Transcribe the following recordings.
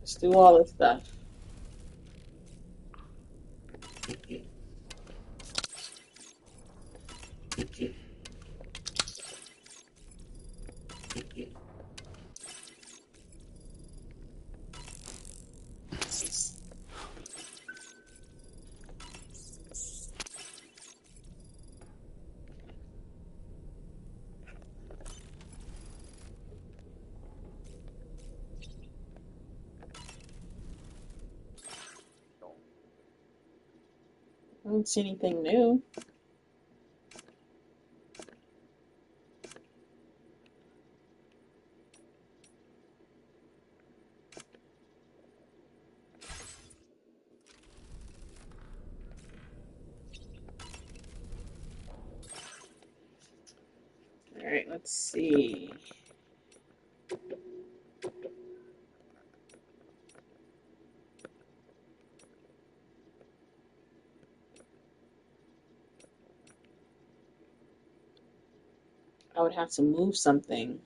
Let's do all this stuff. I don't see anything new. All right, let's see. I would have to move something.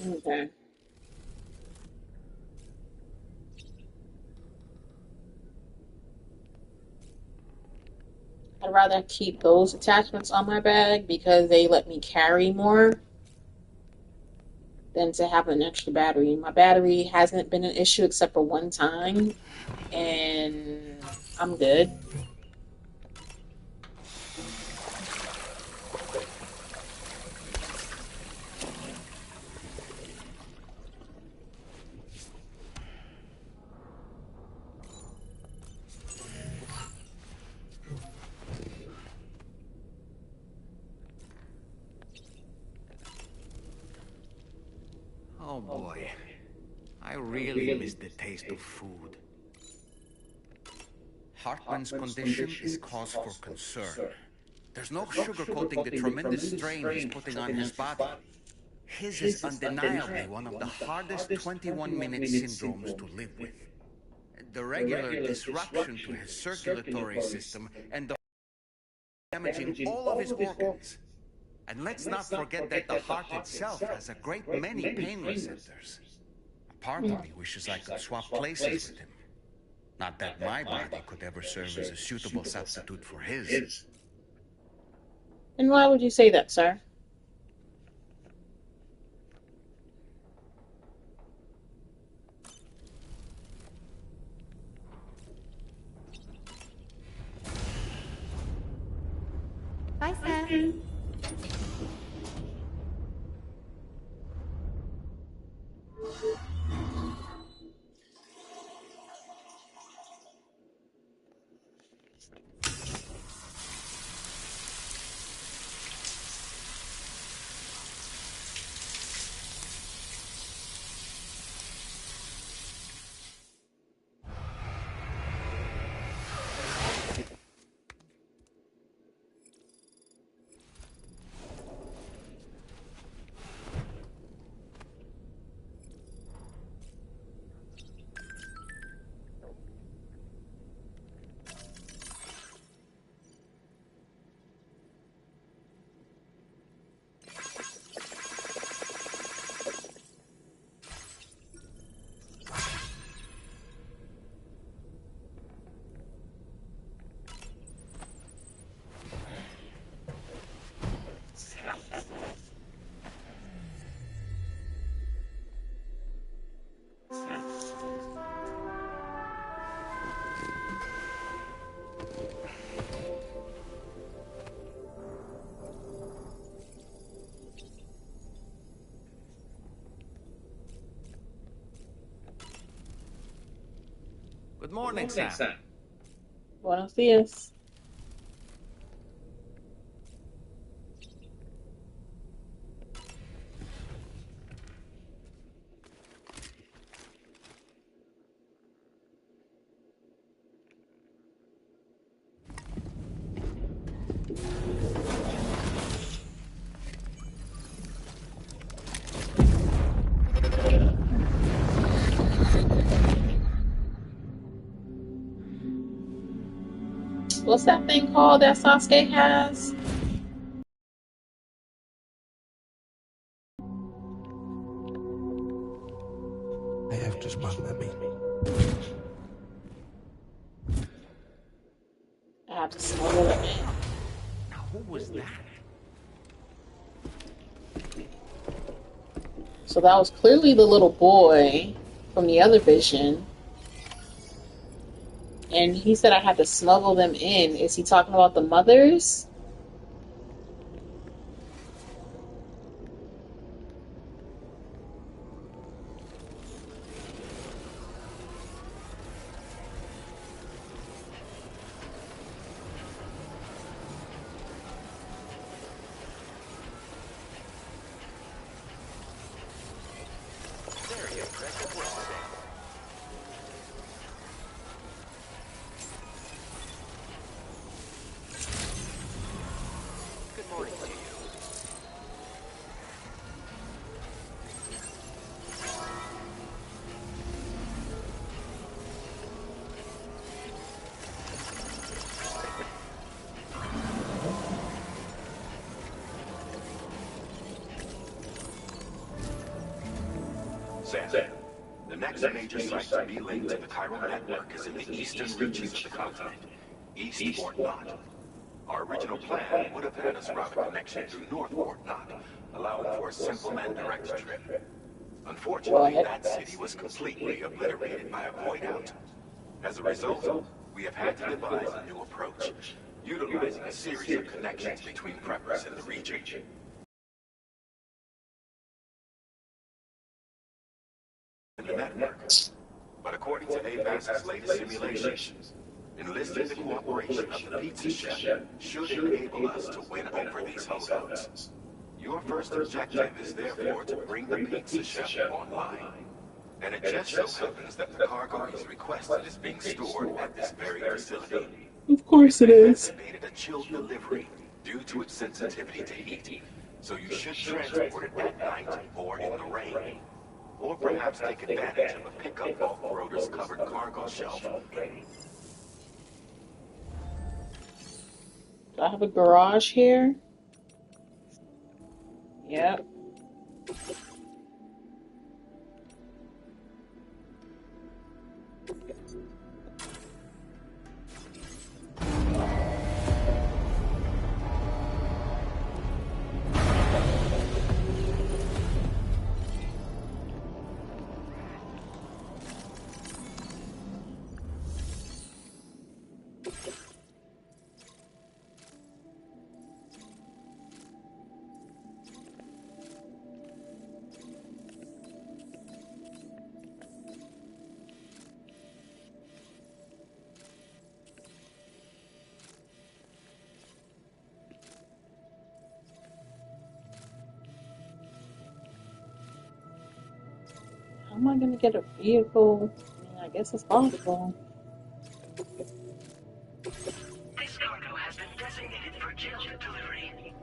Okay. I'd rather keep those attachments on my bag because they let me carry more than to have an extra battery. My battery hasn't been an issue except for one time, and I'm good. Oh boy, I really miss the taste of food. Hartman's condition is cause for concern. There's no sugarcoating the tremendous strain he's putting on his body. His is undeniably one of the hardest 21-minute syndromes to live with. The regular disruption to his circulatory system and the damaging all of his organs. And let's not forget that the heart itself has a great many pain receptors. A part of me wishes I could swap places with him. Not that my body could ever serve as a suitable substitute for his. And why would you say that, sir? Bye, Seth. Good morning, Sam. Buenos dias. What's that thing called that Sasuke has? I have to smell that meat. I have to smuggle it in. Now, who was that? So that was clearly the little boy from the other vision. And he said I had to smuggle them in. Is he talking about the mothers? Very impressive work, Sam. Good morning to you. Sam, the next major site to be linked to the chiral network is in the eastern reaches of the continent, east Fort Knot. Our original plan would have had us route a connection through North Fort Knot, allowing for a simple and direct trip. Unfortunately, that city was completely obliterated by a void out. As a result, we have had to devise a new approach, utilizing a series of connections between preppers in the region. In the network. But according to AVAS's latest simulations, enlisting the cooperation of the pizza chef should enable us to win over these holdouts. Your first objective is therefore to bring the pizza chef online. And it just so happens that the cargo he's requested is being stored at this very facility. Of course it is. Estimated a chilled delivery due to its sensitivity to heat, so you should transport it at night or in the rain. Or perhaps take advantage of a pickup vault rotor's covered cargo shelf. Do I have a garage here? Yep. How am I gonna get a vehicle? I mean, I guess it's possible. This cargo has been designated for chilled delivery.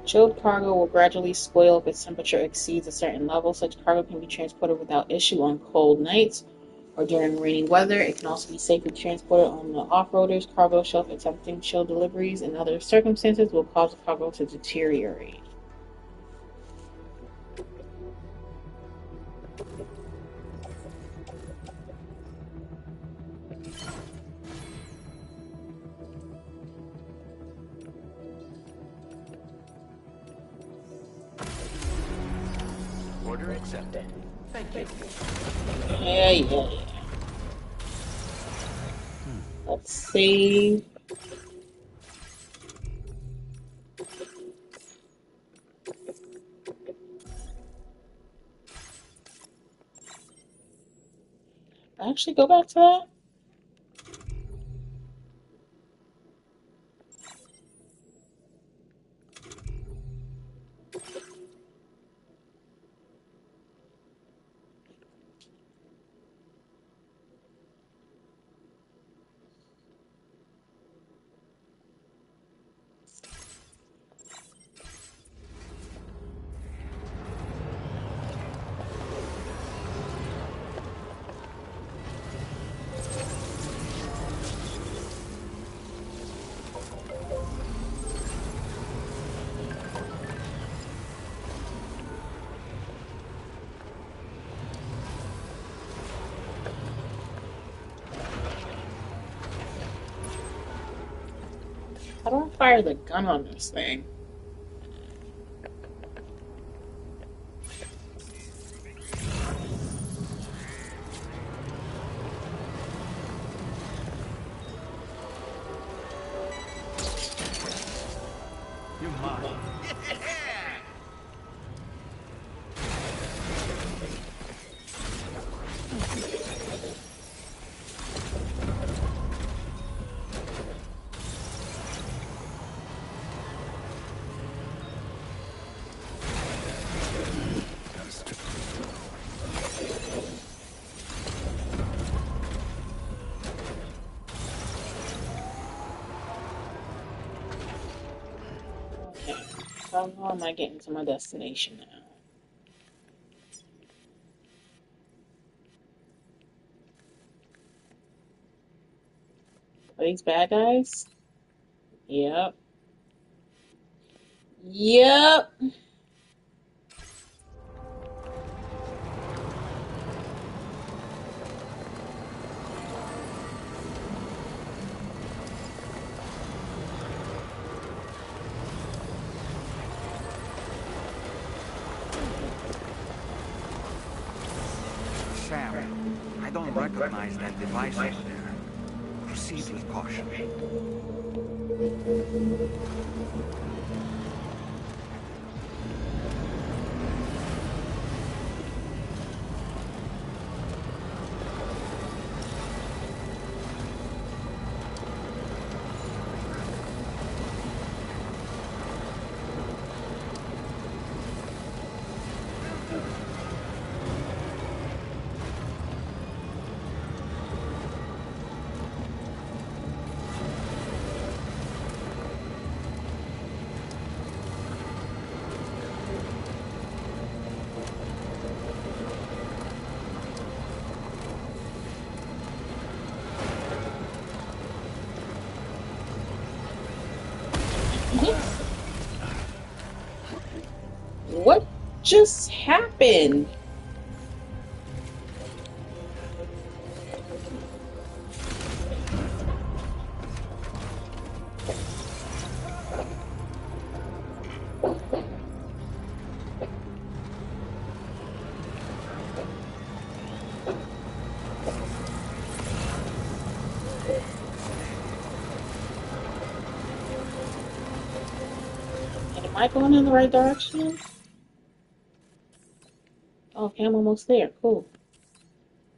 Chilled cargo will gradually spoil if its temperature exceeds a certain level. Such cargo can be transported without issue on cold nights or during rainy weather. It can also be safely transported on the off-roader's cargo shelf. Attempting chilled deliveries in other circumstances will cause the cargo to deteriorate. Order accepted. Thank you. Yeah. Let's see. actually go back to that? How do I fire the gun on this thing? You're mine. Okay. So how am I getting to my destination now? Are these bad guys? Yep. Yep. Sam, I don't recognize that device over there. Proceed with caution. What just happened? Am I going in the right direction? Okay, I'm almost there. Cool.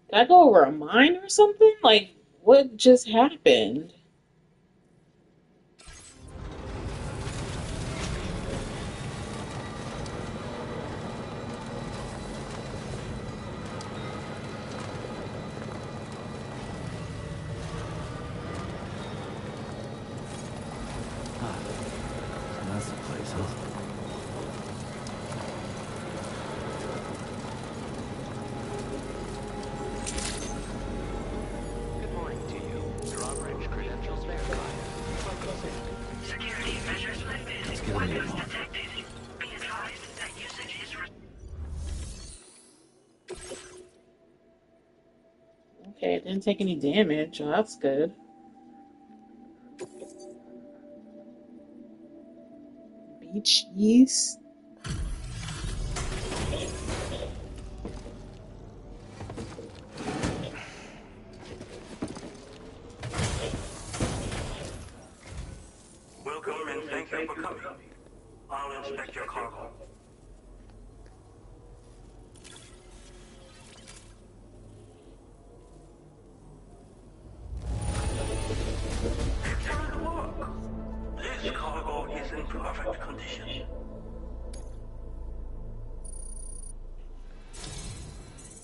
Did I go over a mine or something? Like, what just happened? That's the place, huh? Good morning to you. Drawbridge credentials verified. Welcome, Sam. Security measures lifted. Let's get a move Weapons on. detected. Be advised that usage is Okay, it didn't take any damage. Oh, that's good. Beaches. welcome and thank you for coming. I'll inspect your cargo. perfect condition.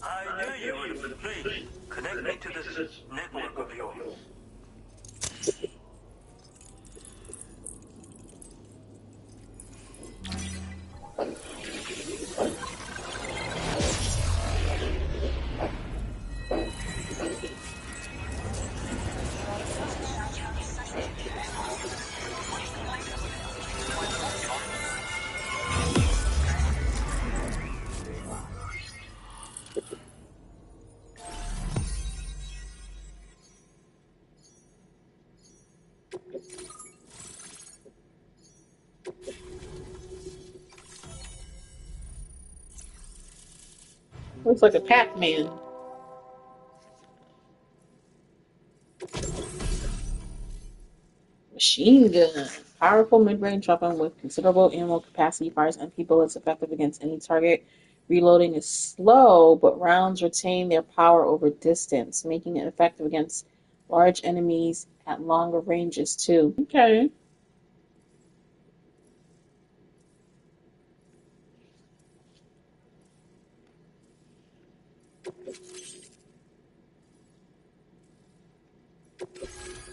I knew you would please connect me to this network of yours. Looks like a Pac-Man. Machine gun. Powerful mid-range weapon with considerable ammo capacity, fires empty bullets, effective against any target. Reloading is slow, but rounds retain their power over distance, making it effective against large enemies at longer ranges too. Okay.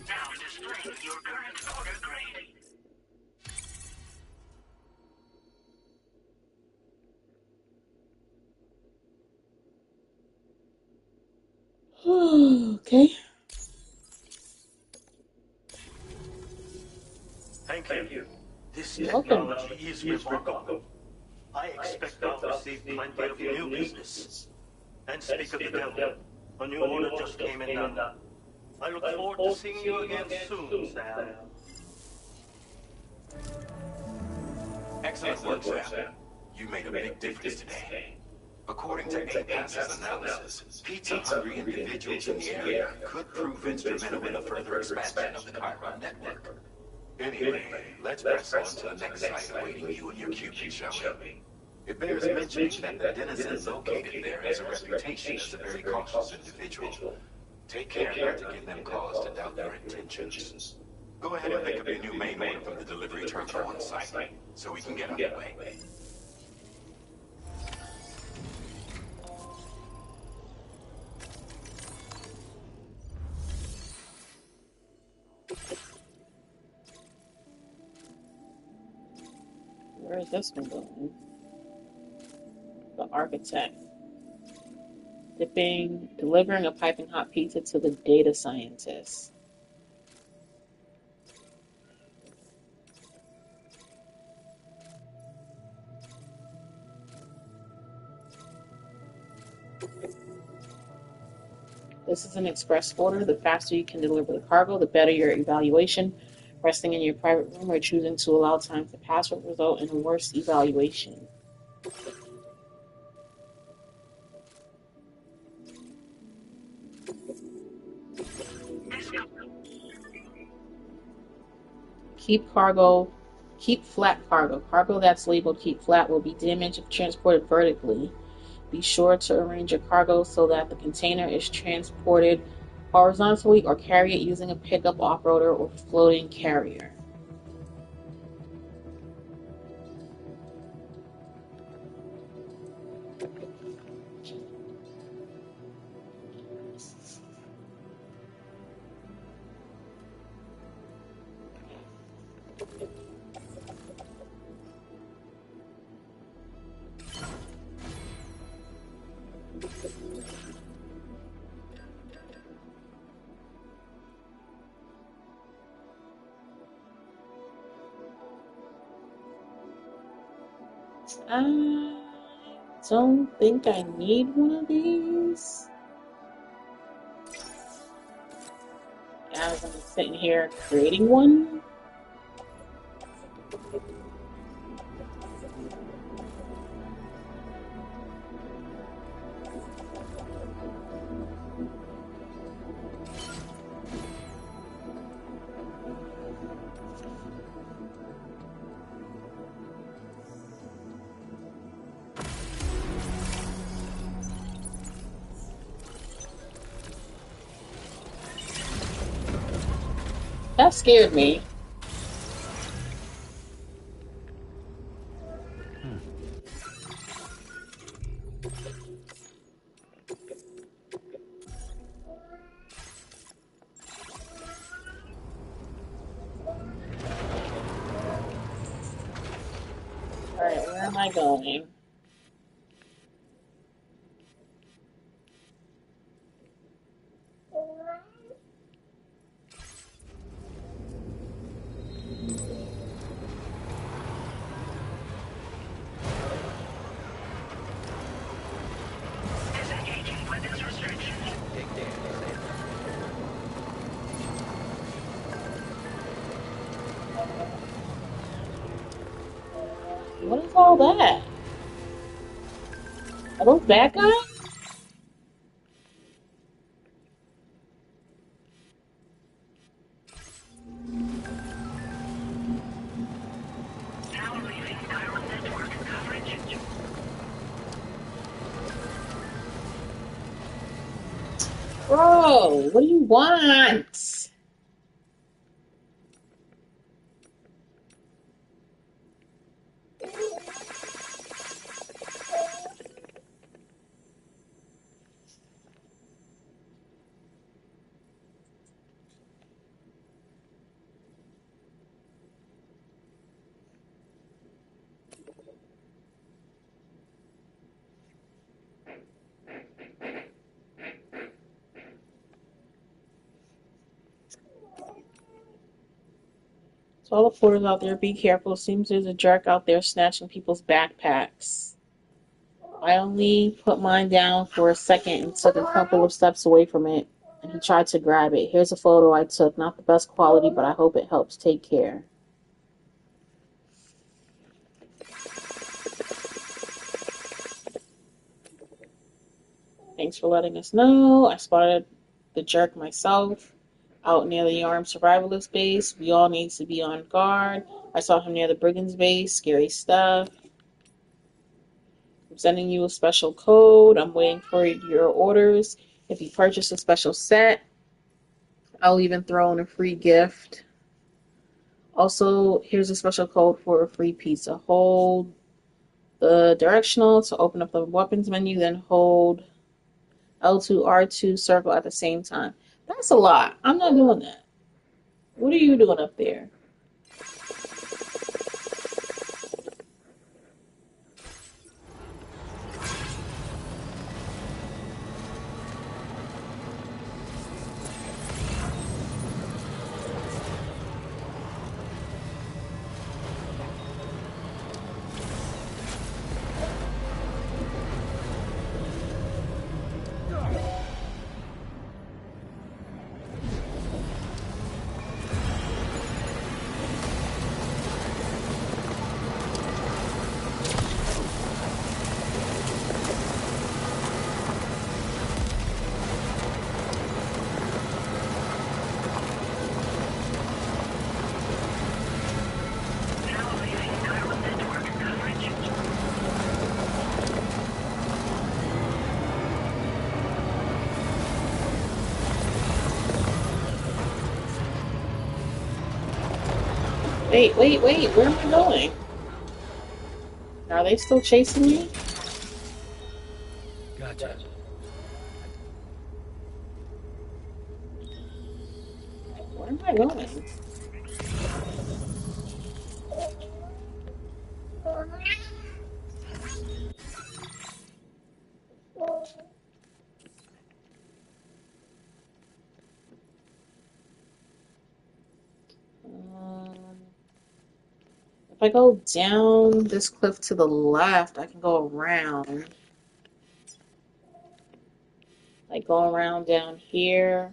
Now displaying your current order grade. Okay. Thank you. This You're welcome. technology is remarkable. I expect I'll receive plenty of new business. And speak of the devil, a new order just came in now. I look forward to seeing you again soon, Sam. Excellent work, Sam. You made a big difference today. According to APAS's analysis, pizza-hungry individuals in the area could prove instrumental in the further expansion of the Chiron network. Anyway, let's press on to the next site awaiting you and your Cupid, shall we? It bears mentioning that the denizen located there has a reputation as a very cautious individual. Take care not to give them cause to doubt your intentions. Go ahead and pick up your new main order from the delivery terminal on site, so we can get underway. Where is this one going? The architect. Delivering a piping hot pizza to the data scientist. This is an express order. The faster you can deliver the cargo, the better your evaluation. Resting in your private room or choosing to allow time to pass will result in a worse evaluation. Keep flat cargo. Cargo that's labeled keep flat will be damaged if transported vertically. Be sure to arrange your cargo so that the container is transported horizontally or carry it using a pickup off-roader or floating carrier. I don't think I need one of these. As I'm sitting here creating one. That scared me. am I going? What is all that? Are those bad guys? Bro, what do you want? So all the porters out there, be careful. Seems there's a jerk out there snatching people's backpacks. I only put mine down for a second and took a couple of steps away from it, and he tried to grab it. Here's a photo I took. Not the best quality, but I hope it helps. Take care. Thanks for letting us know. I spotted the jerk myself out near the armed survivalist base. We all need to be on guard. I saw him near the brigands base. Scary stuff. I'm sending you a special code. I'm waiting for your orders. If you purchase a special set, I'll even throw in a free gift. Also, here's a special code for a free pizza. Hold the directional to open up the weapons menu, then hold L2, R2, circle at the same time. That's a lot. I'm not doing that. What are you doing up there? Wait, where am I going? Are they still chasing me? Gotcha. Where am I going? If I go down this cliff to the left, I can go around. Like go around down here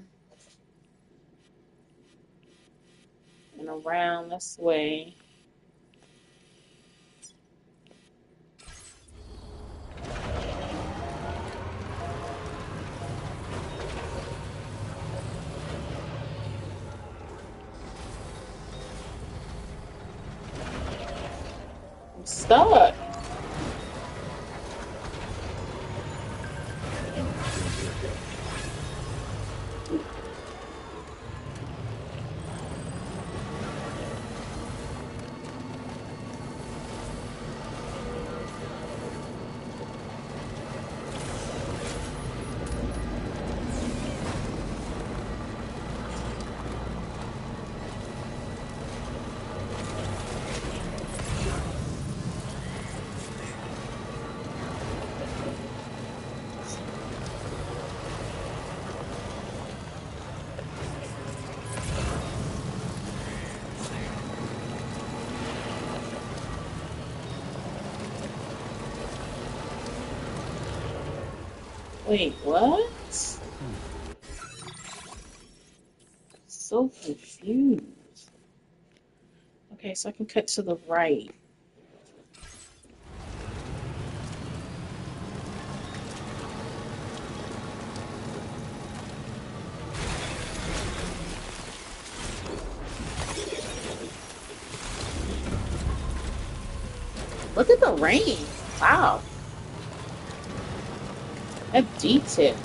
and around this way. I'm stuck. Wait, what? So confused. Okay, so I can cut to the right. Look at the rain. Wow. That detail.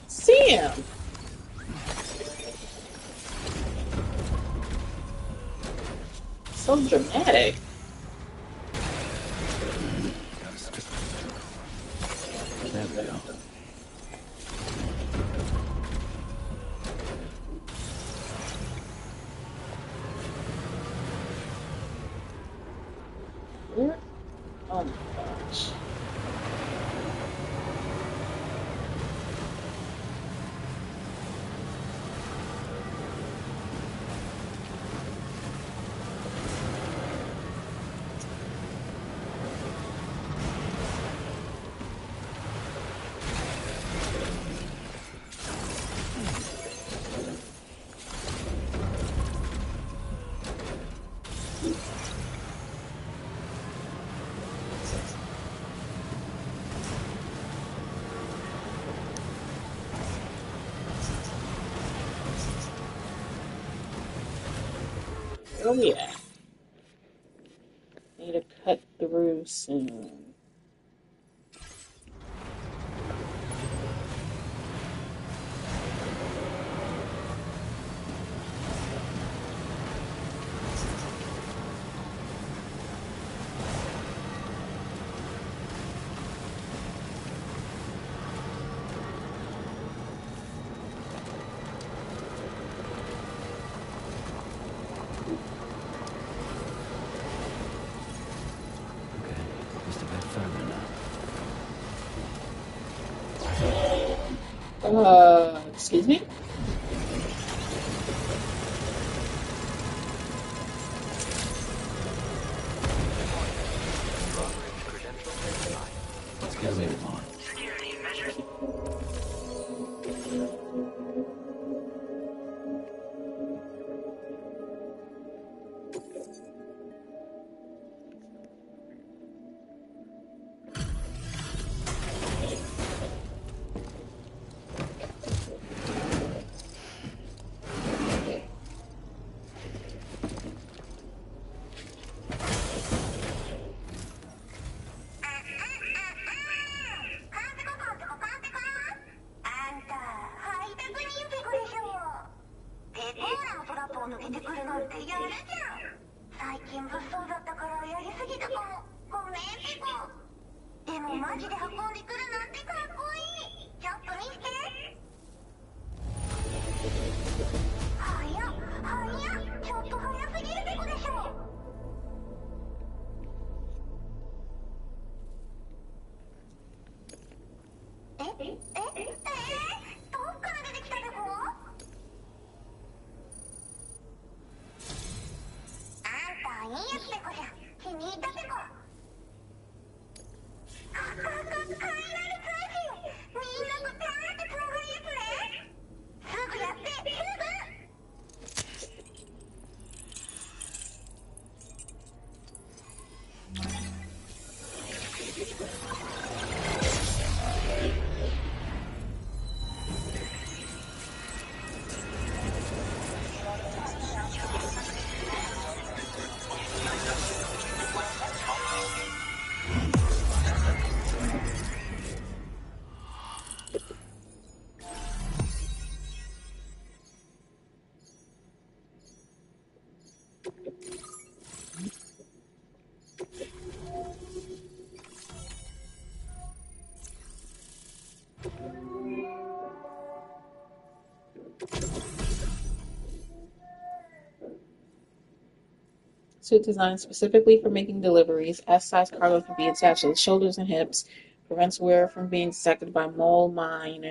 See him. So dramatic. There we go. Where? Oh my gosh. Where we at? Need to cut through soon. Okay, just a bit further now. Excuse me? Let's get a move on. suit designed specifically for making deliveries. S-size cargo can be attached to the shoulders and hips, prevents wearer from being detected by mole mines,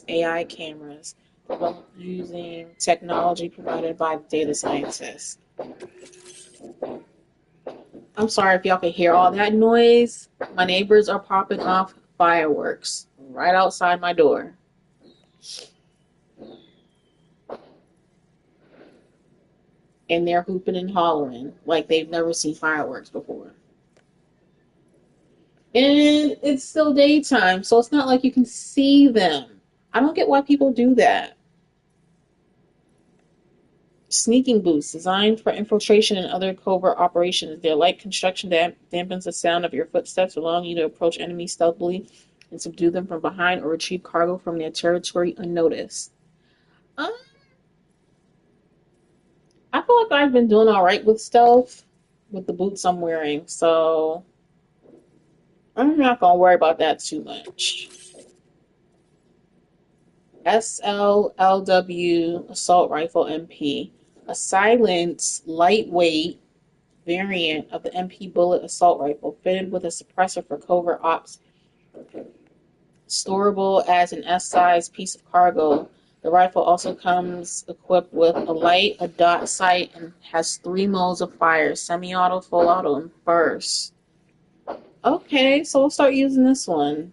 AI cameras, developed using technology provided by the data scientists. I'm sorry if y'all can hear all that noise. My neighbors are popping off fireworks right outside my door. And they're hooping and hollering like they've never seen fireworks before. And it's still daytime, so it's not like you can see them. I don't get why people do that. Sneaking boots, designed for infiltration and other covert operations. Their light construction dampens the sound of your footsteps, allowing you to approach enemies stealthily and subdue them from behind or retrieve cargo from their territory unnoticed. I feel like I've been doing all right with stealth with the boots I'm wearing, so I'm not going to worry about that too much. SLLW Assault Rifle MP, a silent, lightweight variant of the MP Bullet Assault Rifle, fitted with a suppressor for covert ops, storable as an S-size piece of cargo. The rifle also comes equipped with a light, a dot sight, and has 3 modes of fire: semi-auto, full auto, and burst. Okay, so we'll start using this one.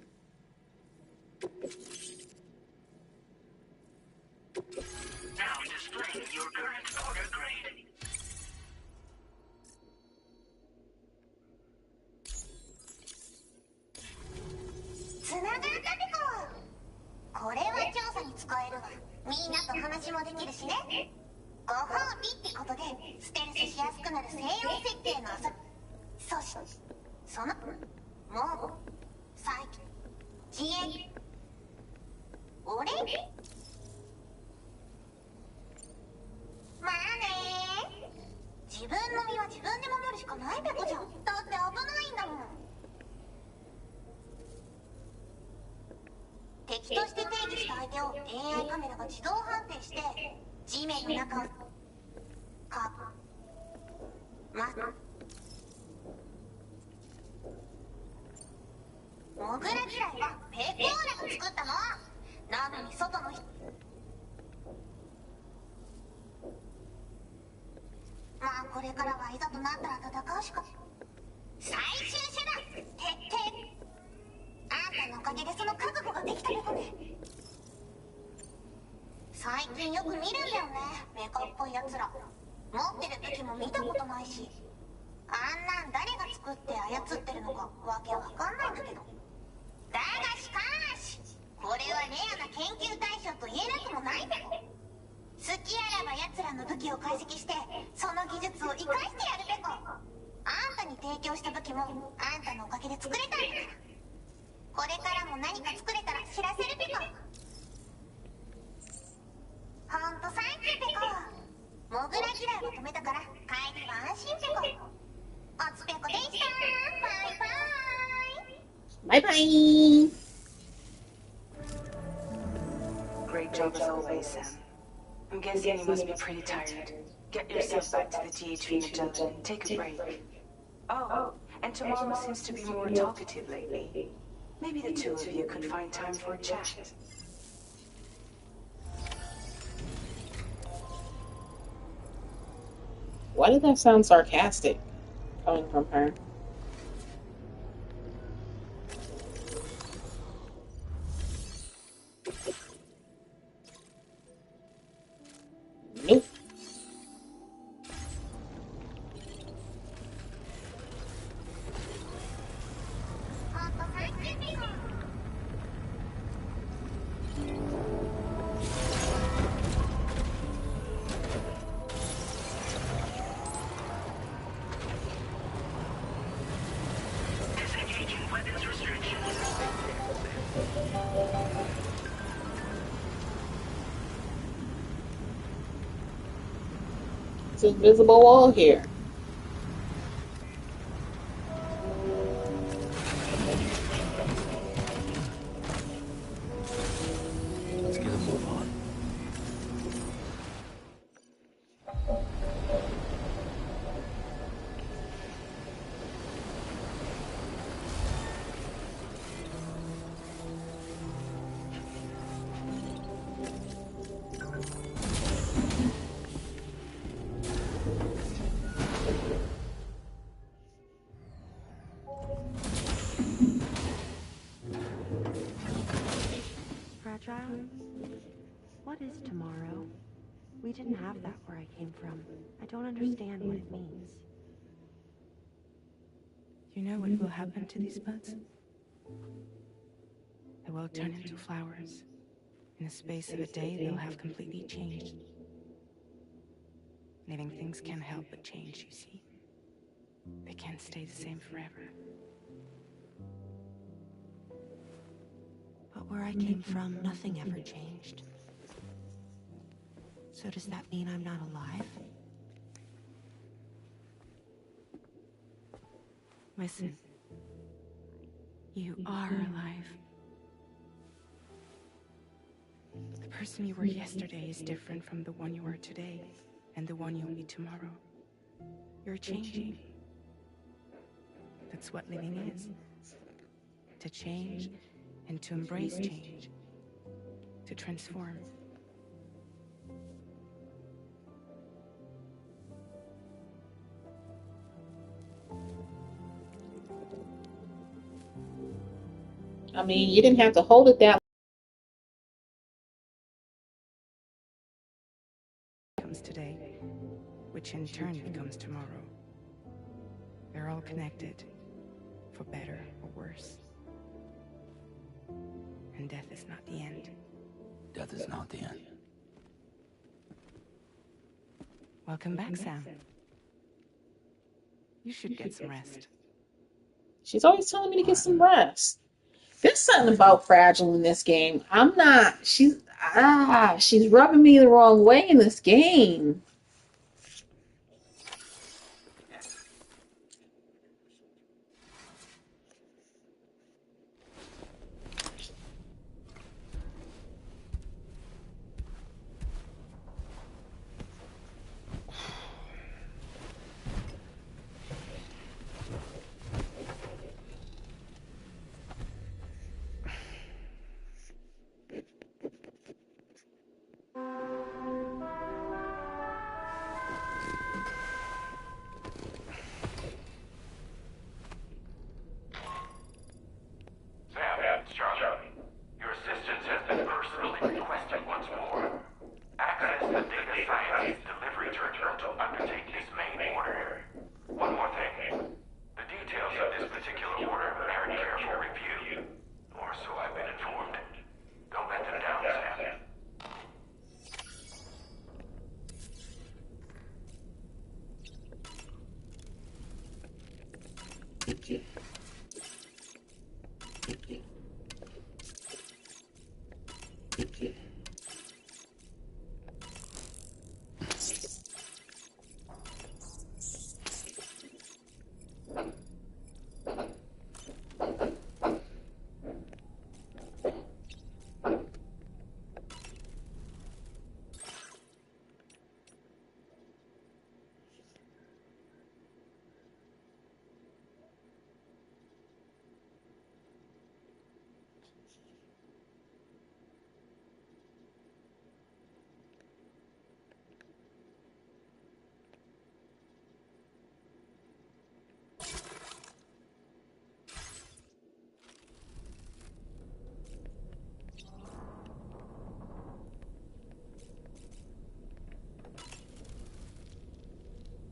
Now displaying your current order grade. つながったってこ。これは調査に使えるわ。みんなと話もできるしね。ご褒美ってことでステルスしやすくなる西洋設計の遊び。そしてそのもう最近自衛俺まあね自分の身は自分で守るしかないべこじゃん。だって危ないんだもん。敵として定義した相手を AI カメラが自動判定して地面の中をモグラ嫌いはペコーラが作ったの。なのに外の人まあこれからはいざとなったら戦うしか最終手段徹底。あんたのおかげでその覚悟ができたけどね。最近よく見るんだよね、メカっぽいやつら。持ってる武器も見たことないし、あんなん誰が作って操ってるのかわけわかんないんだけど。だがしかしこれはレアな研究対象と言えなくもないべこ。好きあらば奴らの武器を解析してその技術を生かしてやるべこ。あんたに提供した武器もあんたのおかげで作れたんだから。これからも何か作れたら知らせるべこ。ほんとサンキューべこ。モグラ嫌いを止めたから帰りは安心べこ。おつぺこでした。バイバイ。バイバイ。 Great job as always, Sam. I'm guessing you must be pretty tired. Get yourself back to the GHV Magellan and take a break. Oh, and tomorrow seems to be more talkative lately. Maybe the two of you could find time for a chat. Why did that sound sarcastic coming from her? Nope. Disengaging weapons restrictions. It's an invisible wall here. Let's get a move on. We didn't have that where I came from. I don't understand what it means. You know what will happen to these buds? They will turn into flowers. In the space of a day, they'll have completely changed. Living things can't help but change, you see. They can't stay the same forever. But where I came from, nothing ever changed. So does that mean I'm not alive? Listen. You are alive. The person you were yesterday is different from the one you are today, and the one you'll be tomorrow. You're changing. That's what living is. To change, and to embrace change. To transform. I mean, you didn't have to hold it that Comes today, which in turn becomes tomorrow. They're all connected, for better or worse. And death is not the end. Death is not the end. Welcome back, Sam. You should get some rest. She's always telling me to get some rest. There's something about Fragile in this game. I'm not. She's rubbing me the wrong way in this game. Sam, it's Charlie. Your assistance has been personally requested once more. Access the data scientist delivery terminal to undertake his main order. One more thing. The details of this particular order merit careful review. Or so I've been informed. Don't let them down, Sam.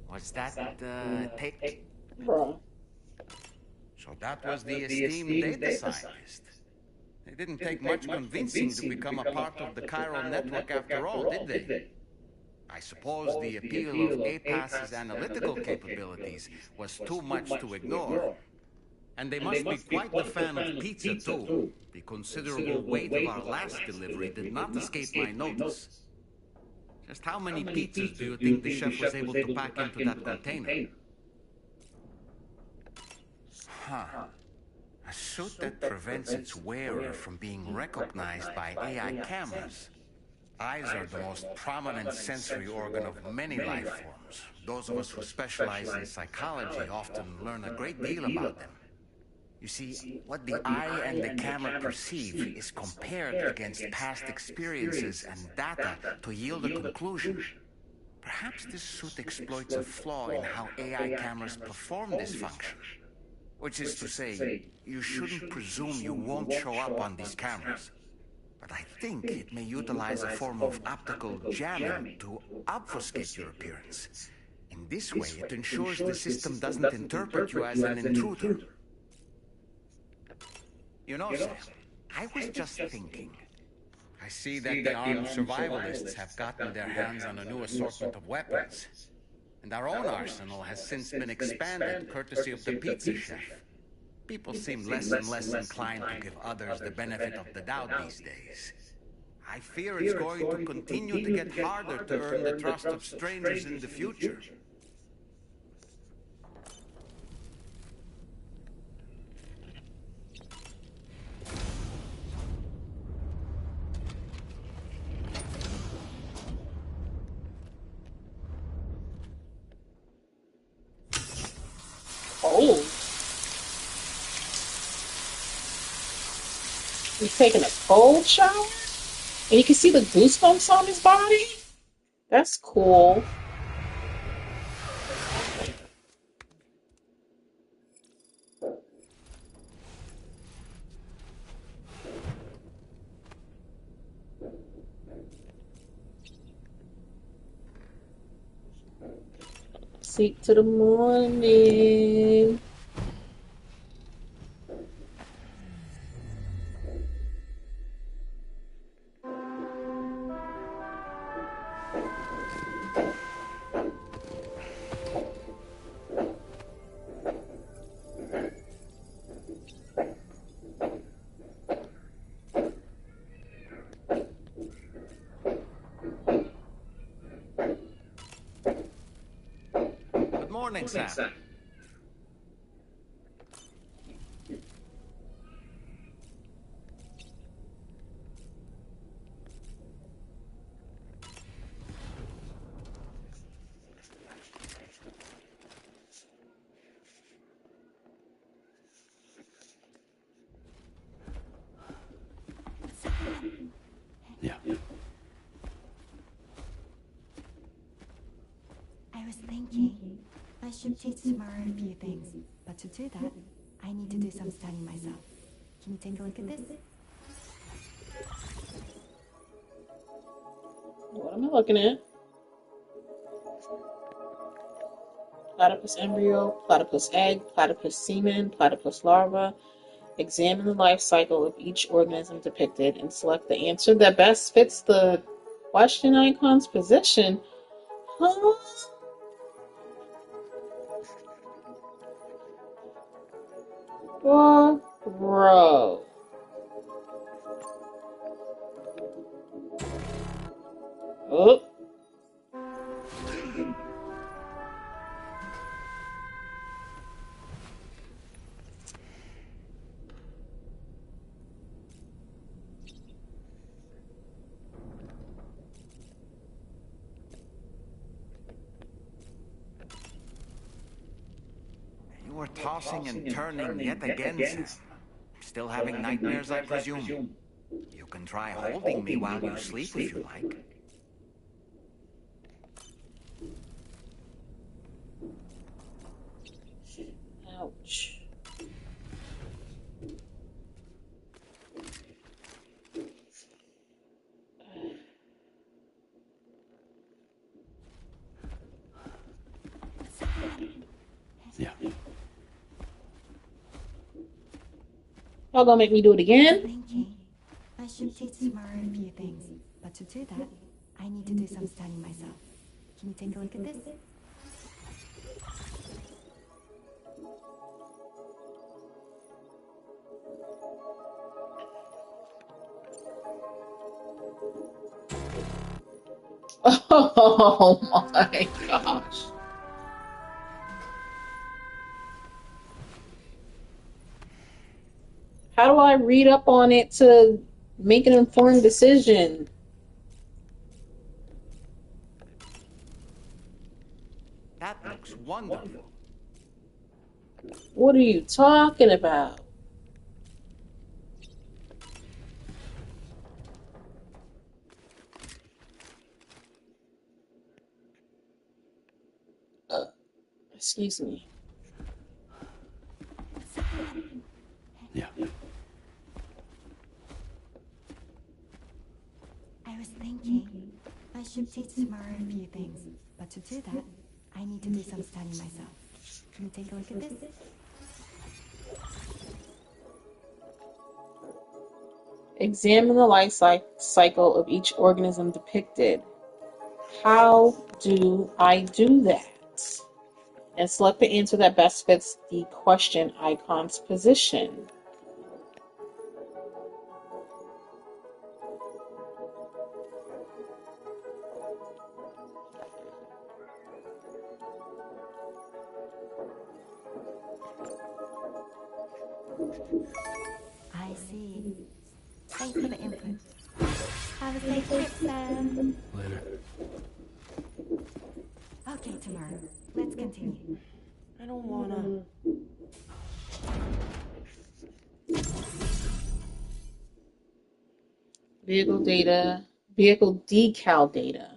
Was that, tape? Bro. So that was the esteemed data scientist. It didn't take much convincing to become a part of the chiral network after all, did they? I suppose the appeal of APAS's analytical capabilities was too much to ignore. And they must be quite the fan of pizza, too. The considerable weight of our last delivery did not escape my notice. Just how many pizzas do you think the chef was able to pack into that container? Huh. A suit that prevents its wearer from being recognized by AI cameras. Eyes are the most prominent sensory organ of many life forms. Those of us who specialize in psychology often learn a great deal about them. You see, what the eye and the camera perceive is compared against past experiences and data to yield a conclusion. Perhaps this suit exploits a flaw in how AI cameras perform this function. Which is to say, you shouldn't presume you won't show up on these cameras. but I think it may utilize a form of optical jamming to obfuscate your appearance. In this way, it ensures the system doesn't interpret you as an intruder. You know, Sam, I was just thinking. I see that the armed survivalists have gotten their hands on a new assortment of weapons. And our own arsenal has since been expanded courtesy of the pizza chef. People seem less and less inclined to give others the benefit of the doubt these days. I fear it's going to continue to get harder to earn the trust of strangers in the future. Oh. He's taking a cold shower? And you can see the goosebumps on his body? That's cool. Sleep to the morning. Good morning, Sam. Yeah. I was thinking I should teach tomorrow a few things, but to do that, I need to do some studying myself. Can you take a look at this? What am I looking at? Platypus embryo, platypus egg, platypus semen, platypus larva. Examine the life cycle of each organism depicted and select the answer that best fits the question icon's position. Huh? Bro. Oh. You were tossing and turning yet again, Sam. Still having nightmares, I presume. You can try holding me while you sleep if you like. Ouch. Yeah. Y'all gonna make me do it again? Thinking I should teach tomorrow a few things, but to do that, I need to do some studying myself. Can you take a look at this? Oh my gosh. How do I read up on it to make an informed decision? That looks wonderful. What are you talking about? Excuse me. Yeah. should teach tomorrow a few things, but to do that, I need to do some studying myself. Can you take a look at this? Examine the life cycle of each organism depicted. How do I do that? And select the answer that best fits the question icon's position. I see. Thanks for the input. Have a safe trip, Sam. Later. Okay, tomorrow. Let's continue. I don't wanna. Vehicle data, vehicle decal data.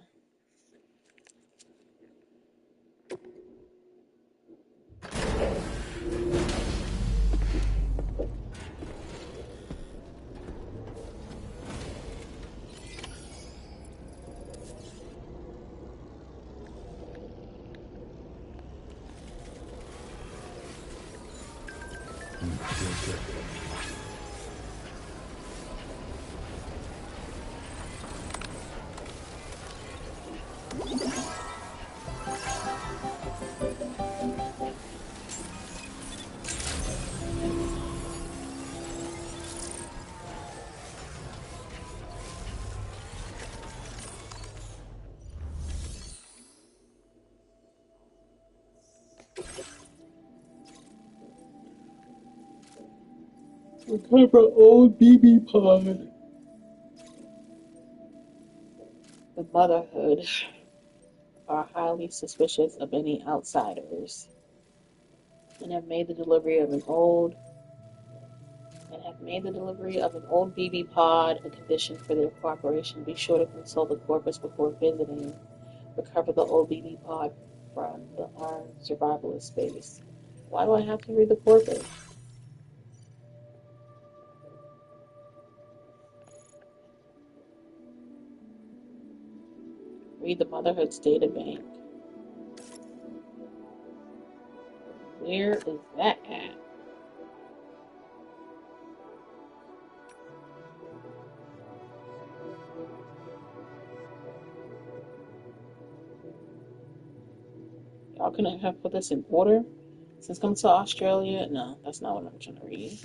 Feels good. Recover old BB pod. The Motherhood are highly suspicious of any outsiders and have made the delivery of an old BB pod a condition for their cooperation. Be sure to consult the corpus before visiting. Recover the old BB pod from the armed survivalist base. Why do I have to read the corpus? Read the Motherhood's data bank. Where is that at? Y'all couldn't have put this in order? Since coming to Australia? No, that's not what I'm trying to read.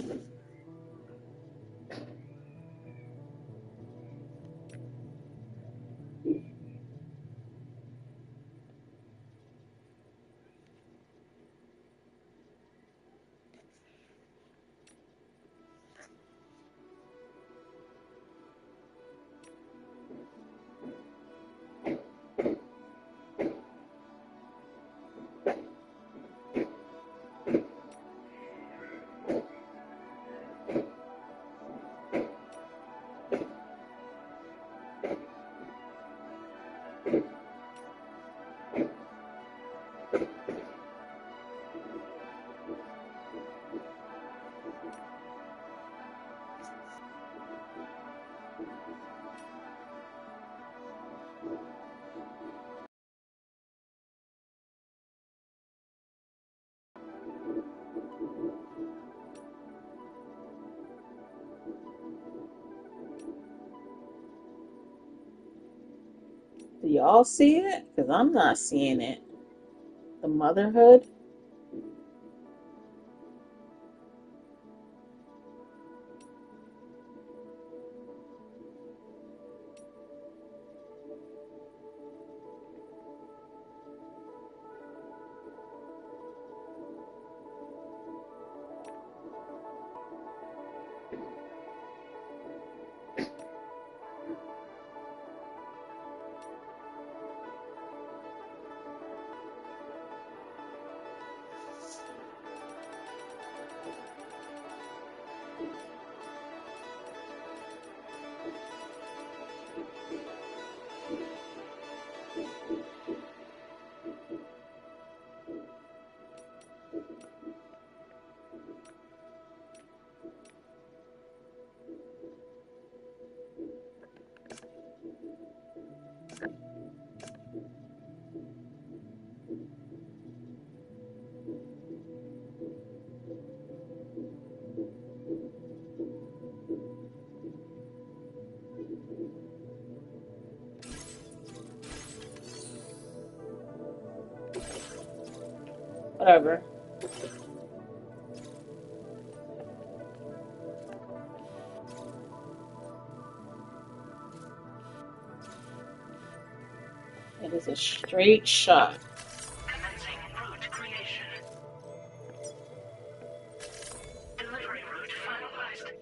Do y'all see it? Because I'm not seeing it. The Motherhood? Whatever. It is a straight shot. Commencing route creation. Delivery route finalized.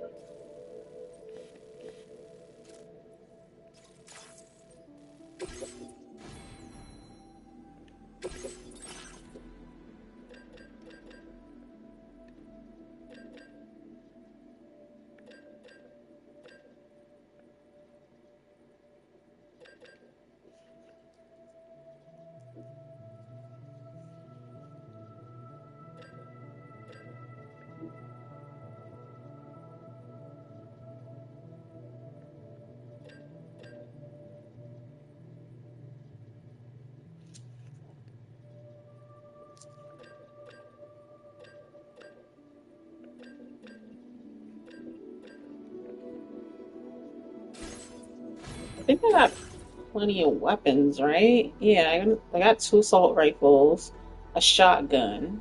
I think I got plenty of weapons, right? Yeah, I got 2 assault rifles, a shotgun.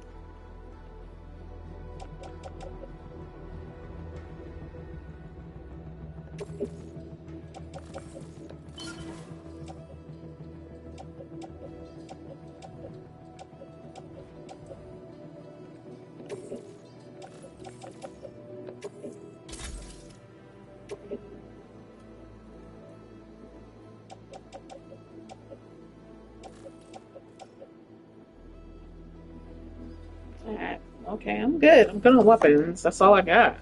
Alright, okay, I'm good. I'm good on weapons. That's all I got.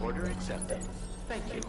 Order accepted. Thank you.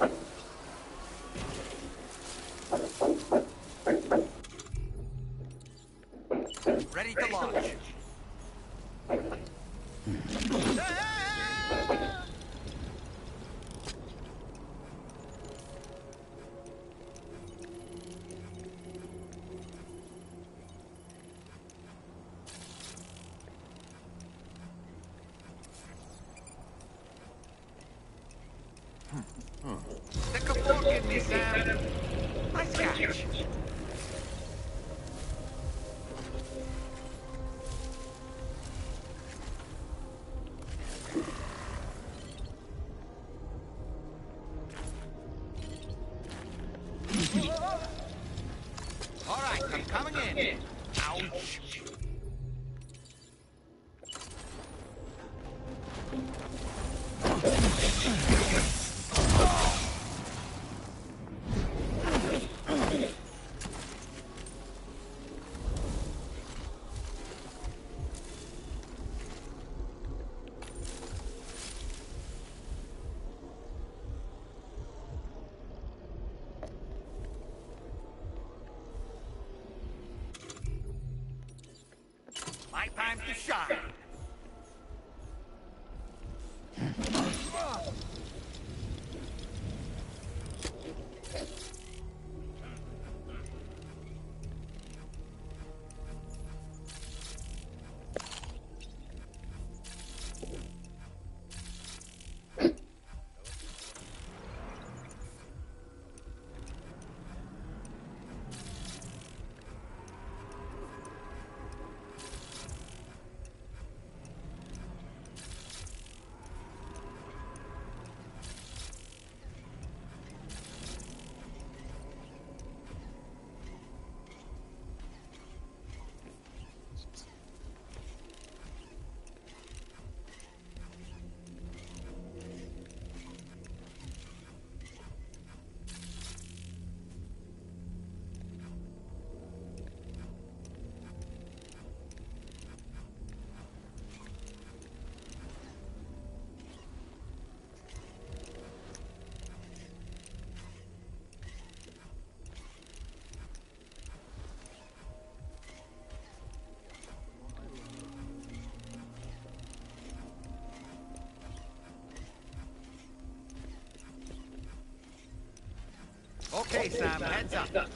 Ready to launch. Stick a fork in me, Sam. Nice catch. All right, I'm coming in. Ouch. My time to shine. Okay, Sam, heads up.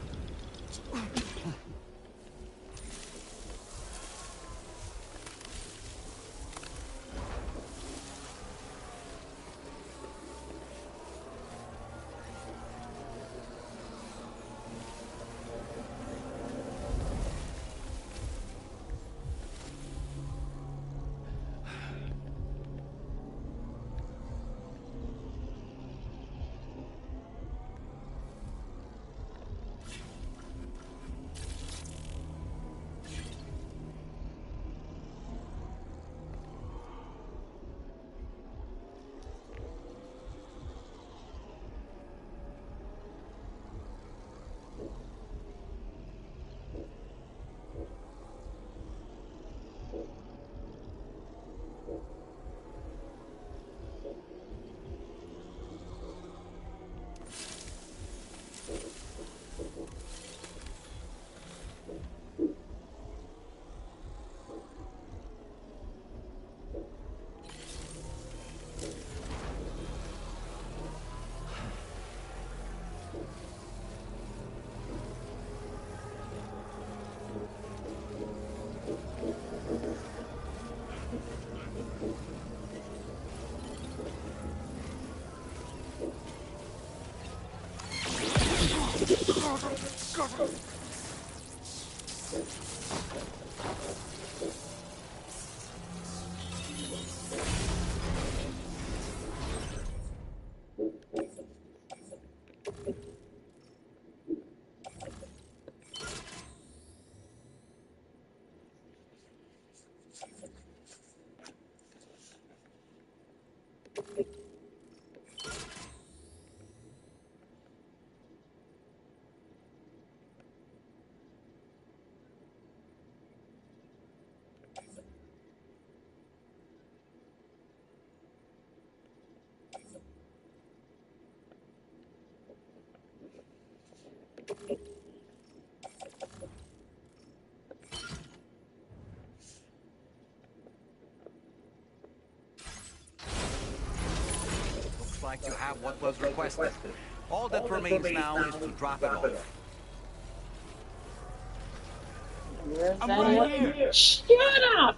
like you have what was requested. All that remains now is to drop it off. Where's I'm that right at? here. Shut up!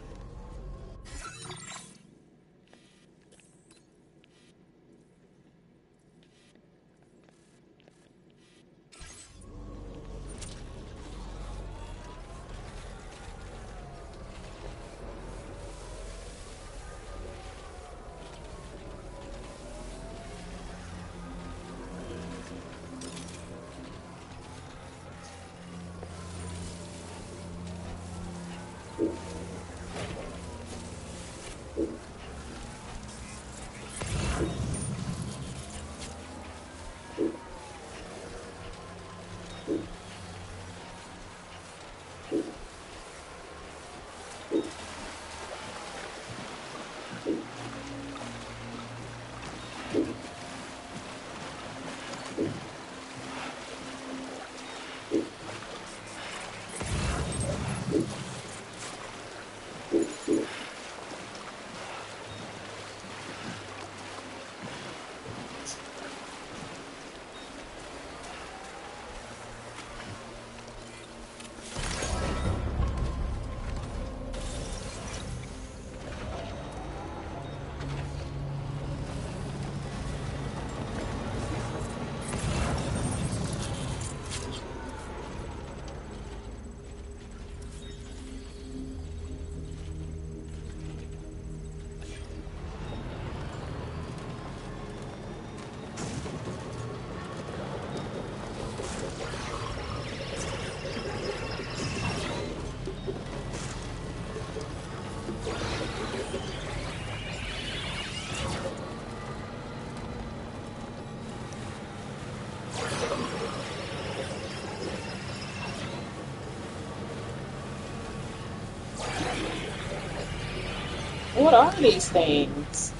What are these things?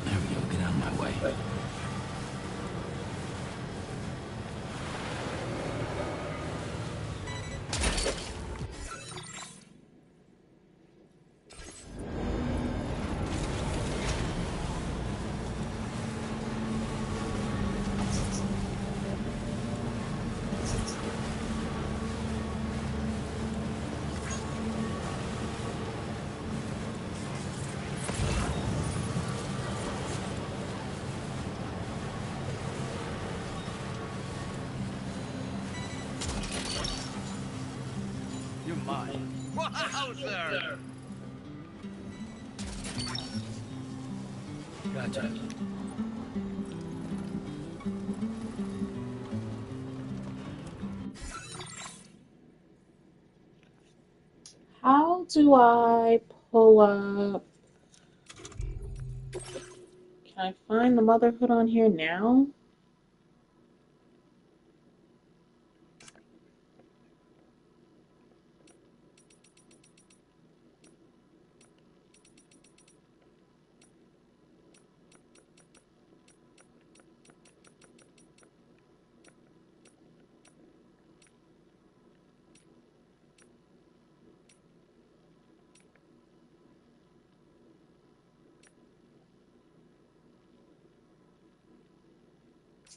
There we go. Get out of my way. You're mine. Wowzer! Gotcha. How do I pull up? Can I find the motherhood on here now?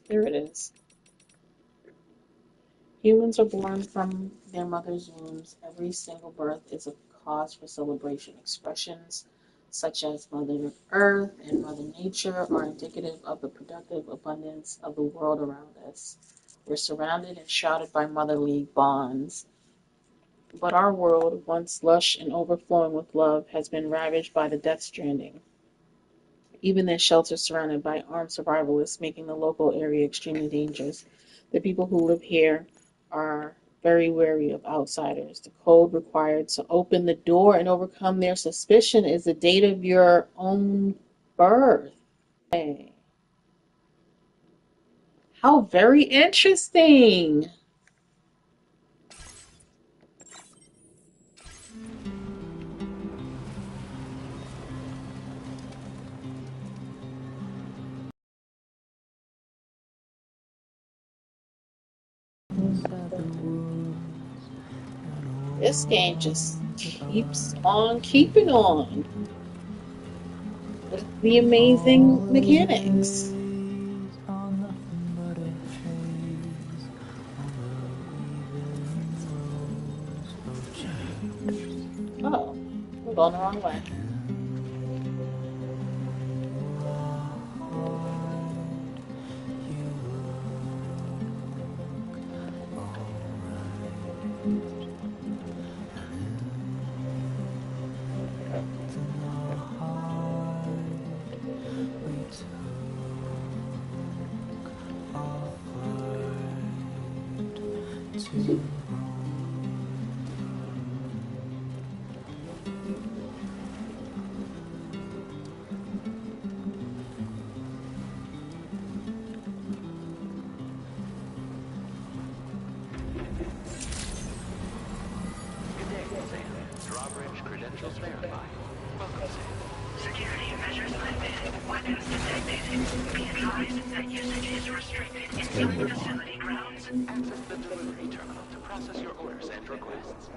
There it is. Humans are born from their mother's wombs. Every single birth is a cause for celebration. Expressions such as Mother Earth and Mother Nature are indicative of the productive abundance of the world around us. We're surrounded and shrouded by motherly bonds. But our world, once lush and overflowing with love, has been ravaged by the death stranding. Even their shelters surrounded by armed survivalists, making the local area extremely dangerous. The people who live here are very wary of outsiders. The code required to open the door and overcome their suspicion is the date of your own birth. Hey. How very interesting. This game just keeps on keeping on with the amazing mechanics. Oh, we're going the wrong way. Good day, Sam. Drawbridge credentials verified. Welcome, Sam. Security measures lifted. Weapons detected. Be advised that usage is restricted inside facility grounds. Access the delivery terminal to process your orders and requests.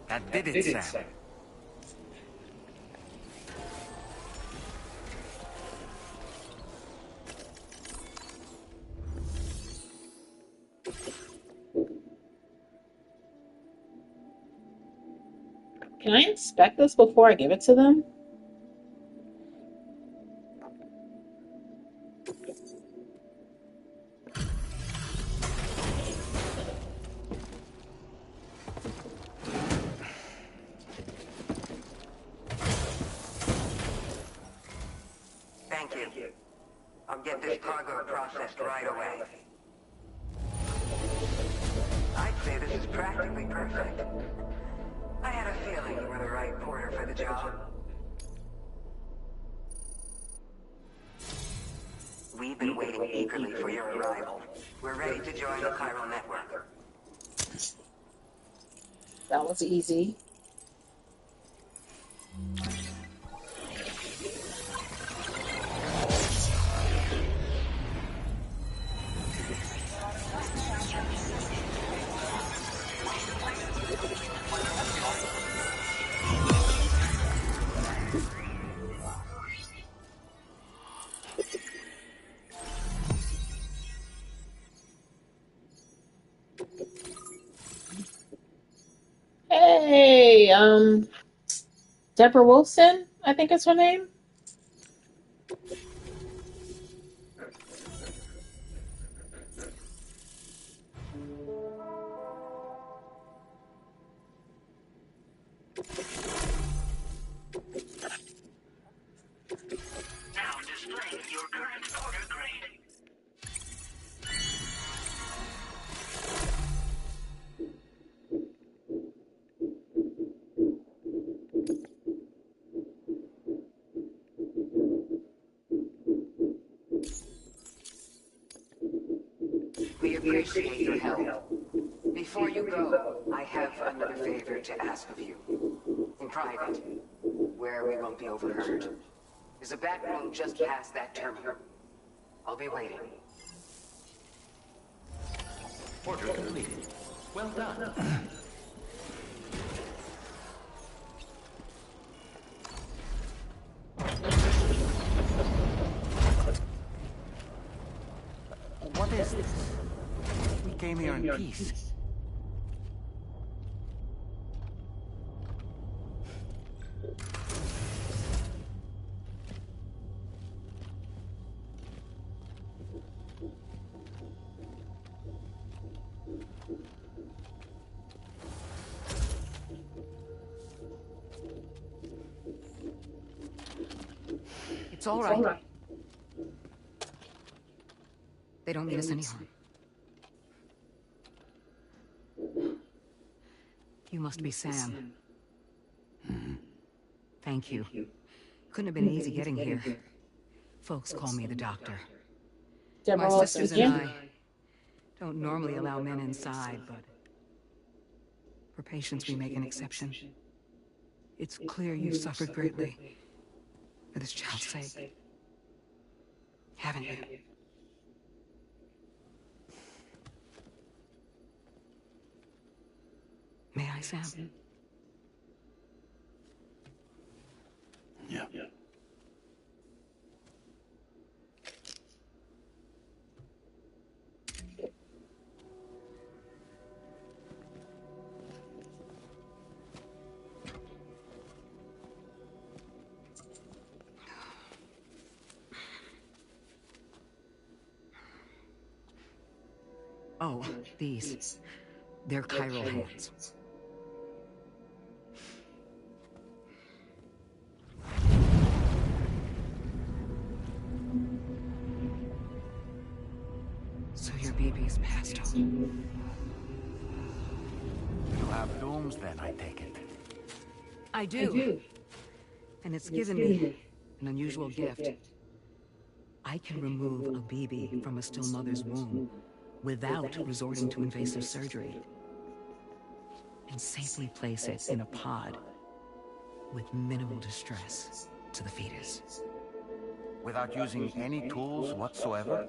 That did it, Sam. Can I inspect this before I give it to them? Thank you. I'll get this cargo processed right away. I'd say this is practically perfect. I had a feeling you were the right porter for the job. We've been waiting eagerly for your arrival. We're ready to join the chiral network. That was easy. Hey, Deborah Wilson, I think is her name. Now displaying your current order grade. We appreciate your help. Before you go, I have another favor to ask of you. In private, where we won't be overheard. There's a back room just past that terminal. I'll be waiting. Order completed. Well done. What is this? We came here in peace. It's all right. They don't mean us any harm. You must be Sam. Thank you. Couldn't have been easy getting here. Folks call me the doctor. Deborah My Wallace sisters and again. I don't normally allow men inside, but for patients we make an exception. It's clear you've suffered greatly for this child's sake, haven't you? May I, Sam? Yeah. Oh, these. They're chiral hands. So your baby's passed on. You have dooms then, I take it. I do. And it's given me an unusual gift. I can remove a baby from a still mother's womb without resorting to invasive surgery, and safely place it in a pod with minimal distress to the fetus. Without using any tools whatsoever?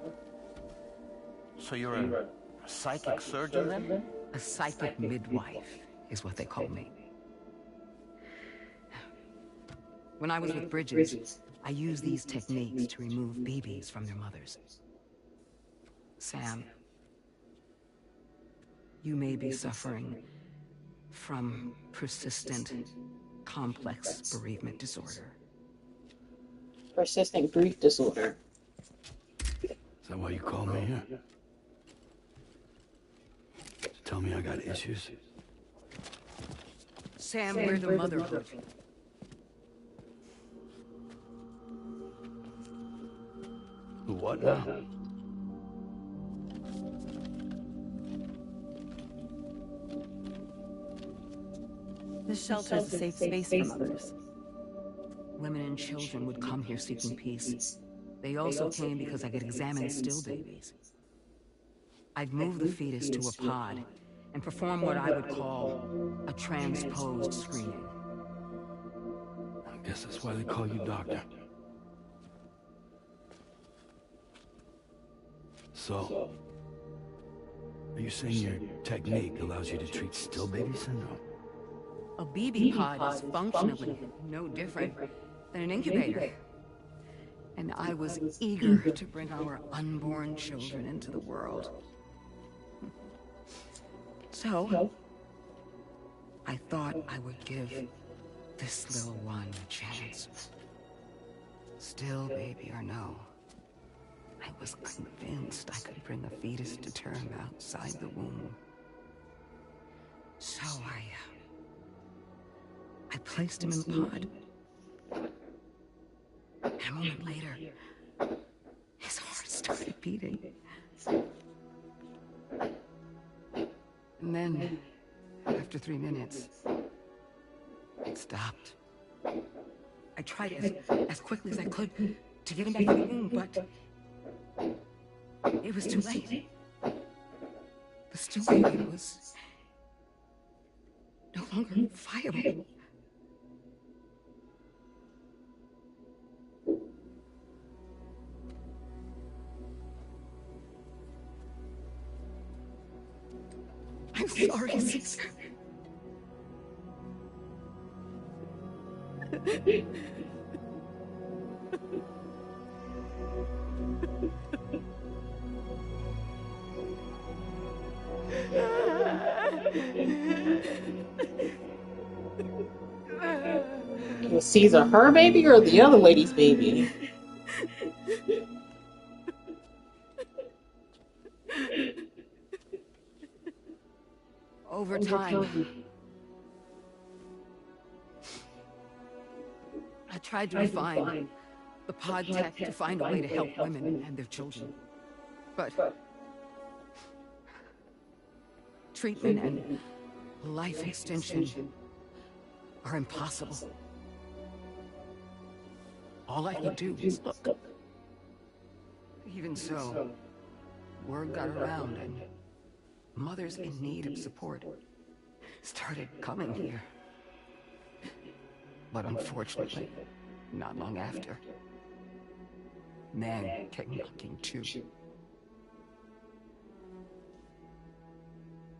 So you're a psychic surgeon then? A psychic midwife is what they call me. When I was with Bridges, I used these techniques to remove babies from their mothers. Sam, you may be suffering from persistent, complex bereavement disorder. Persistent grief disorder. Is that why you called me here? To tell me I got issues? Sam, we're the motherhood. The what now? This shelter is a safe space for mothers. Women and children would come here seeking peace. They also came because I could examine still babies. I'd move the fetus to a pod and perform what I would call a transposed screening. I guess that's why they call you doctor. So, are you saying your technique allows you to treat still baby syndrome? A BB pod is functionally no different than an incubator. And I was eager to bring our unborn children into the world. So, I thought I would give this little one a chance. Still baby or no, I was convinced I could bring a fetus to term outside the womb. So I placed him in the pod. And a moment later, his heart started beating. And then, after 3 minutes, it stopped. I tried as quickly as I could to get him back in the womb, but it was too late. The still baby was no longer viable. I'm sorry, Caesar. Was Caesar her baby or the other lady's baby? Over time, I tried to refine the pod tech to find a way to help women and their children. But treatment and life extension are impossible. All I could do was look. Even so, word got around and mothers in need of support started coming here. But unfortunately, not long after, men came knocking too.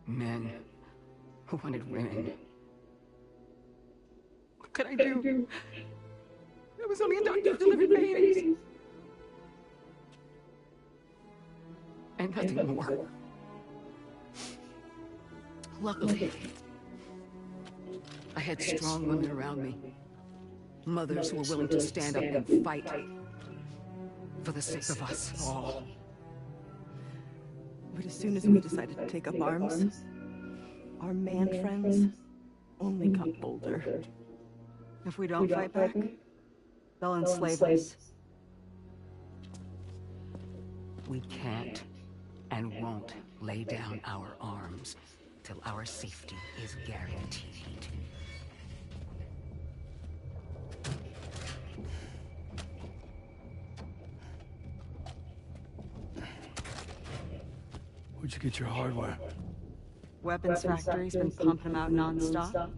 Men who wanted women. What could I do? I was only a doctor who delivered babies. And nothing more. Luckily, I had strong women around me. Mothers who were willing to stand up and fight for the sake of us all. But as soon as we decided to take up arms, our man friends only got bolder. If we don't fight back, they'll enslave us. We can't and won't lay down our arms till our safety is guaranteed. Where'd you get your hardware? Weapons factory's been pumping them out non-stop.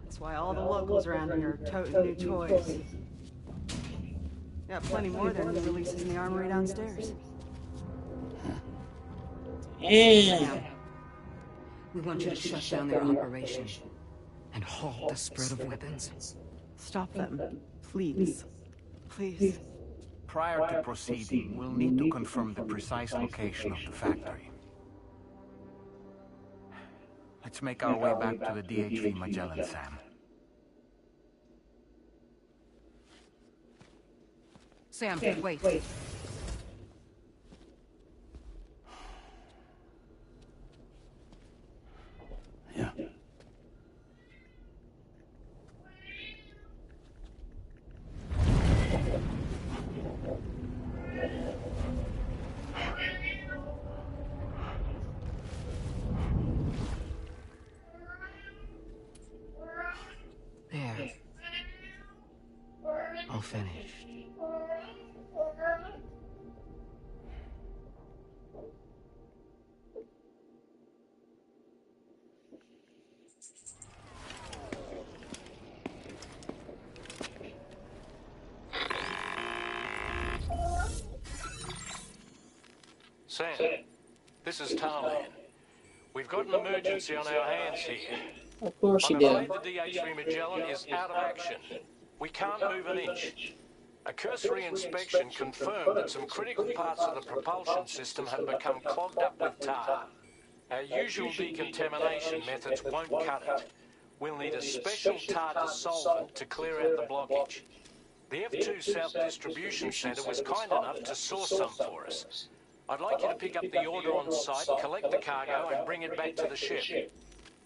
That's why all the locals around here are toting new toys. Yeah, plenty more than new releases in the armory downstairs. Sam, we want you to shut down their operation and halt the spread of weapons. Stop them, please. Please. Prior to proceeding, we'll need to confirm the precise location of the factory. Let's make our way back to the DHV Magellan, Sam. Sam, wait. Yeah. There. All finished. Sam, this is Tarman. We've got an emergency on our hands here. Of course you I'm do. afraid the DHV Magellan is out of action. We can't move an inch. A cursory inspection confirmed that some critical parts of the propulsion system have become clogged up with tar. Our usual decontamination methods won't cut it. We'll need a special tar dissolvent to clear out the blockage. The F2 South Distribution Centre was kind enough to source some for us. I'd like you to pick up the order on site, collect the cargo and bring it back to the ship.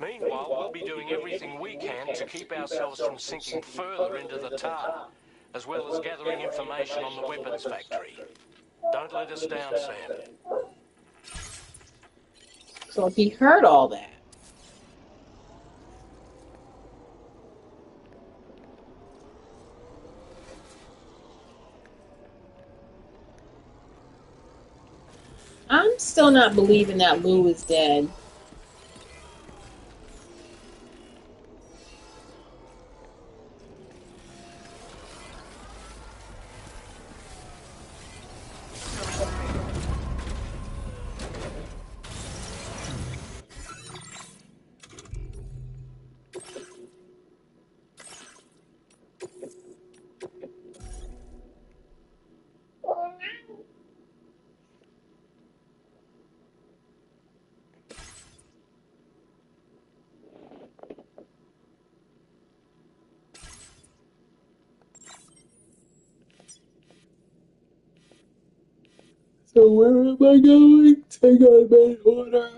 Meanwhile, we'll be doing everything we can to keep ourselves from sinking further into the tar, as well as gathering information on the weapons factory. Don't let us down, Sam. So he heard all that. I'm still not believing that Lou is dead. So where am I going? Take on main order.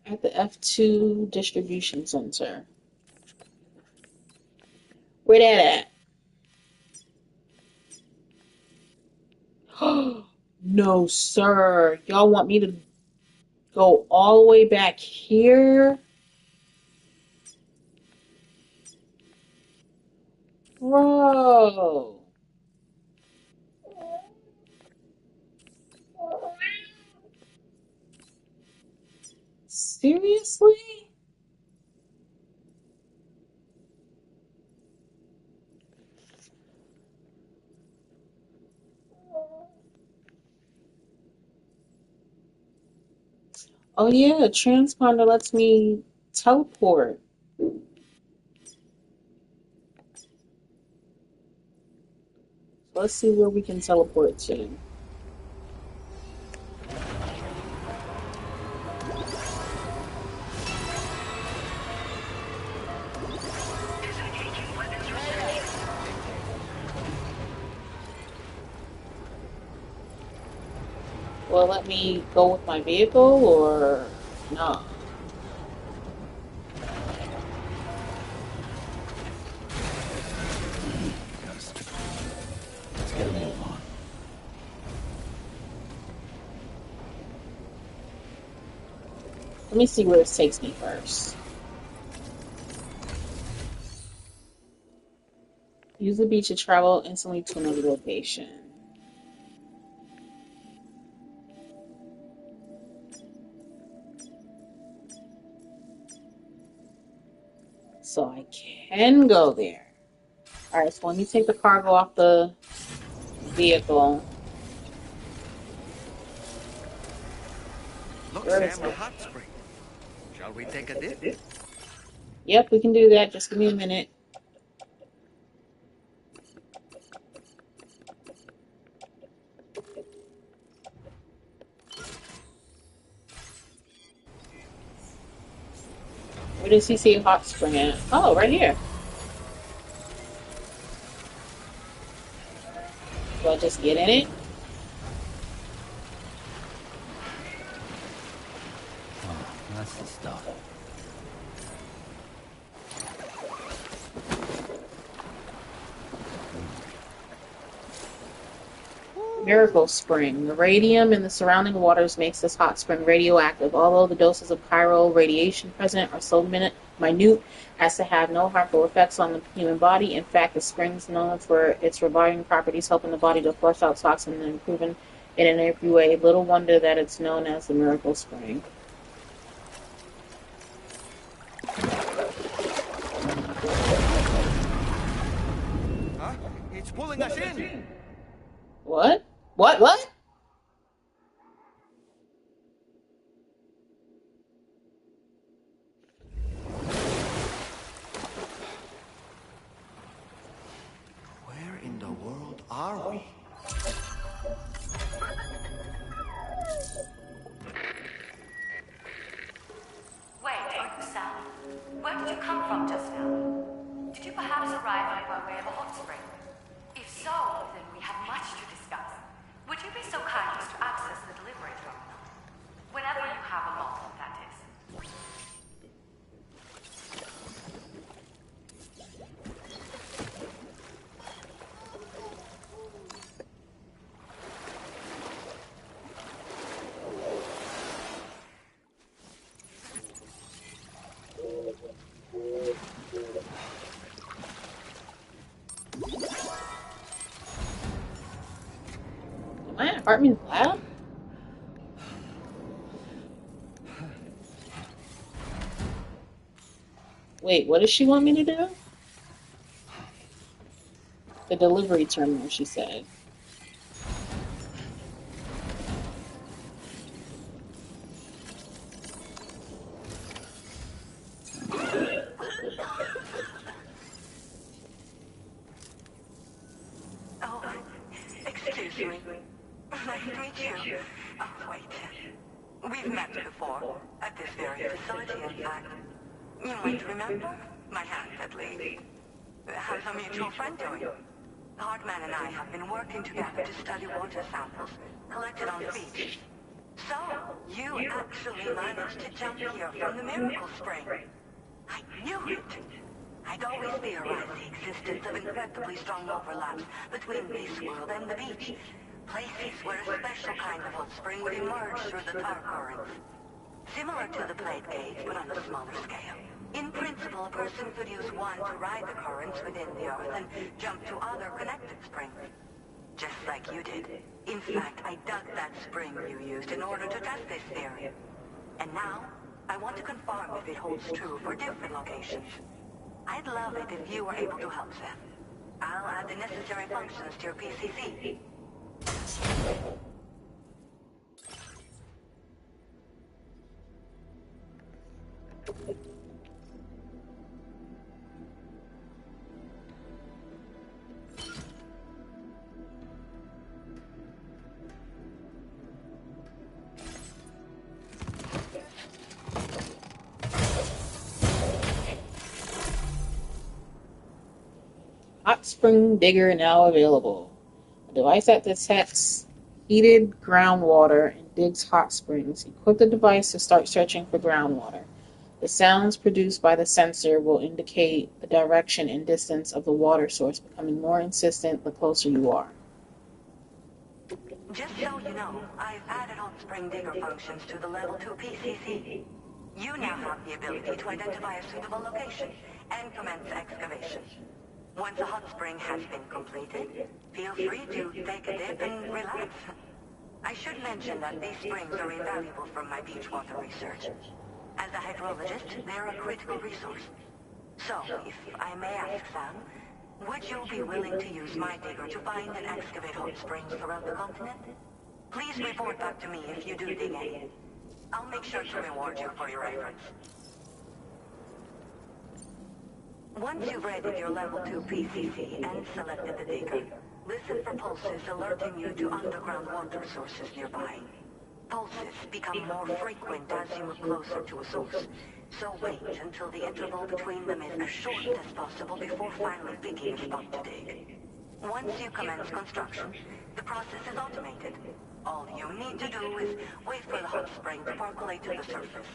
At the F2 distribution center. Where that at? No, sir. Y'all want me to go all the way back here? Bro. Seriously? Oh yeah, transponder lets me teleport. So let's see where we can teleport to. Will it let me go with my vehicle or no? Let's get a move on. Let me see where it takes me first. Use the beach to travel instantly to another location. So I can go there. Alright, so let me take the cargo off the vehicle. Look, Where is Sam, a it? hot spring. Shall we take a dip? Yep, we can do that. Just give me a minute. Where does he see hot spring at? Oh, right here. Do I just get in it? Oh, that's the stuff. Miracle Spring. The radium in the surrounding waters makes this hot spring radioactive. Although the doses of chiral radiation present are so minute as to have no harmful effects on the human body. In fact, the spring is known for its reviving properties, helping the body to flush out toxins and improving it in every way. Little wonder that it's known as the Miracle Spring. Huh? It's pulling us in. What? What? Where in the world are we? Wait, are you Sam? Where did you come from just now? Did you perhaps arrive here by way of a hot spring? If so, then we have much to discuss. Would you be so kind as to access the delivery terminal? Whenever you have a moment, that is. Am I at Hartman's lab? Wait, what does she want me to do? The delivery terminal, she said. Oh, excuse me. Nice to meet you. Oh, wait. We've met before, at this very facility, in fact. You might remember? My hand, at least. How's our mutual friend doing? Hartman and I have been working together to study water samples collected on the beach. So, you actually managed to jump here from the Miracle Spring. I knew it. I'd always theorized the existence of incredibly strong overlaps between this world and the beach. Places where a special kind of hot spring would emerge through the tar currents. Similar to the plate gauge, but on a smaller scale. In principle, a person could use one to ride the currents within the earth and jump to other connected springs. Just like you did. In fact, I dug that spring you used in order to test this theory. And now, I want to confirm if it holds true for different locations. I'd love it if you were able to help them. I'll add the necessary functions to your PCC. Hot Spring Digger now available. A device that detects heated groundwater and digs hot springs. Equip the device to start searching for groundwater. The sounds produced by the sensor will indicate the direction and distance of the water source, becoming more insistent the closer you are. Just so you know, I've added hot spring digger functions to the level 2 PCC. You now have the ability to identify a suitable location and commence excavation. Once a hot spring has been completed, feel free to take a dip and relax. I should mention that these springs are invaluable from my beach water research. As a hydrologist, they're a critical resource. So, if I may ask, Sam, would you be willing to use my digger to find and excavate hot springs throughout the continent? Please report back to me if you do dig any. I'll make sure to reward you for your efforts. Once you've rated your level 2 PCC and selected the digger, listen for pulses alerting you to underground water sources nearby. Pulses become more frequent as you move closer to a source, so wait until the interval between them is as short as possible before finally picking a spot to dig. Once you commence construction, the process is automated. All you need to do is wait for the hot spring to percolate to the surface.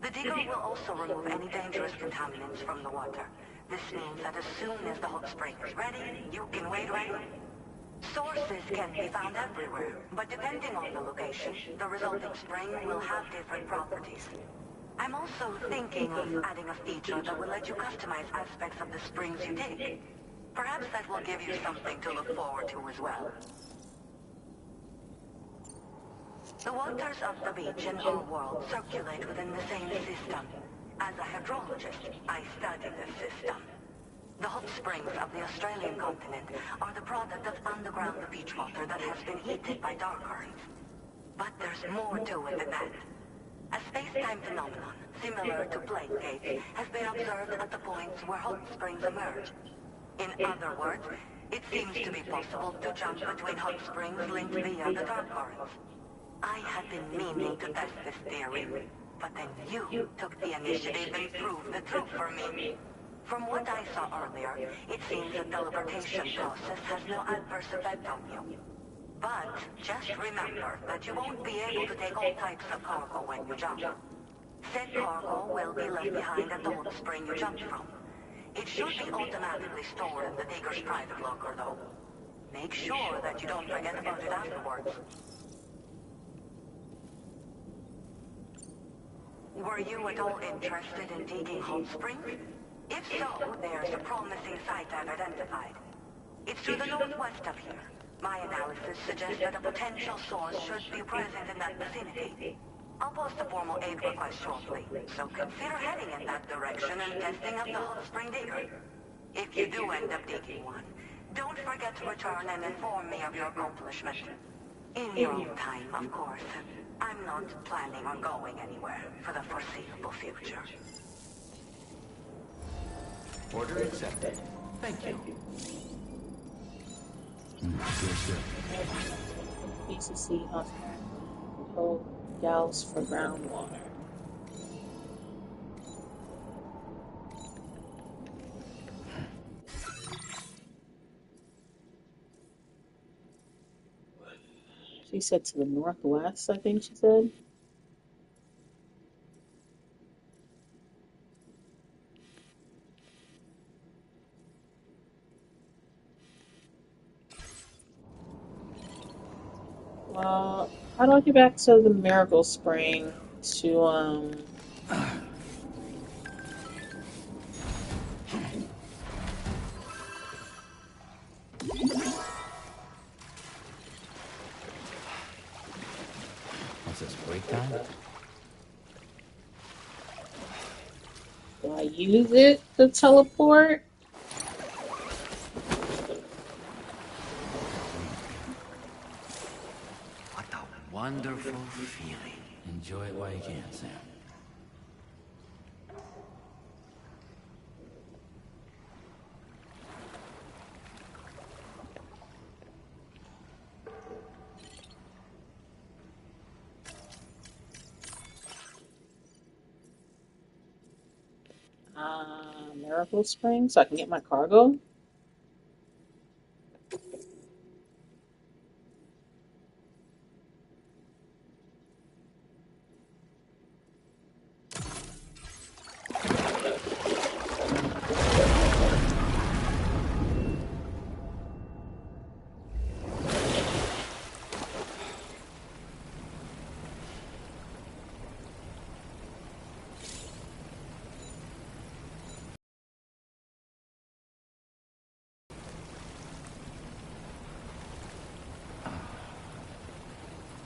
The digger will also remove any dangerous contaminants from the water. This means that as soon as the hot spring is ready, you can wade right in. Sources can be found everywhere, but depending on the location, the resulting spring will have different properties. I'm also thinking of adding a feature that will let you customize aspects of the springs you dig. Perhaps that will give you something to look forward to as well. The waters of the beach in our world circulate within the same system. As a hydrologist, I study the system. The hot springs of the Australian continent are the product of underground beach water that has been heated by dark currents. But there's more to it than that. A space-time phenomenon, similar to plate gates, has been observed at the points where hot springs emerge. In other words, it seems to be possible to jump between hot springs linked via the dark currents. I had been meaning to test this theory, but then you took the initiative and proved the truth for me. From what I saw earlier, it seems the teleportation process has no adverse effect on you. But just remember that you won't be able to take all types of cargo when you jump. Said cargo will be left behind at the hot spring you jumped from. It should be automatically stored in the digger's private locker, though. Make sure that you don't forget about it afterwards. Were you at all interested in digging hot springs? If so, there's a promising site I've identified. It's to the northwest of here. My analysis suggests that a potential source should be present in that vicinity. I'll post a formal aid request shortly, so consider heading in that direction and testing up the hot spring digger. If you do end up digging one, don't forget to return and inform me of your accomplishment. In your own time, of course. I'm not planning on going anywhere for the foreseeable future. Order accepted. Thank you. PCC hospital gals for groundwater. She said to the northwest, I think she said. Well, how do I get back to the Miracle Spring to, What's this, break time? Do I use it to teleport? What a wonderful feeling. Enjoy it while you can, Sam. Miracle Spring, so I can get my cargo.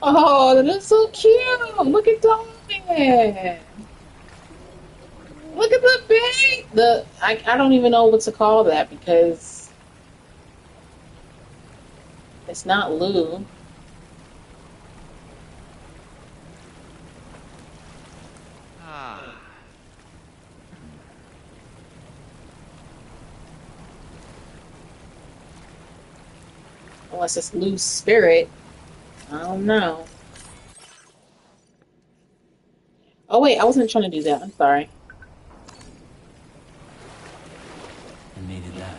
Oh, that is so cute! Look at Dolphin! Look at the bait! I don't even know what to call that because it's not Lou. Unless it's Lou's spirit. I don't know. Oh wait, I wasn't trying to do that. I'm sorry. I needed that.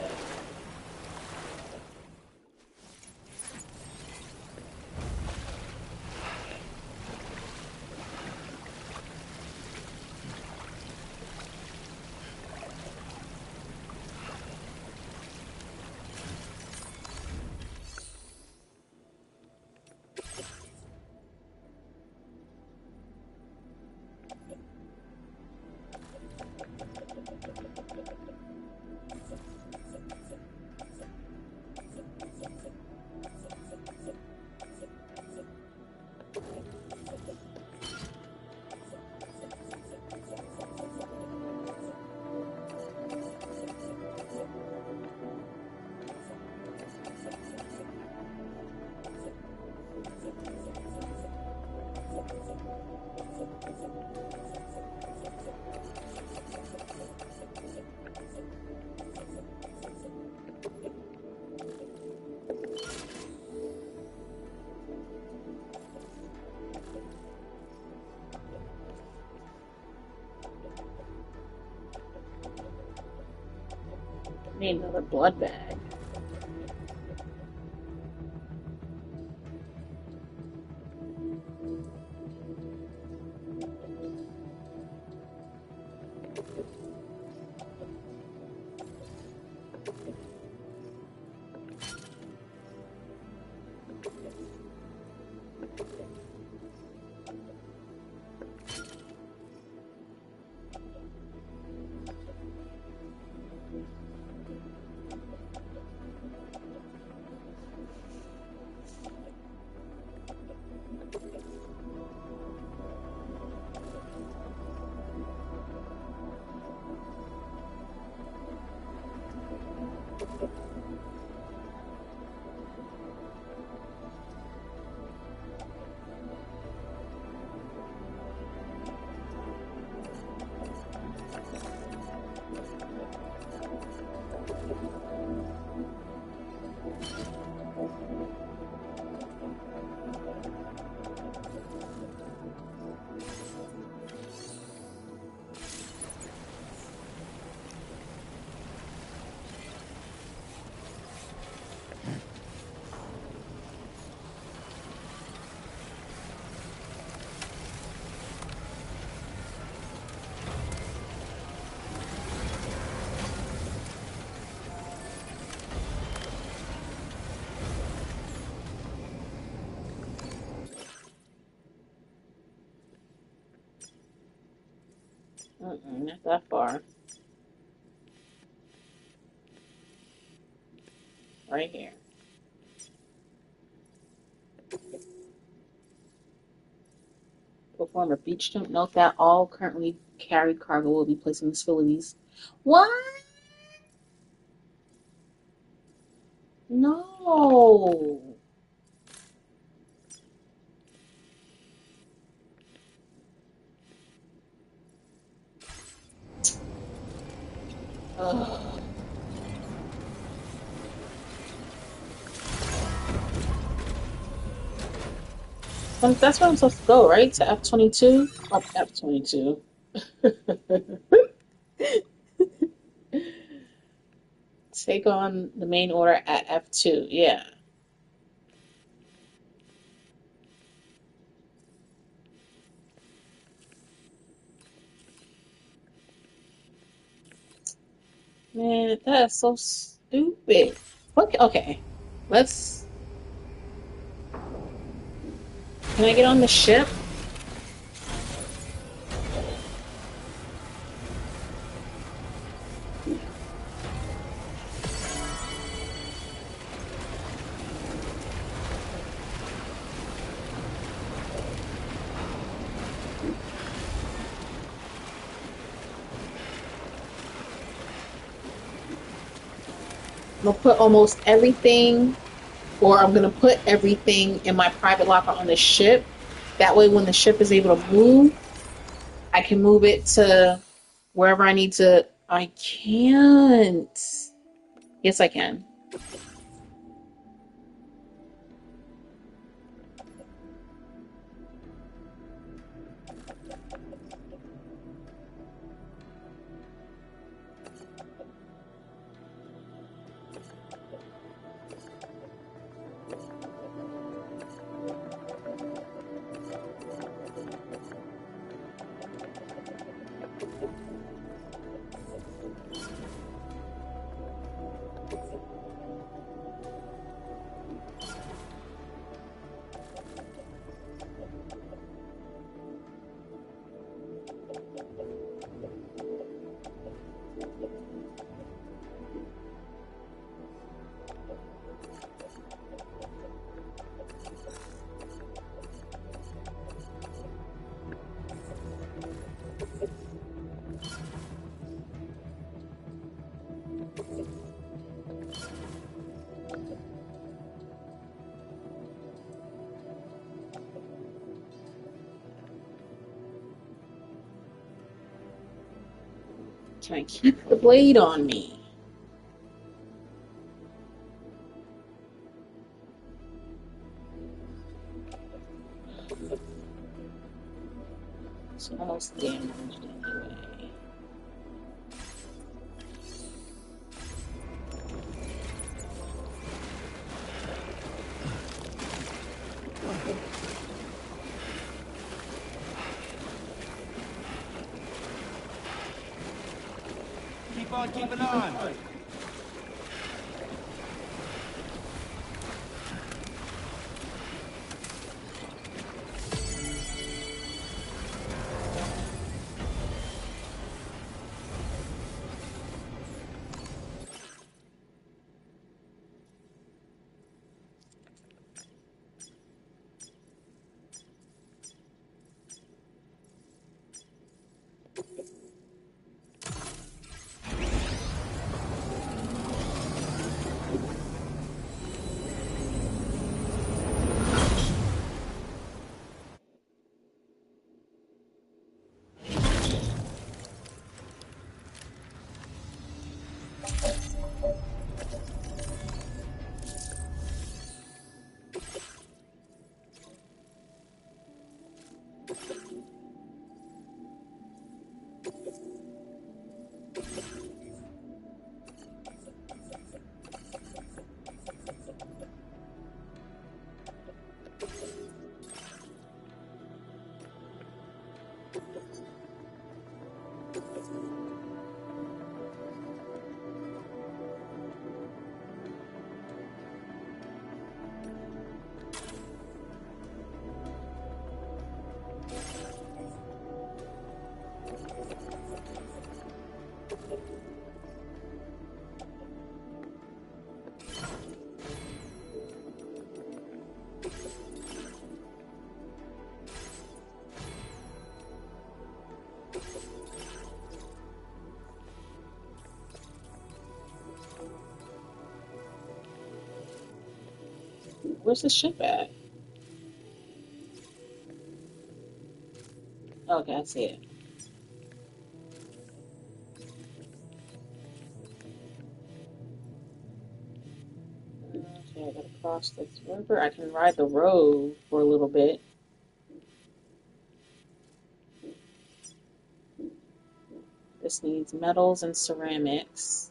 Need another blood bag. Not that far. Right here. Perform a beach jump. Note that all currently carried cargo will be placed in these facilities. What? No. Ugh. That's where I'm supposed to go, right? To F-22? Oh, F-22. Take on the main order at F2. Yeah. Man, that is so stupid. Okay. Let's... Can I get on the ship? I'm gonna put almost everything, or I'm gonna put everything in my private locker on the ship. That way, when the ship is able to move, I can move it to wherever I need to. I can't. Yes, I can. Can I keep the blade on me? It's almost damaged anyway. Keep on keeping on. Where's the ship at? Okay, I see it. Okay, I gotta cross this river. I can ride the road for a little bit. This needs metals and ceramics.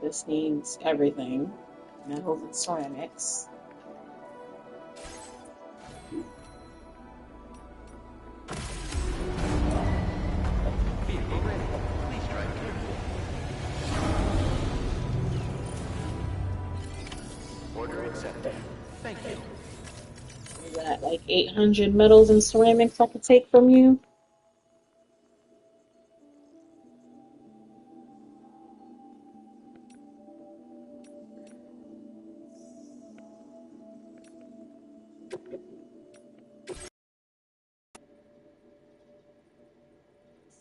This needs everything. Metals and ceramics. Vehicle ready. Please drive carefully. Order accepted. Thank you. Is that like 800 metals and ceramics I could take from you?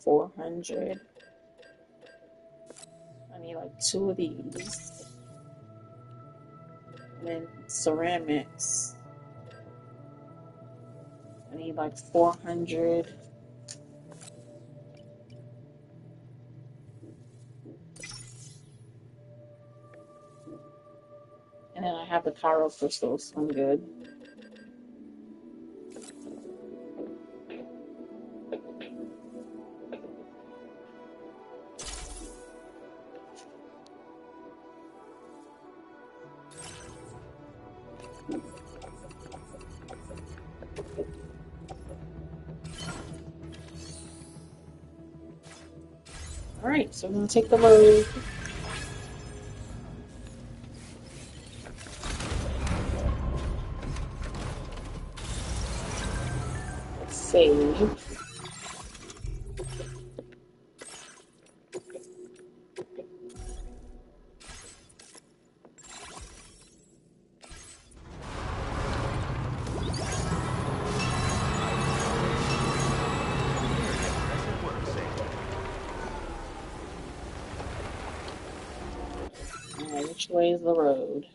$400. I need like 2 of these. And then ceramics. I need like 400. And then I have the Cairo crystals, so I'm good. Alright, so we're gonna take the road. Let's save. Alright, which way is the road?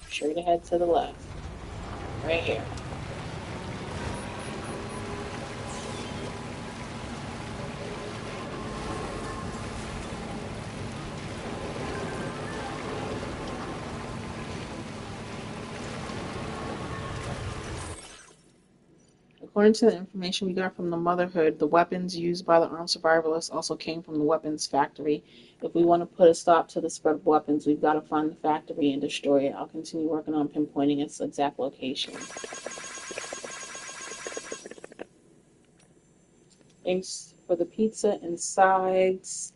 Straight ahead to the left. Right here. According to the information we got from the Motherhood, the weapons used by the armed survivalists also came from the weapons factory. If we want to put a stop to the spread of weapons, we've got to find the factory and destroy it. I'll continue working on pinpointing its exact location. Thanks for the pizza and sides.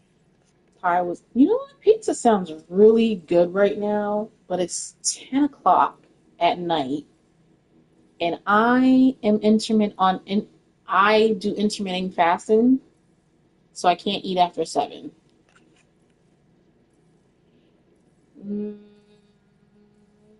Pie was... You know what? Pizza sounds really good right now, but it's 10 o'clock at night. And I am I do intermittent fasting, so I can't eat after 7.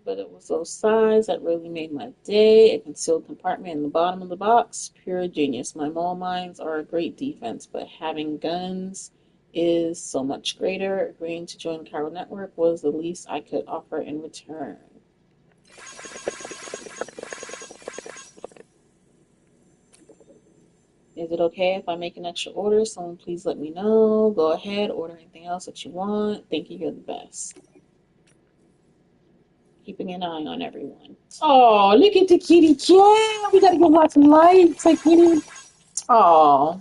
But it was those sides that really made my day. A concealed compartment in the bottom of the box. Pure genius. My mole mines are a great defense, but having guns is so much greater. Agreeing to join the Chiral Network was the least I could offer in return. Is it okay if I make an extra order? Someone please let me know. Go ahead, order anything else that you want. Thank you, you're the best. Keeping an eye on everyone. Oh, look at the kitty cat. We gotta give lots of lights. Like, kitty. Oh.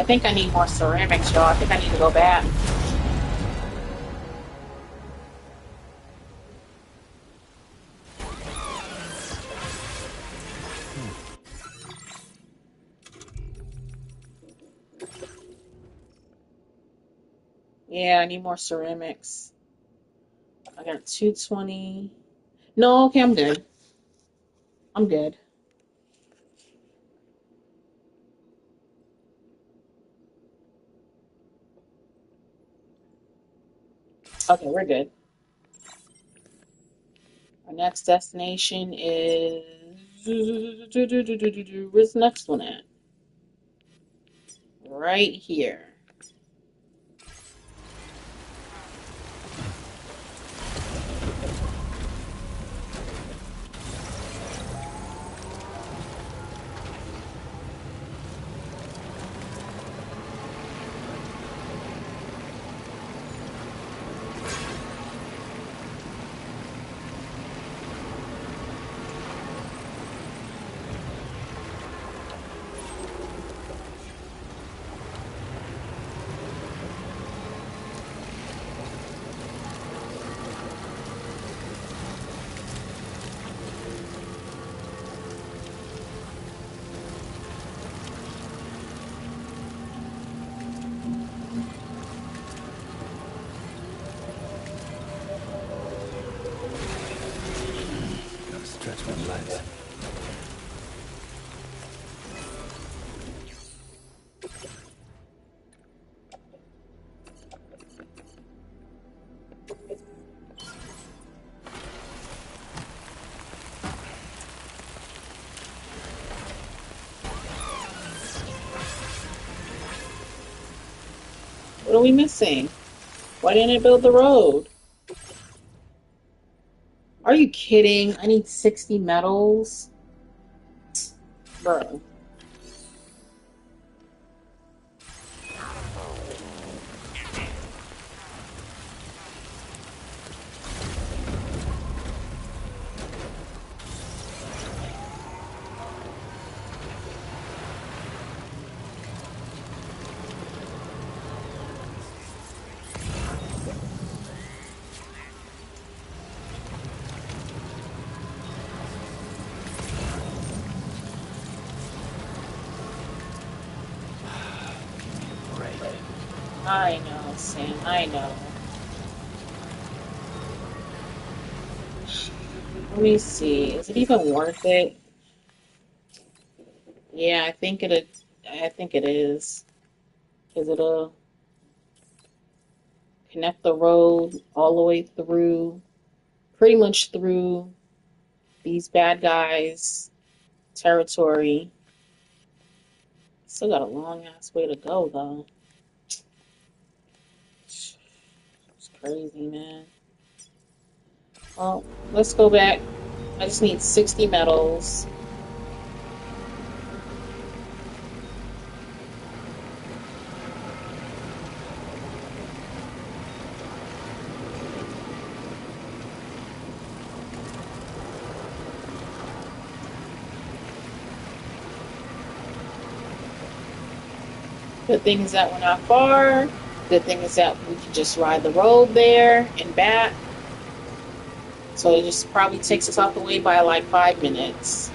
I think I need more ceramics, y'all. I think I need to go back. Yeah, I need more ceramics. I got 220. No, okay, I'm good. I'm good. Okay, we're good. Our next destination is... Where's the next one at? Right here. Gotta stretch my legs. What are we missing? Why didn't it build the road? Are you kidding? I need 60 metals? Bro. I know, Sam. I know. Let me see. Is it even worth it? Yeah, I think it. I think it is. Because it'll connect the road all the way through, pretty much through these bad guys' territory. Still got a long ass way to go, though. It's crazy, man. Well, let's go back. I just need 60 metals. Good thing is that we're not far. Good thing is that we can just ride the road there and back. So it just probably takes us off the way by like 5 minutes.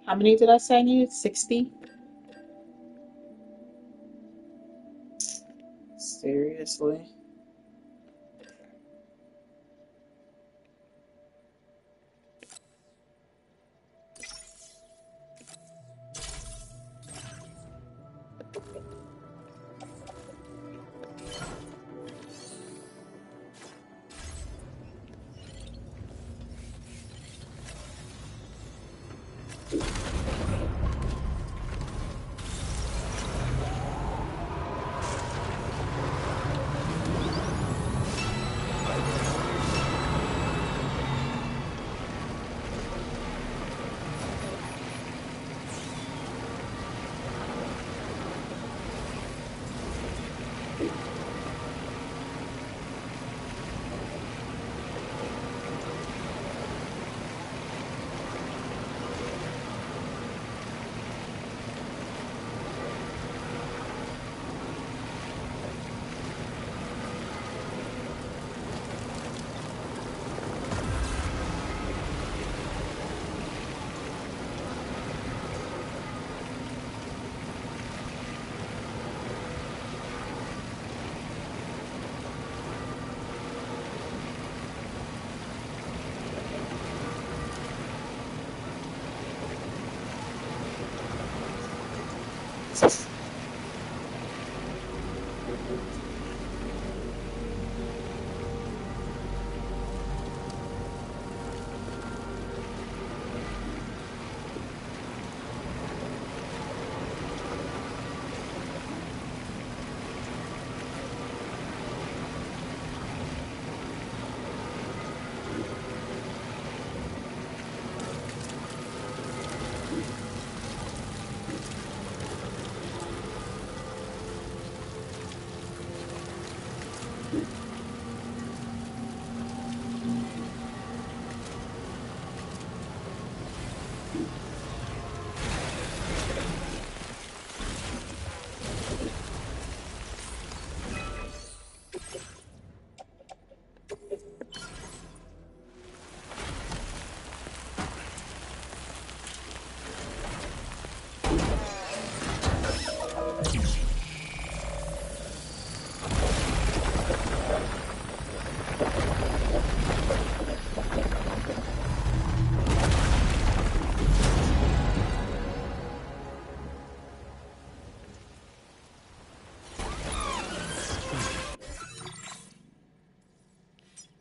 How many did I say I needed? 60? Seriously?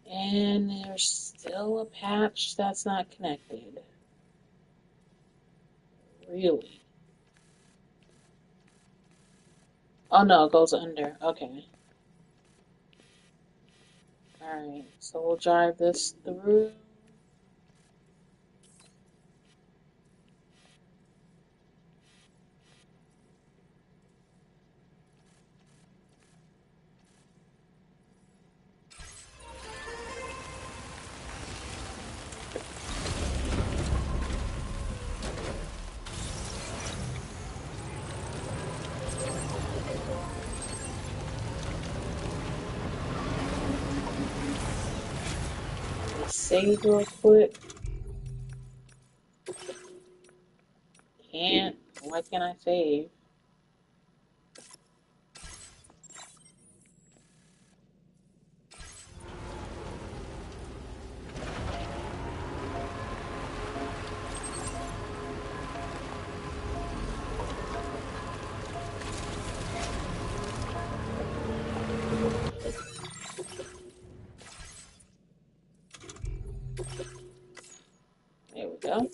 And there's still a patch that's not connected. Really? Oh no, it goes under. Okay. Alright, so we'll drive this through. Save real quick. Can't. Why can't I save? There we go.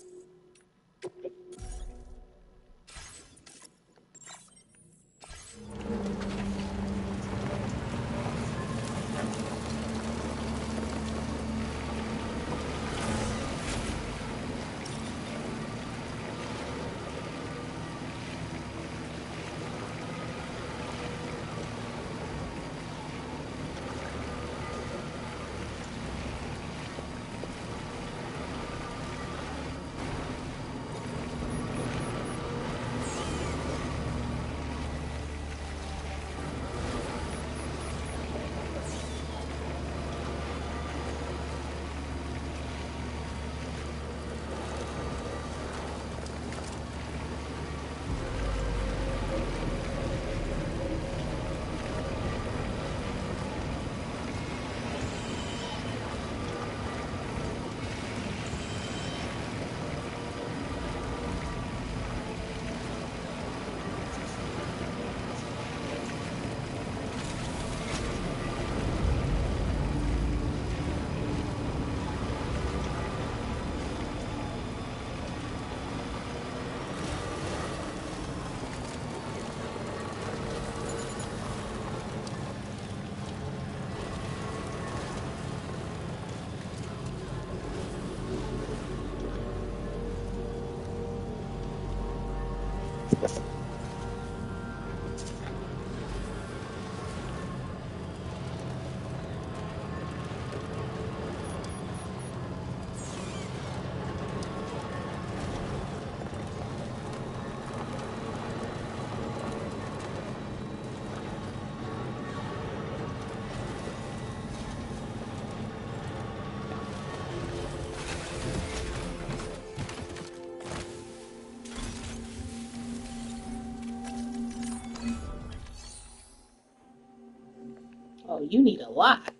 You need a lot.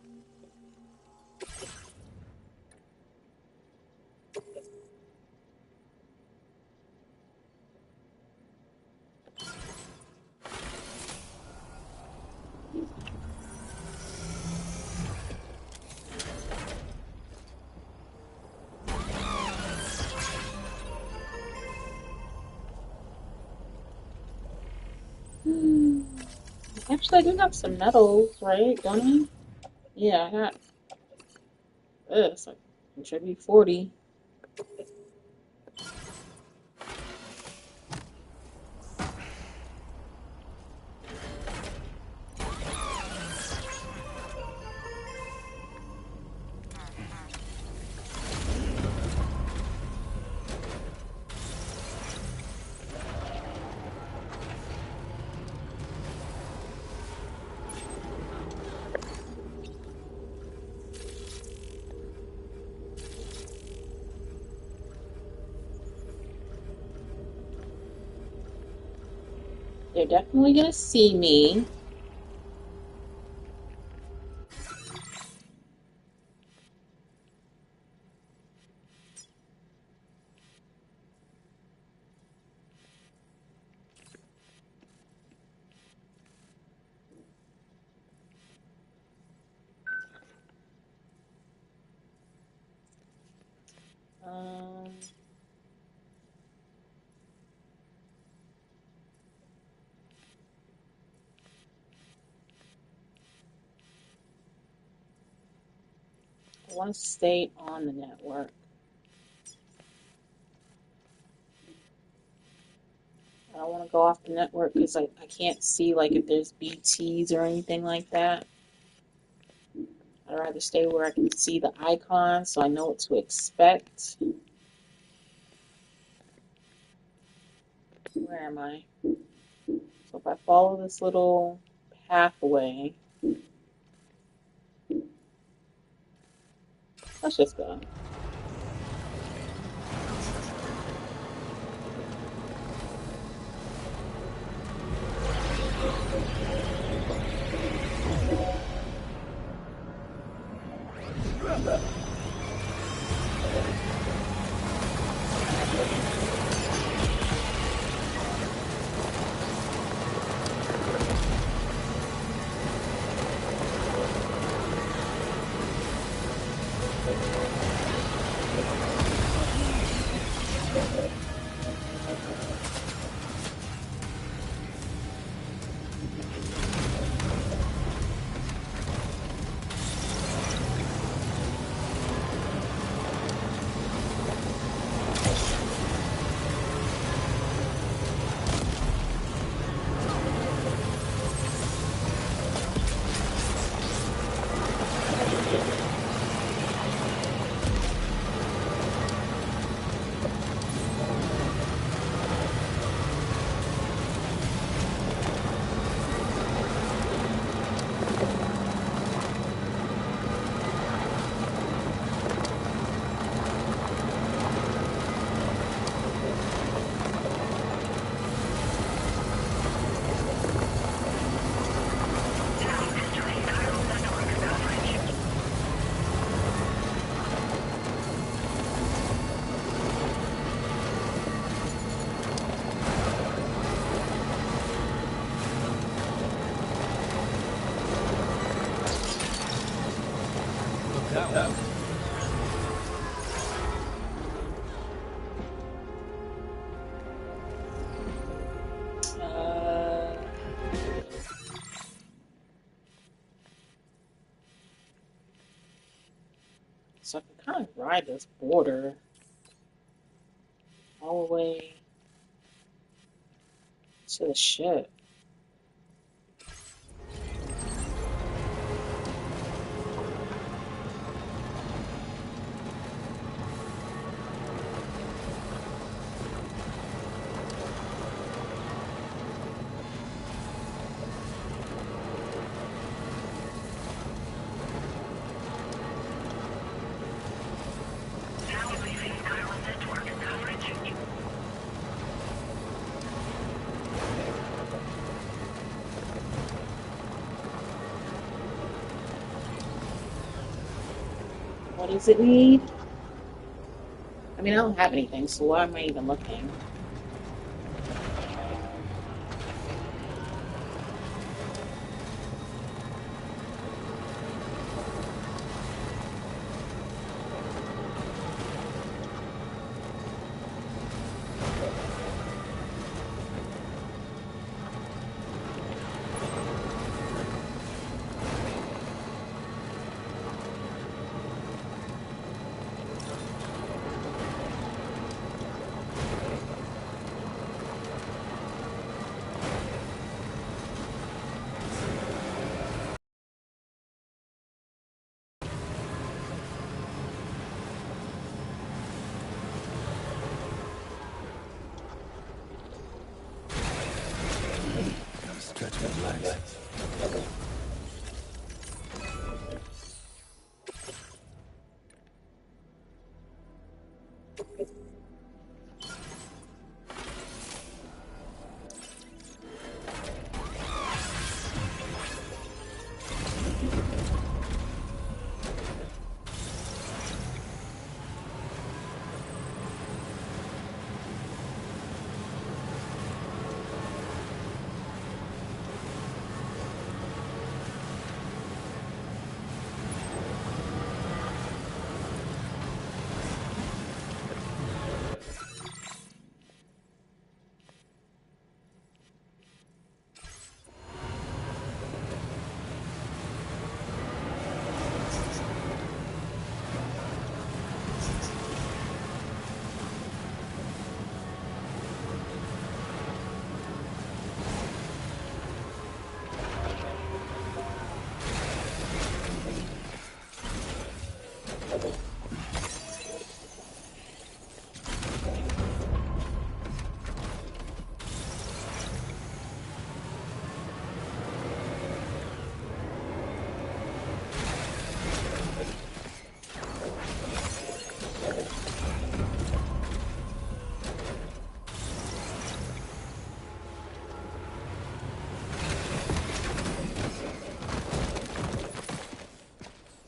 Actually, I do have some medals, right? Don't I? Yeah, I got this. It should be 40. They're definitely gonna see me. Um, I want to stay on the network. I don't want to go off the network because I can't see like if there's BTs or anything like that. I'd rather stay where I can see the icon so I know what to expect. Where am I? So if I follow this little pathway, let's just go. So I can kind of ride this border all the way to the ship. What does it need? I mean, I don't have anything, so why am I even looking? Stretch my legs.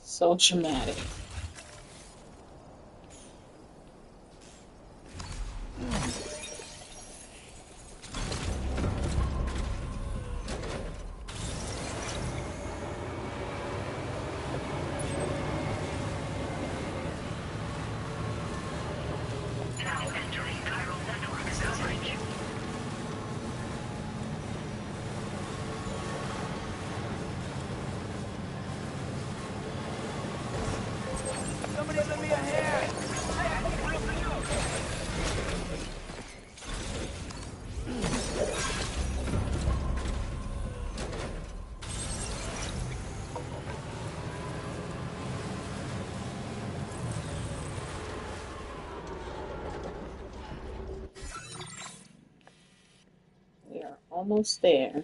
So dramatic. Now entering chiral network coverage. Somebody lend me a hand! Hey, I need help too! We are almost there.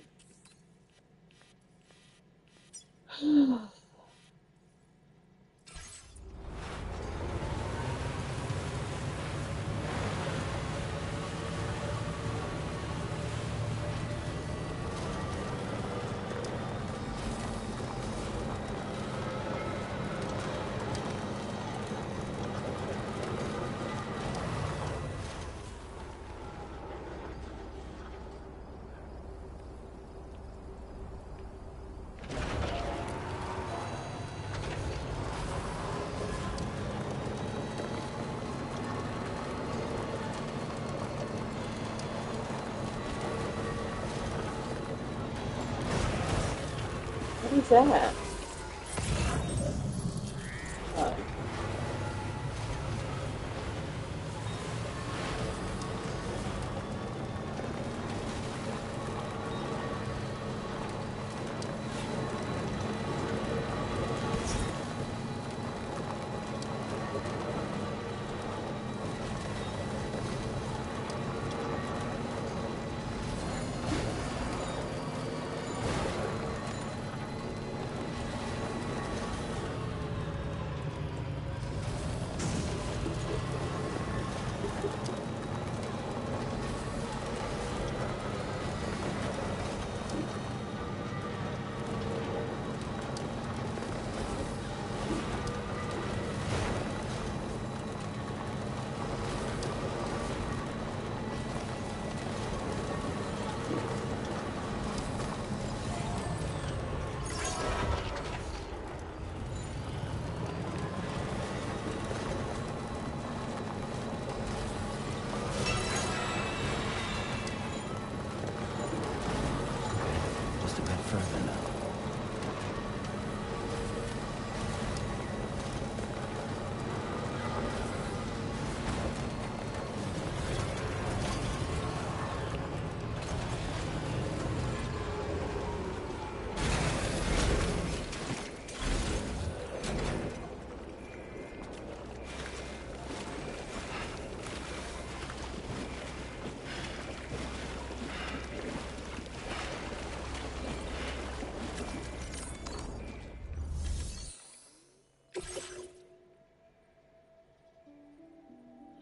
What is that? Oh.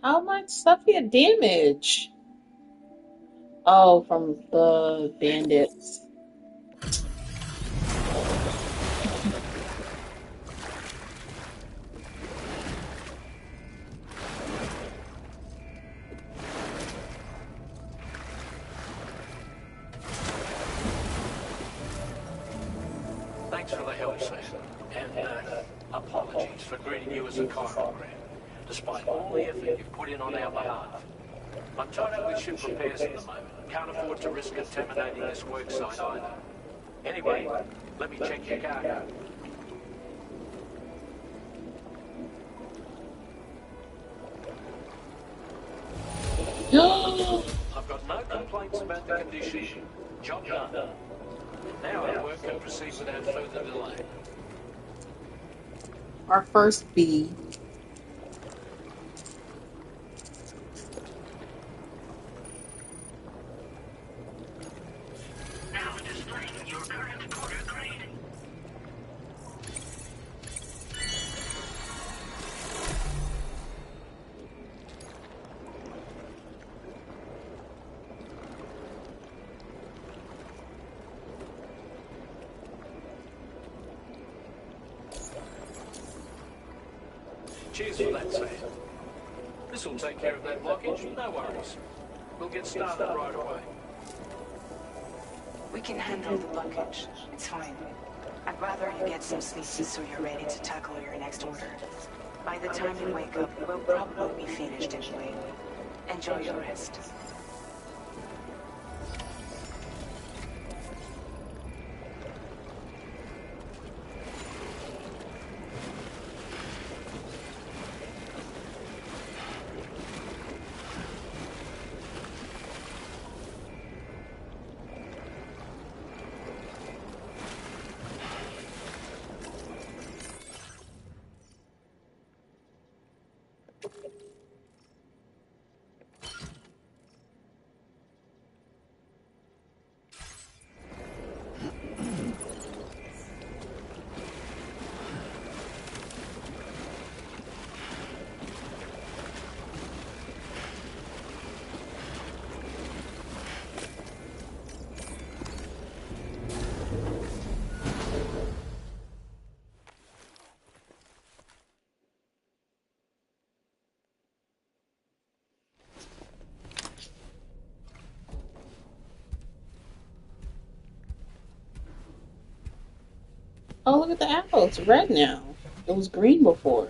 How much stuff get damaged? Oh, from the bandits. Thanks for the help, Sam. And apologies for greeting you as a chiropractor, despite all the effort you've put in on our behalf. I'm tied up with ship repairs at the moment. Can't afford to risk contaminating this work site either. Anyway, let me check your cargo. I've got no complaints about the condition. Job done. Now our work can proceed without further delay. Our first B. Now displaying your current quarter grade. Cheers for that, Sam. This'll take care of that blockage, no worries. We'll get started right away. We can handle the blockage. It's fine. I'd rather you get some sleep so you're ready to tackle your next order. By the time you wake up, we'll probably be finished anyway. Enjoy your rest. Oh, look at the apple. It's red now. It was green before.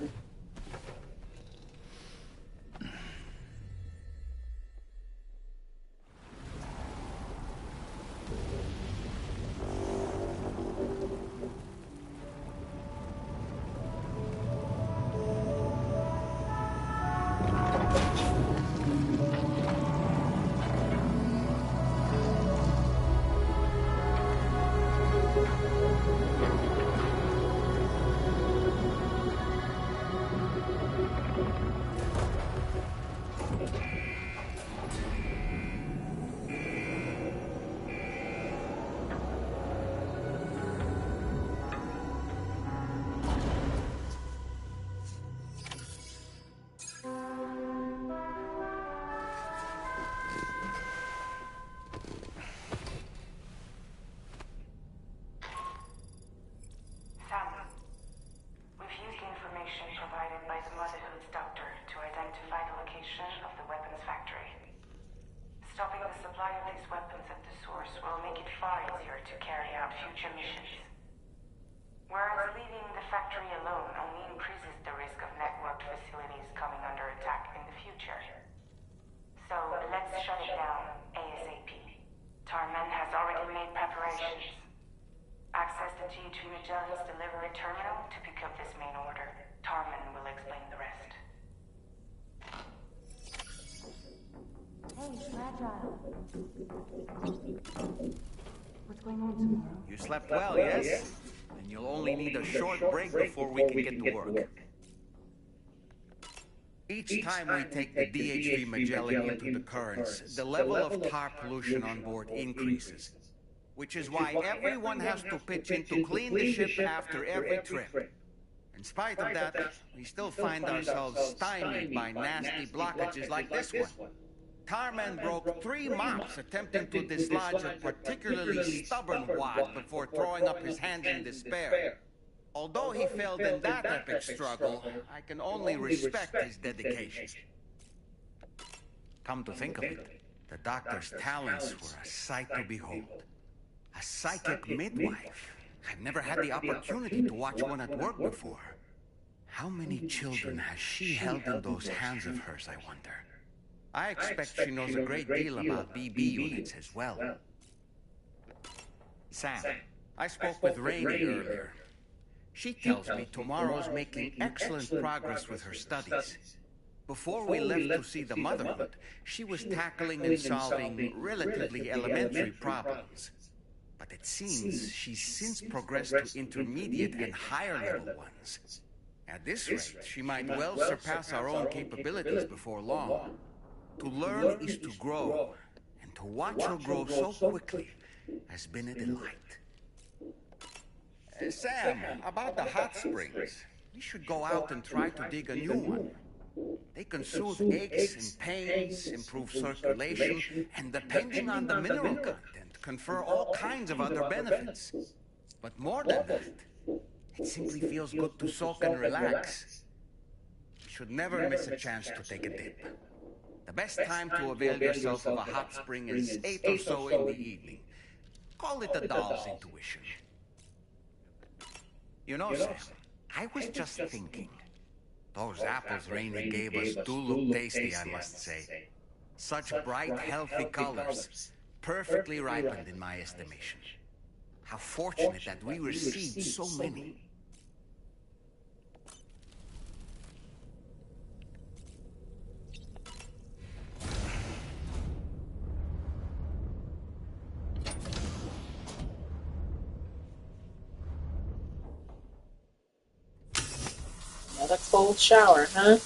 Stopping the supply of these weapons at the source will make it far easier to carry out future missions. Whereas leaving the factory alone only increases the risk of networked facilities coming under attack in the future. So let's shut it down ASAP. Tarman has already made preparations. Access the G3 Magellan's delivery terminal to pick up this main order. Tarman will explain the rest. Hey, Fragile. What's going on tomorrow? You slept well, yes? And you'll only need a short break before we can get to work. Each time we take the DH3 Magellan into the currents, the level of tar pollution on board increases. Which is why everyone has to pitch in to clean the ship after every trip. In spite of that, we still find ourselves stymied by nasty blockages like this one. Tarman broke 3 mops attempting to dislodge a particularly stubborn wad before throwing up his hands in despair. Although he failed in that epic struggle, I can only respect his dedication. Come to think of it, the doctor's talents were a sight to behold. A psychic midwife. I've never had the opportunity to watch one at work before. How many children has she held in those hands of hers, I wonder? I expect she knows a great deal about BB units as well. Sam, I spoke with Rainey earlier. She tells me tomorrow's making excellent progress with her studies. Before we left to see the Motherhood, she was tackling and solving relatively elementary problems. But it seems she's since progressed to intermediate and higher level ones. At this rate, she might well surpass our own capabilities before long. To learn is to grow, and to watch her grow so quickly has been a delight. Sam, about the hot springs, we should go out and try to dig a new one. They can soothe aches and pains, improve circulation, and depending on the mineral content, confer all kinds of other benefits. But more than that, it simply feels good to soak and relax. You should never miss a chance to take a dip. The best time to avail yourself of a hot spring is 8 or so in the evening. Call it a doll's intuition. You know, Sam, I was just thinking. Those apples Rainey gave us do look tasty, I must say. Such bright, healthy colors. Perfectly ripened in my estimation. How fortunate that we received so many. Another cold shower, huh?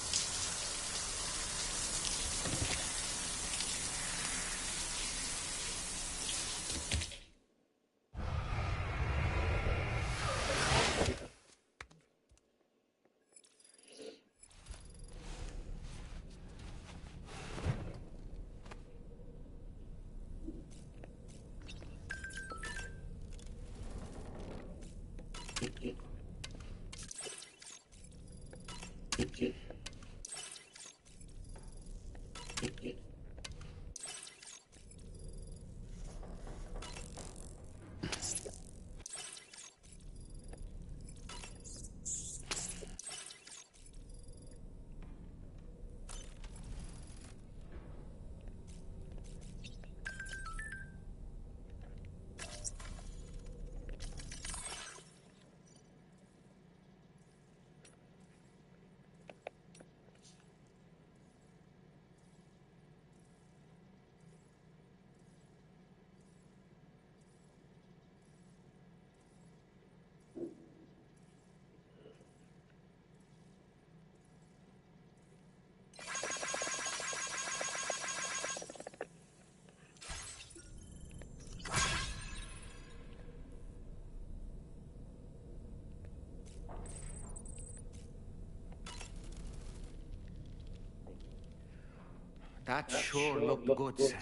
That sure looked good, Sam.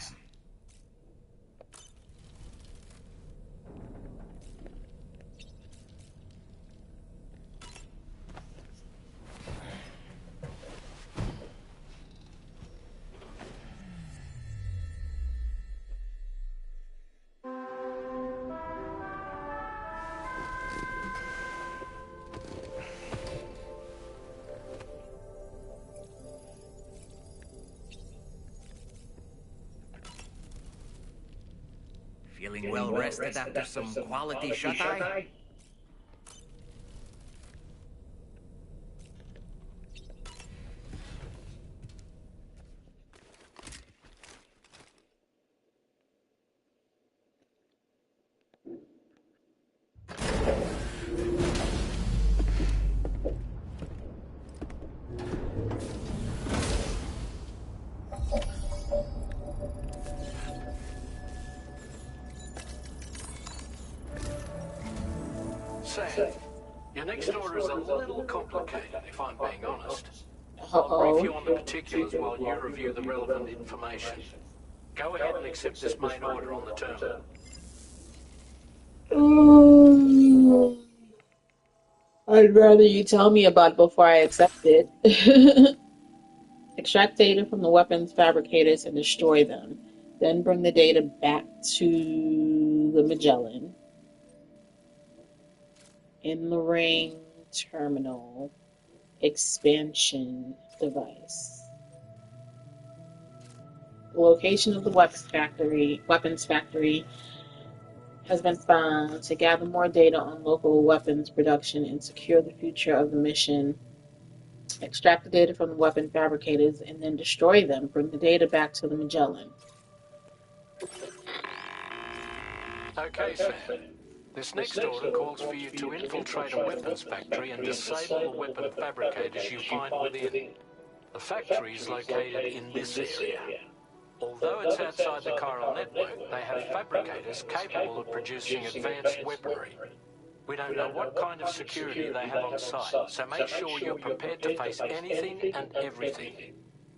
Feeling well rested after some quality shut-eye? Say, you Your next order is a little complicated, if I'm being honest. Uh-oh. I'll brief you on the particulars while you review the relevant information. Go ahead and accept this main order on the terminal. I'd rather you tell me about it before I accept it. Extract data from the weapons fabricators and destroy them. Then bring the data back to the Magellan. In the ring terminal expansion device. The location of the weapons factory has been found to gather more data on local weapons production and secure the future of the mission. Extract the data from the weapon fabricators and then destroy them. Bring the data back to the Magellan. Okay, Sam. This next order calls for you to infiltrate a weapons factory and disable the weapon fabricators you find within. The factory is located in this area. Although it's outside the chiral network, they have fabricators capable of producing advanced weaponry. We don't know what kind of security they have on site, so make sure you're prepared to face anything and everything.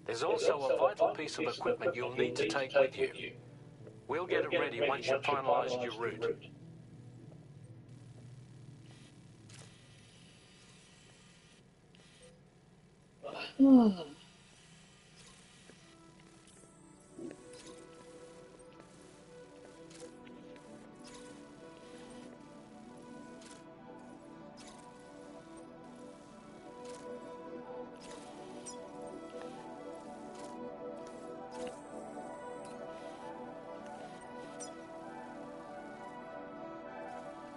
There's also a vital piece of equipment you'll need to take with you. We'll get it ready once you've finalized your route.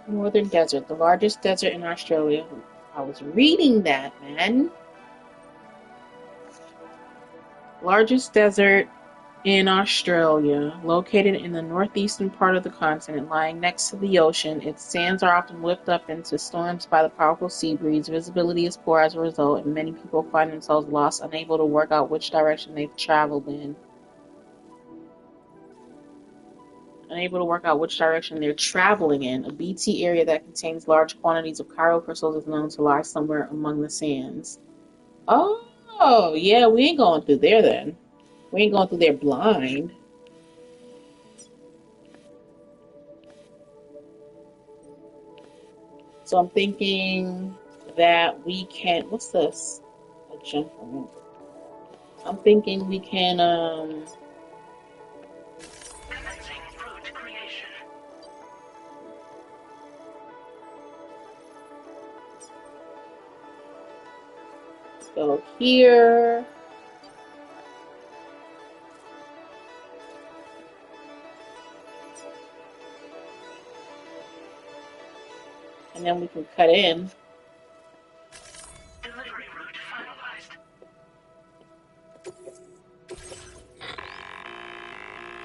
Northern Desert, the largest desert in Australia. I was reading that, man. Largest desert in Australia, located in the northeastern part of the continent, lying next to the ocean. Its sands are often whipped up into storms by the powerful sea breeze. Visibility is poor as a result, and many people find themselves lost, unable to work out which direction they've traveled in. Unable to work out which direction they're traveling in. A BT area that contains large quantities of chiral crystals is known to lie somewhere among the sands. Oh, yeah, we ain't going through there then. We ain't going through there blind. So I'm thinking that we can... What's this? A jump ramp. I'm thinking we can, go here. And then we can cut in. Delivery route finalized.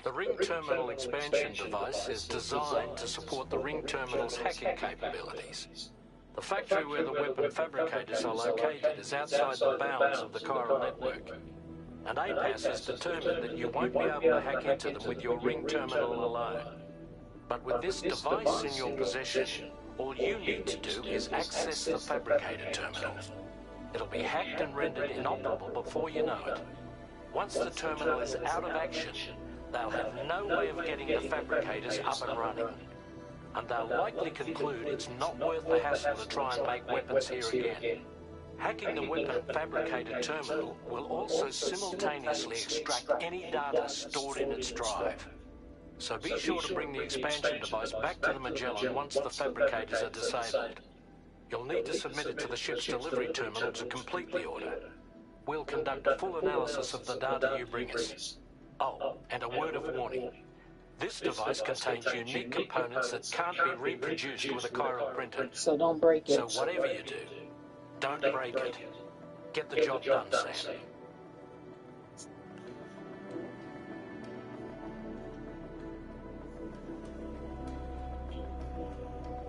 The ring terminal expansion device is designed to support the ring terminal's hacking capabilities. The factory where the weapon fabricators are located is outside the bounds of the chiral network, and APAS has determined that you won't be able to hack into them with your ring terminal alone. But with this device in your possession, all you need to do is access the fabricator terminal. It'll be hacked and rendered inoperable before you know it. Once the terminal is out of action, they'll have no way of getting the fabricators up and running. And they'll likely conclude it's not worth the hassle to try and make weapons here again. Hacking the weapon fabricator terminal will also simultaneously extract any data stored in its drive. So be sure to bring the expansion device back to the Magellan once the fabricators are disabled. You'll need to submit it to the ship's delivery terminal to complete the order. We'll conduct a full analysis of the data you bring us. Oh, and a word of warning. This device contains unique components that can't be reproduced with a chiral printer. So don't break it. So whatever you do, don't break it. Get the job done, Sam.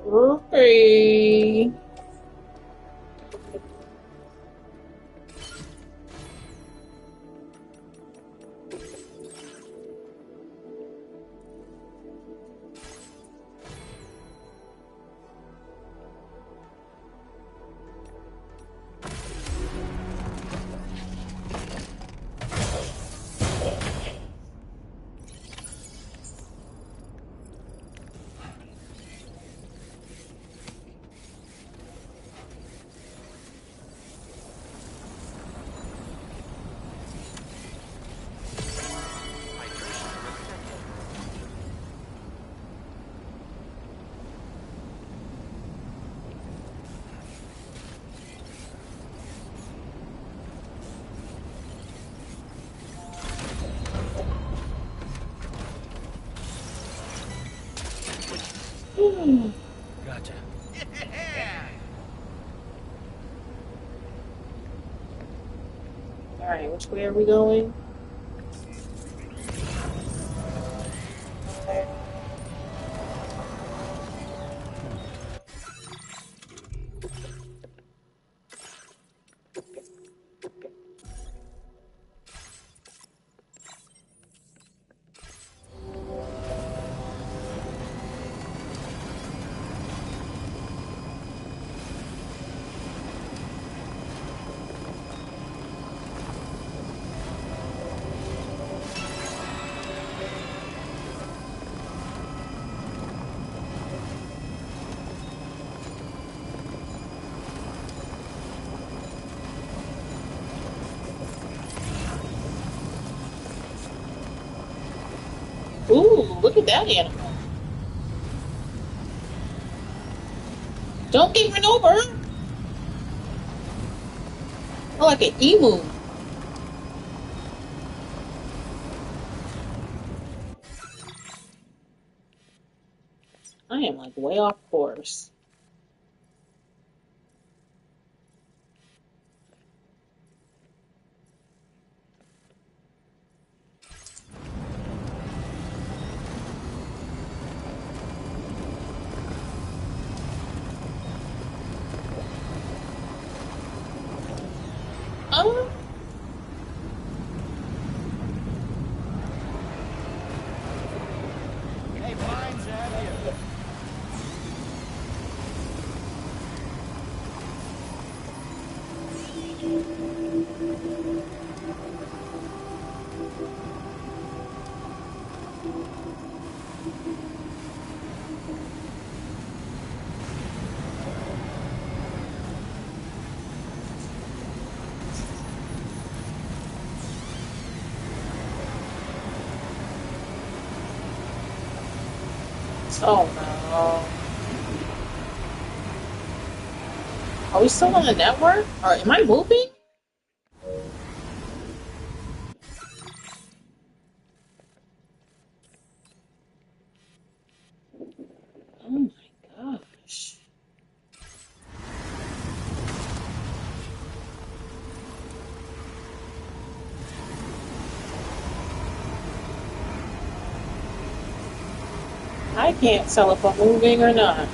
Okay. Gotcha. Alright, which way are we going? Ooh, look at that animal. Don't get run over. Oh, like an emu. I am like way off course. Oh. Hey, mine's out here. Oh no. Are we still on the network? Or am I moving? Oh my gosh. I can't tell if I'm moving or not.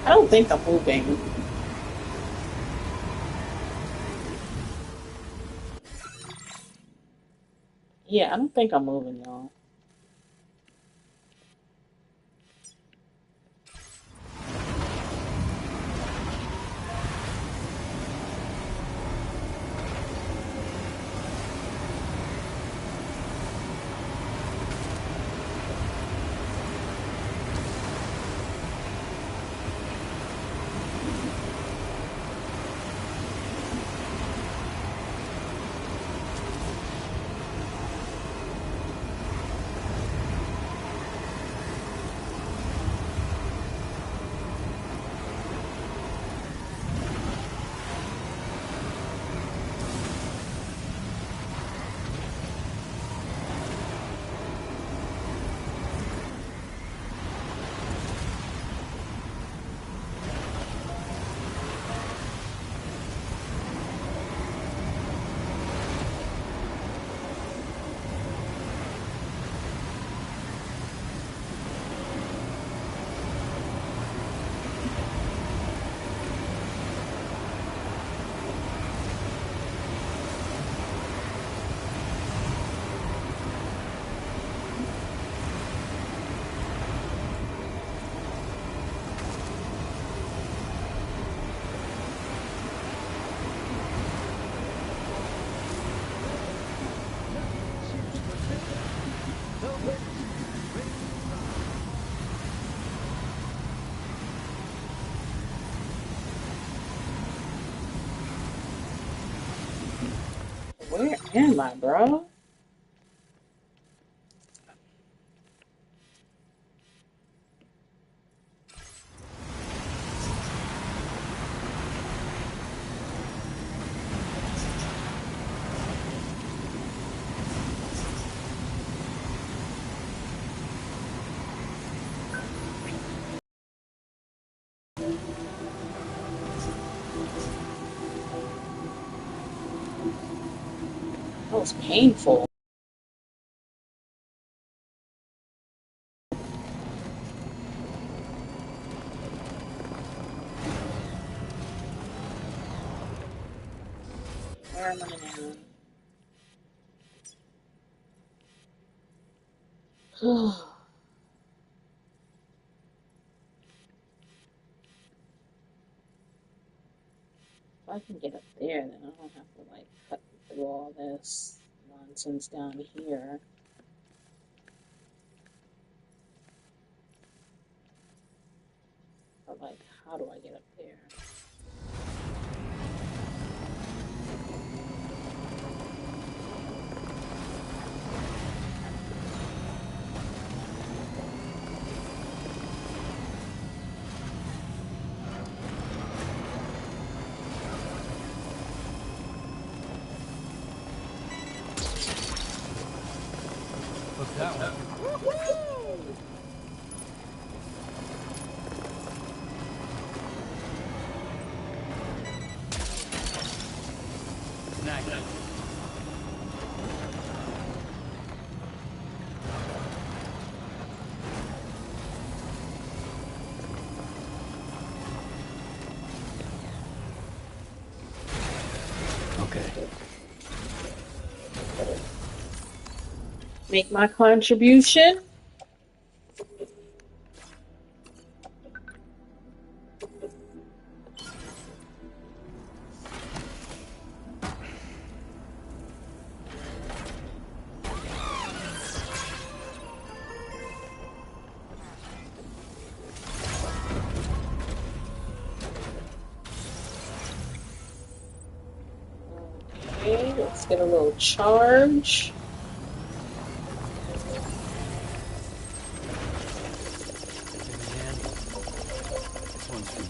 I don't think I'm moving. Yeah, I don't think I'm moving, y'all. Where am I, bro? That was painful. Where am I now? If I can get up there, then I don't have to like cut through all this nonsense down here. But like, how do I get up there? Look that way. Nice. Okay. Make my contribution. Okay, let's get a little charge. This one's for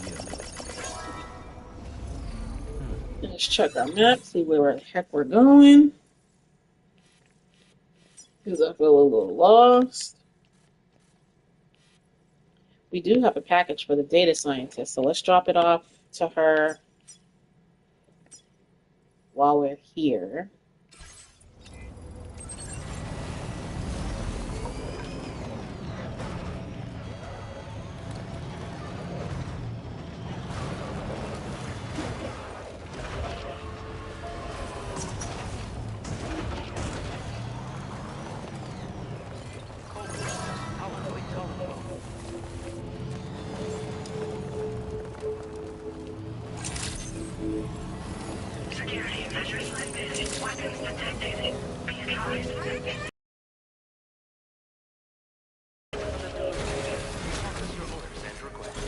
you. Let's check our map, see where the heck we're going. Because I feel a little lost. We do have a package for the data scientist, so let's drop it off to her while we're here. Security measures lifted. Weapons detected. Be advised. Process your orders and requests.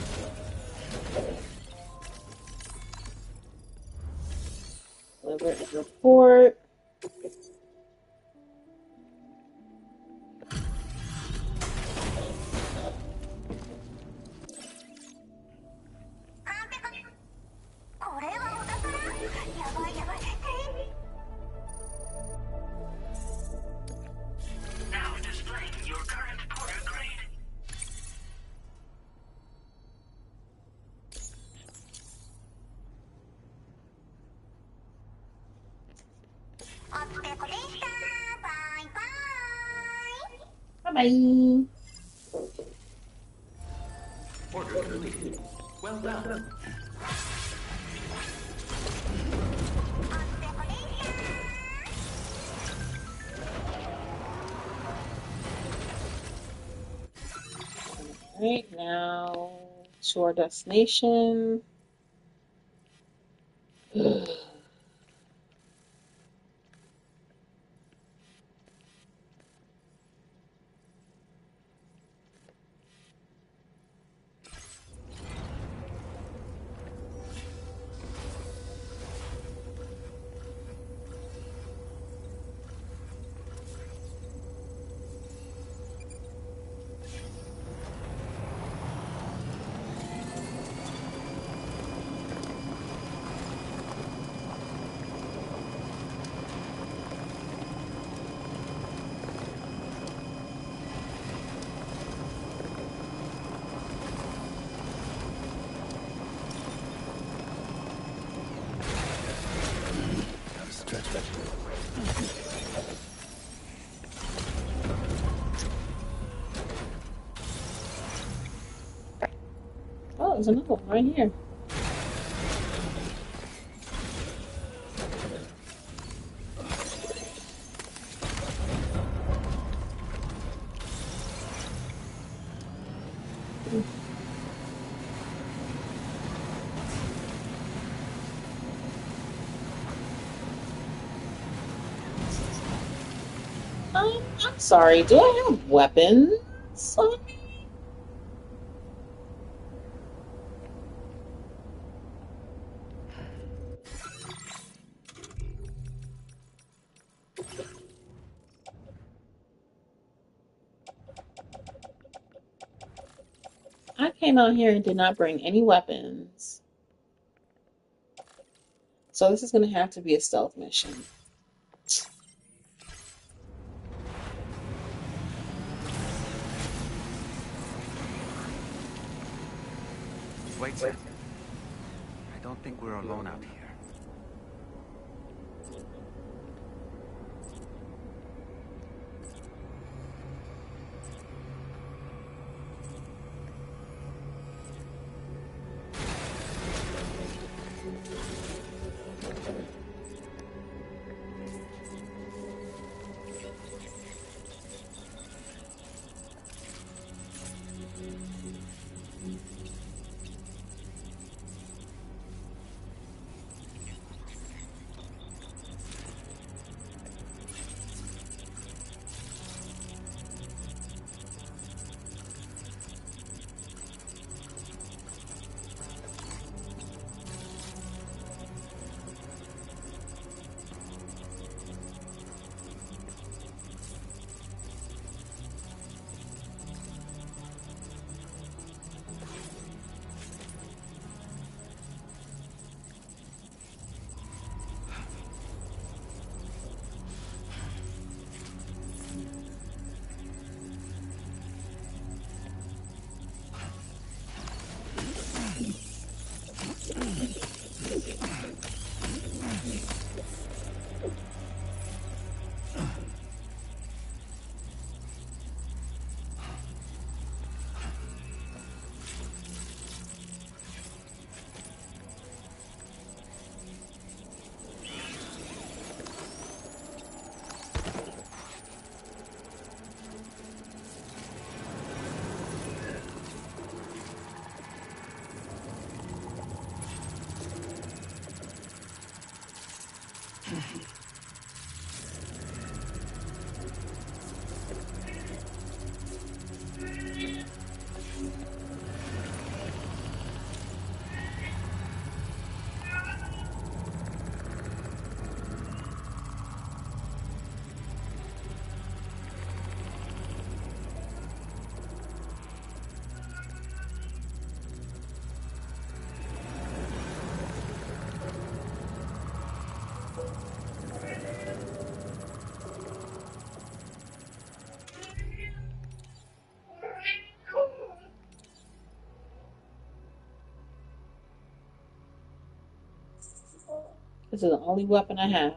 Deliver and report. Now displaying your current porter grade. Bye-bye. Order completed. Well done. Right now to our destination. Oh, there's another one right here. I'm sorry, do I have weapons on me? I came out here and did not bring any weapons. So this is going to have to be a stealth mission. Wait, Sam. I don't think we're alone out here. This is the only weapon I have.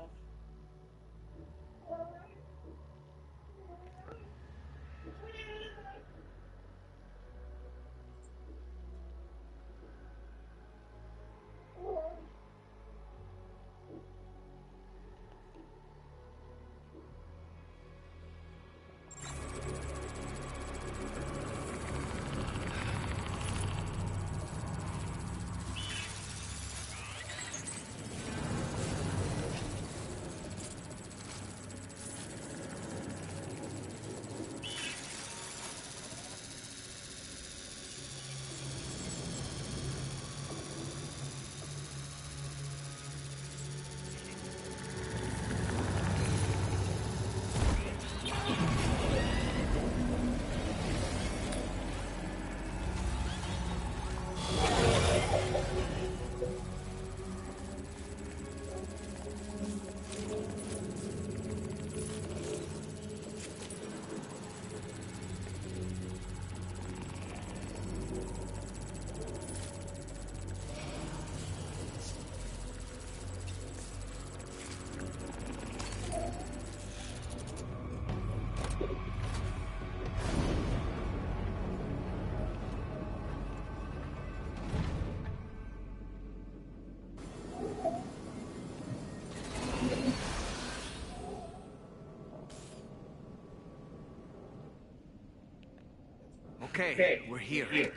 Okay, we're here.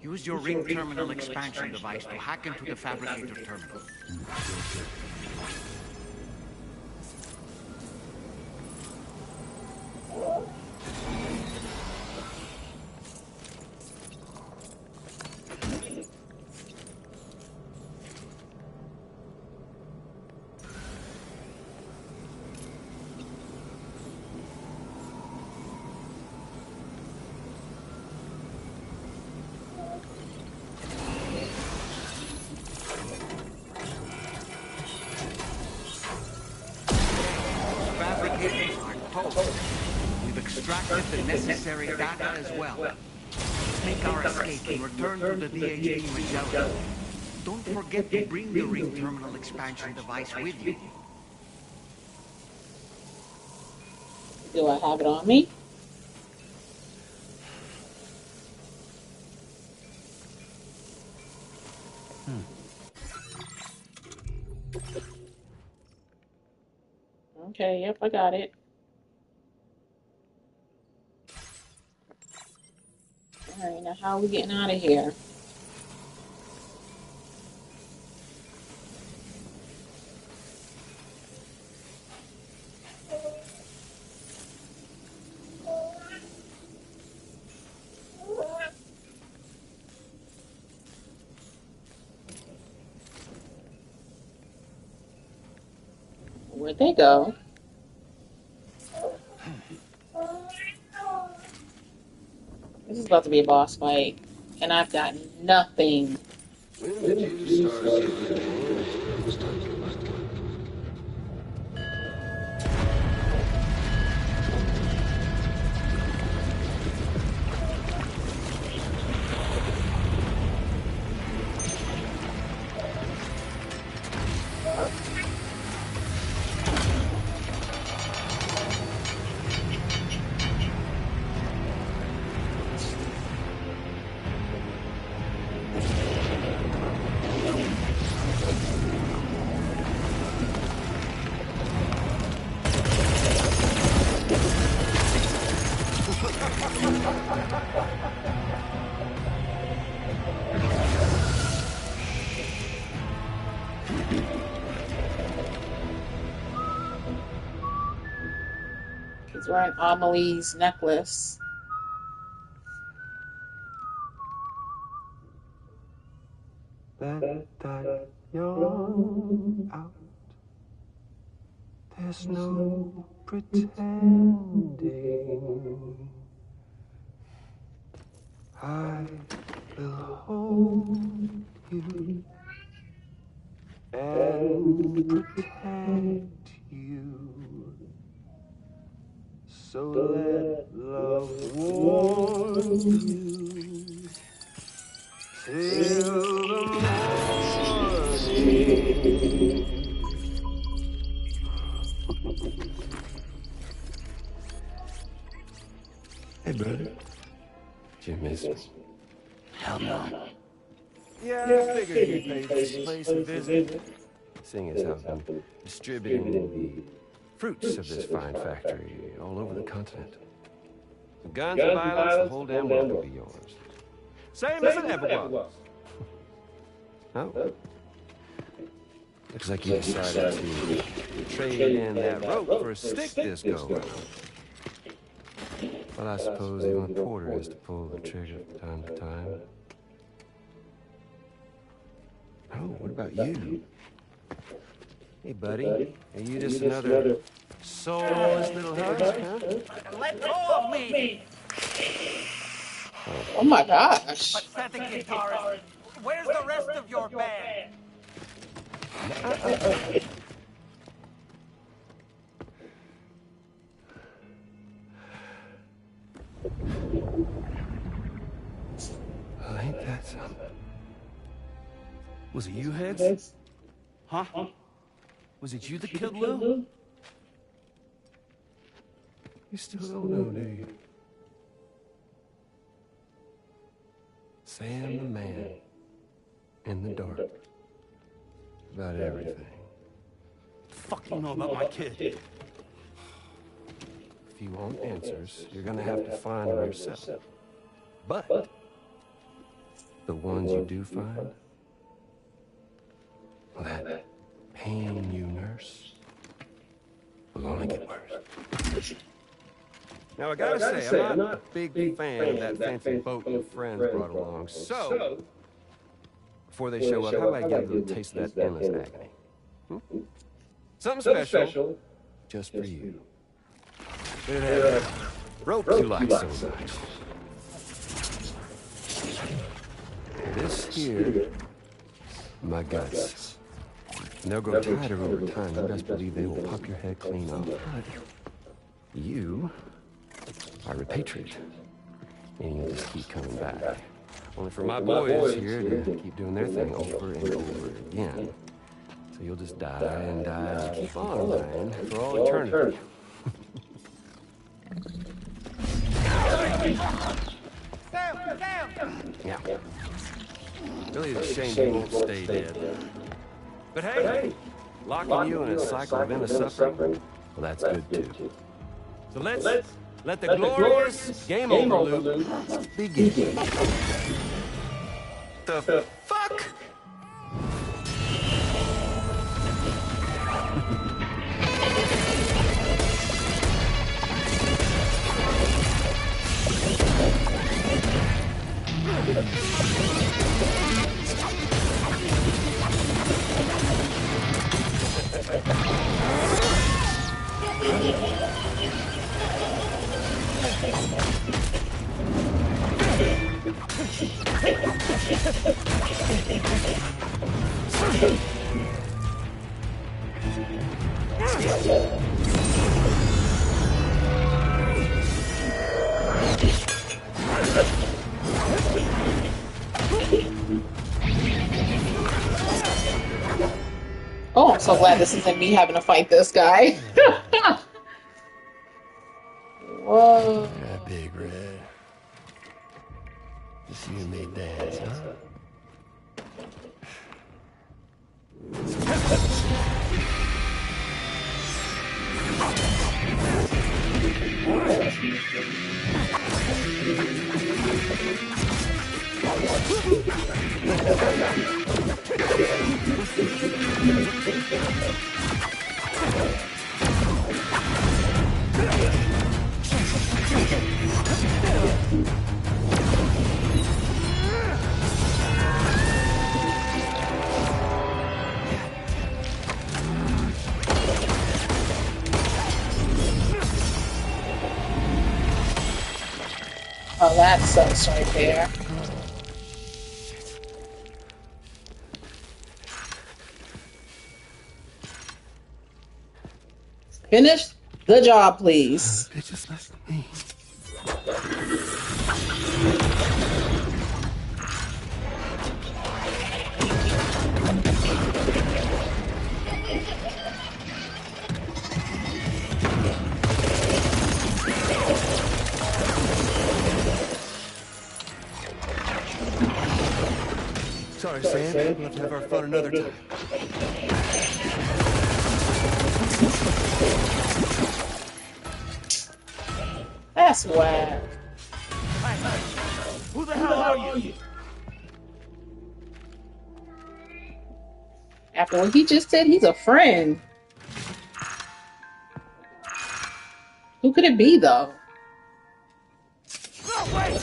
Use your ring terminal expansion device to hack into the fabricator terminal. Fabricators are toast. We've extracted the necessary data as well. Let's make our escape and return to the DHD Magellan. Don't forget to bring the ring terminal expansion device with you. Do I have it on me? Okay, yep, I got it. Alright, now how are we getting out of here? Where'd they go? This is about to be a boss fight, and I've got nothing. When did you start getting He's wearing Amelie's necklace. Let that yawn out. There's no pretending. I will hold you and protect you. So let love warm you till the morning. Hey, brother. Did you miss me? Hell no. Yeah, I figured you'd pay this place a visit. Seeing as how I've been distributing the fruits of this fine factory all over the continent. The guns and violence, the whole damn world could be yours. Same as it ever was. Oh. Looks like you decided to trade in that rope for a stick this go round. Well, I suppose even a porter has to pull the trigger from time to time. Oh, what about you? Hey, buddy. Are you just another soulless little husk, huh? Let go of me! Oh my gosh. Pathetic guitarist. Where's the rest of your band? Well, ain't that something? Was it you, Heads? Huh? Was it you that killed Lou? You still don't know, do you? Sam the man in the dark about everything. What the fuck you know about my kid? If you want answers, you're gonna have to find them yourself. But the ones you do find, that pain you nurse will only get worse. Now, I gotta say, I'm not a big fan of that fancy boat your friends brought along. So, before they show up, how about I give them a taste of that endless agony? Hmm? Something special, just for you. Bit of that rope you like so much. This here, my guts. And they'll grow tighter over time. You best believe they will pop your head clean off. But you are repatriate, and you'll just keep coming back. Only for my boys here to keep doing their thing over and over again. So you'll just die and die and keep on dying for all eternity. Yeah. Really a shame you won't stay dead. But hey, locking you in a cycle of endless suffering, well, that's good too. So let's let the glorious game over loop begin. The fuck? Oh, I'm so glad this isn't me having to fight this guy. Whoa. Yeah, Big Red. Just you and me dance, huh? Oh, that sucks right there. Finish the job, please. It's just like me. Sorry, Sam. We'll have to have our fun another time. That's whack. Who the hell are you? After what he just said, he's a friend. Who could it be, though? No, wait!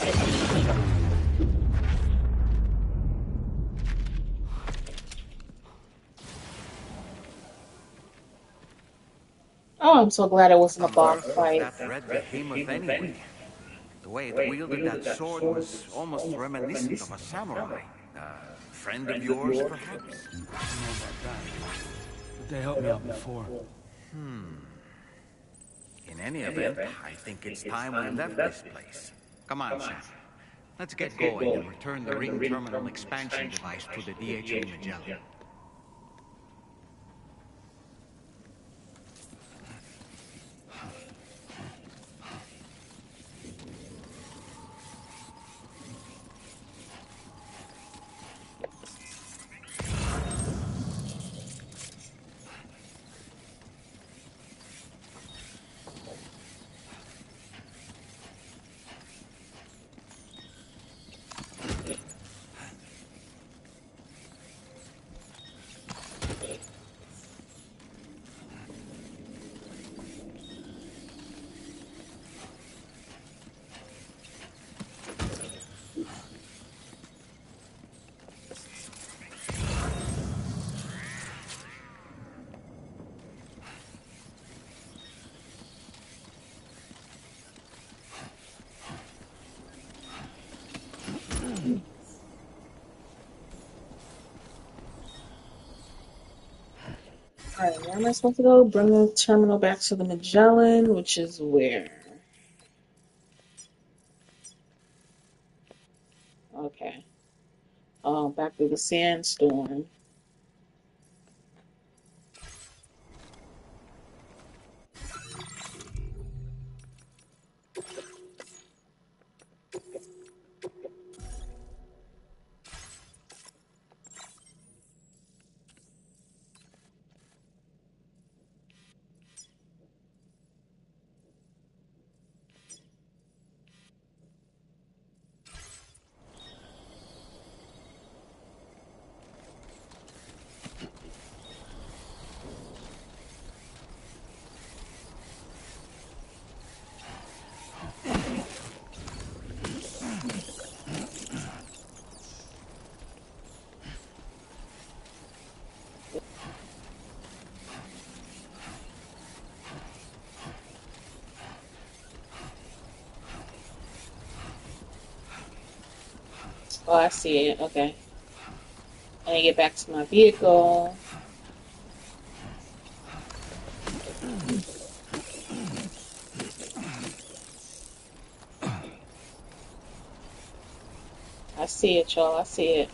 Oh, I'm so glad it wasn't a boss fight. That red behemoth anyway. The way it wielded that sword was almost reminiscent of a samurai. A friend of yours, perhaps? I don't know about that, but they helped me out before. In any event, I think it's time we left this place. Come on, Sam. Let's get going and return the ring terminal expansion device to the DHA Magellan. Alright, where am I supposed to go? Bring the terminal back to the Magellan, which is where? Okay. Oh, back to the sandstorm. Oh, I see it. Okay. I need to get back to my vehicle. I see it, y'all. I see it.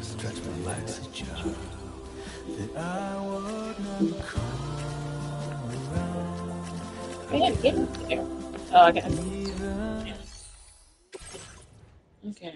Stretch my legs. That I would never come around. I didn't get there. Oh, I got it. Okay.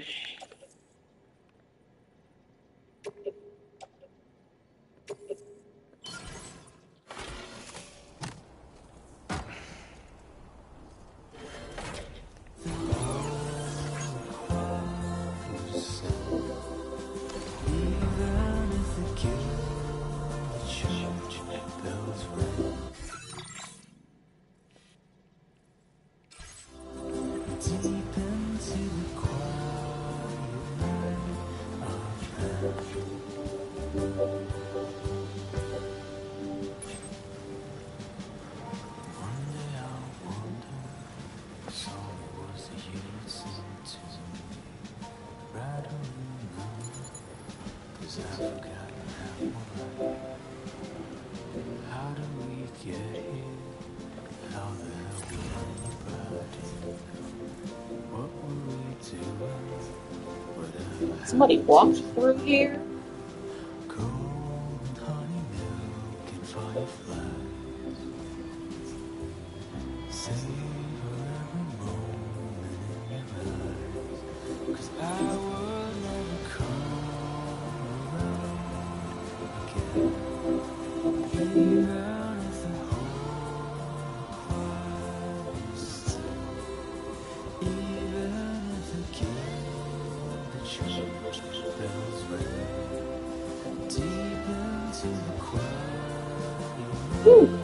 Somebody walked through here? Woo.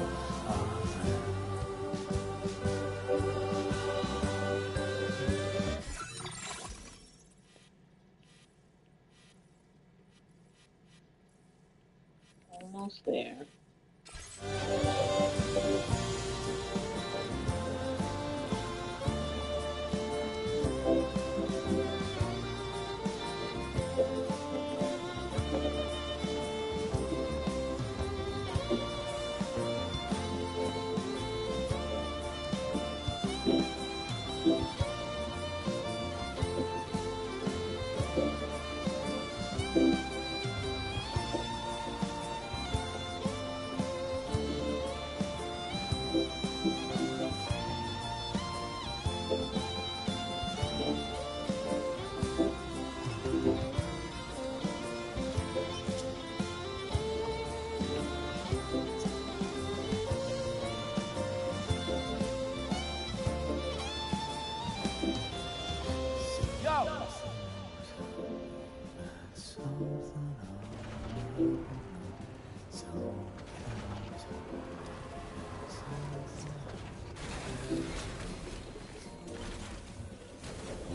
Almost there.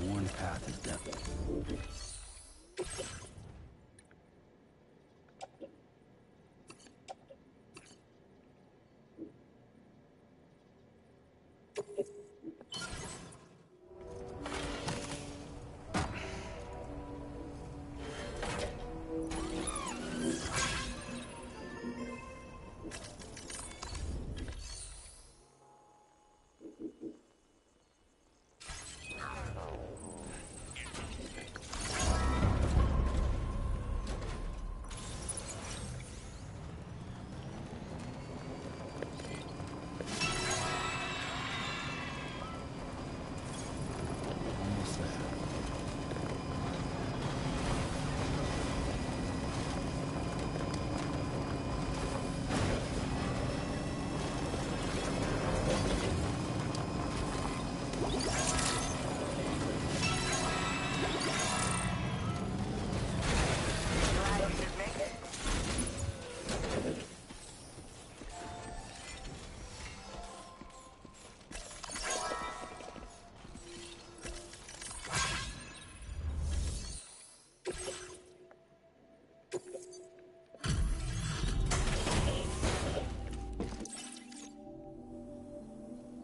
One path is death.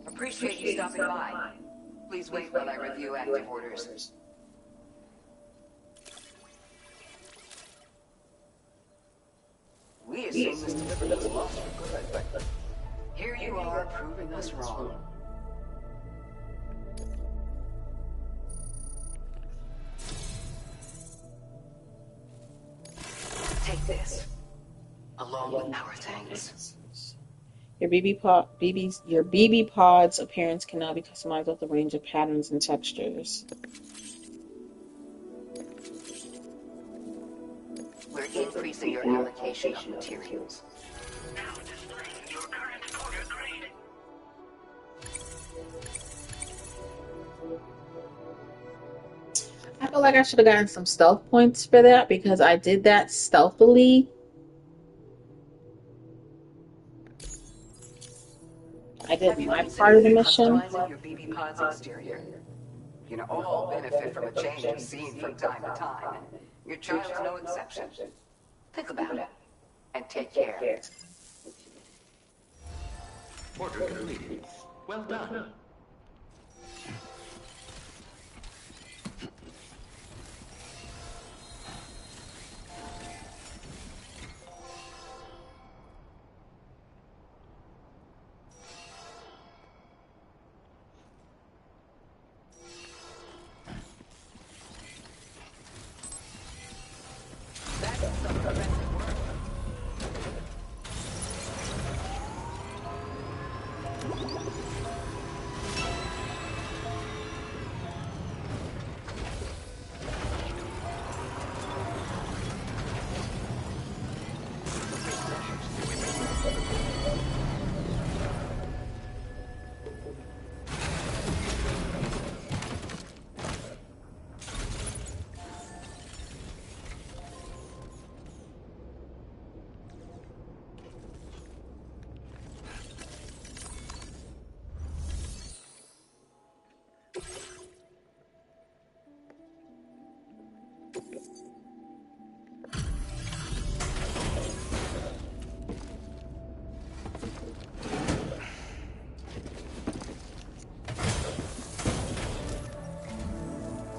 Appreciate you stopping by. Please wait while I review active orders. We assume this delivery was lost for good, but here you are proving us wrong. Take this, along with our thanks. Your BB pod's appearance can now be customized with a range of patterns and textures. We're increasing your allocation of materials. Now displaying your current order grade. I feel like I should have gotten some stealth points for that because I did that stealthily. I did my part of the mission. Customizing your BB pod's exterior. You know, all benefit from a change of scene from time to time, and your child's no exception. Think about it, and take care. Order completed. Well done.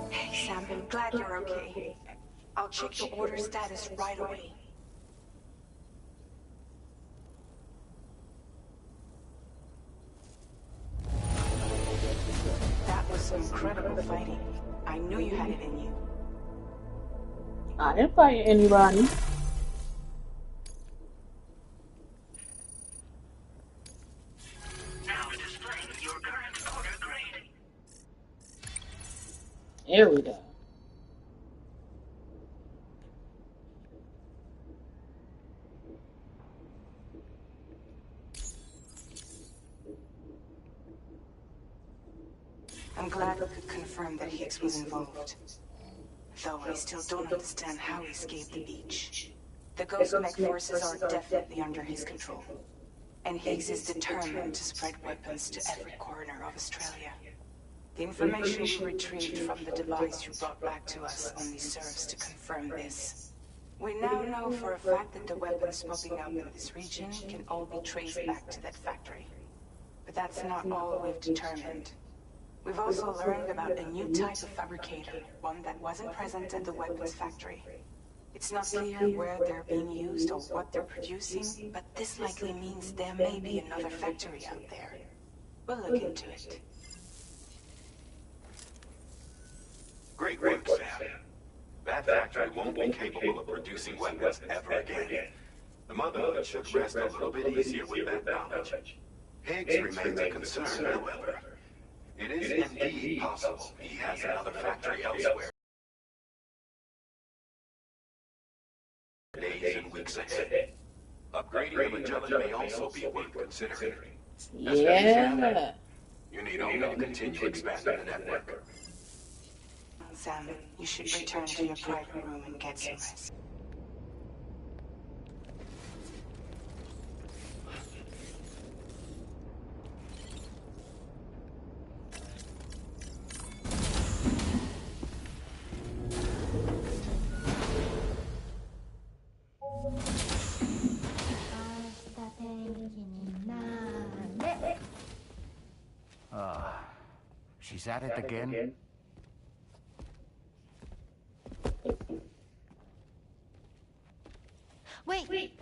Hey, Sam, I'm glad you're okay. I'll check your order status right away. That was some incredible fighting. I knew you had it in you. I didn't fight anybody. Now displaying your current order grade. There we go. I'm glad we could confirm that Higgs was involved. Though I still don't understand how he escaped the beach. The Ghost Mech forces are definitely under his control. And Higgs is determined to spread weapons to every corner of Australia. The information we retrieved from the device you brought back to us only serves to confirm this. We now know for a fact that the weapons popping up in this region can all be traced back to that factory. But that's not all we've determined. We've also learned about a new type of fabricator, one that wasn't present at the weapons factory. It's not clear where they're being used or what they're producing, but this likely means there may be another factory out there. We'll look into it. Great work, Sam. That factory won't be capable of producing weapons ever again. The Motherhood should rest a little bit easier with that knowledge. Higgs remains a concern, however. It is indeed possible he has another factory elsewhere. Days and weeks ahead. Upgrading the Magellan may also be worth considering. Yeah. You need only to continue expanding the network. Sam, you should return to your private room and get some rest. She's at it again? Wait!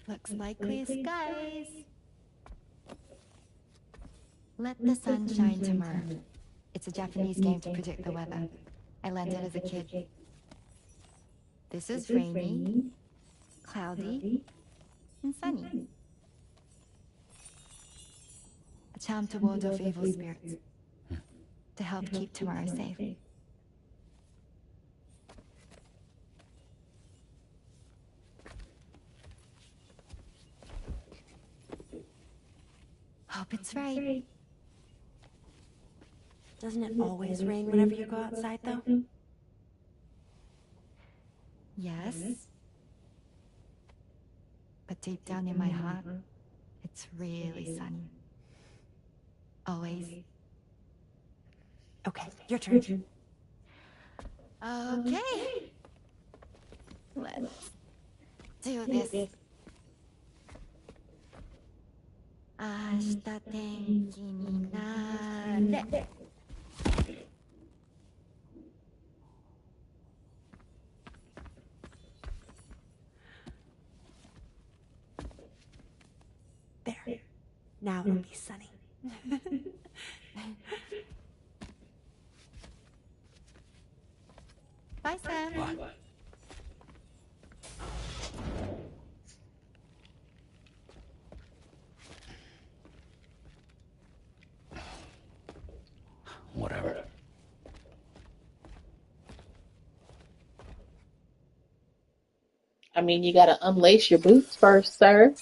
Looks like clear skies. Let the sun shine tomorrow. It's a Japanese game to predict the weather. I learned it as a kid. This is rainy, cloudy, and sunny. A charm to ward off evil spirits. To help keep tomorrow safe. Hope it's right. Doesn't it always rain whenever you go outside, though? Yes. But deep down in my heart, it's really sunny. Always. Okay, your turn. Okay. Let's do this. 明日天気になれ。There. Now it'll be sunny. Bye, Sam. Bye. Whatever. I mean, you gotta unlace your boots first, sir.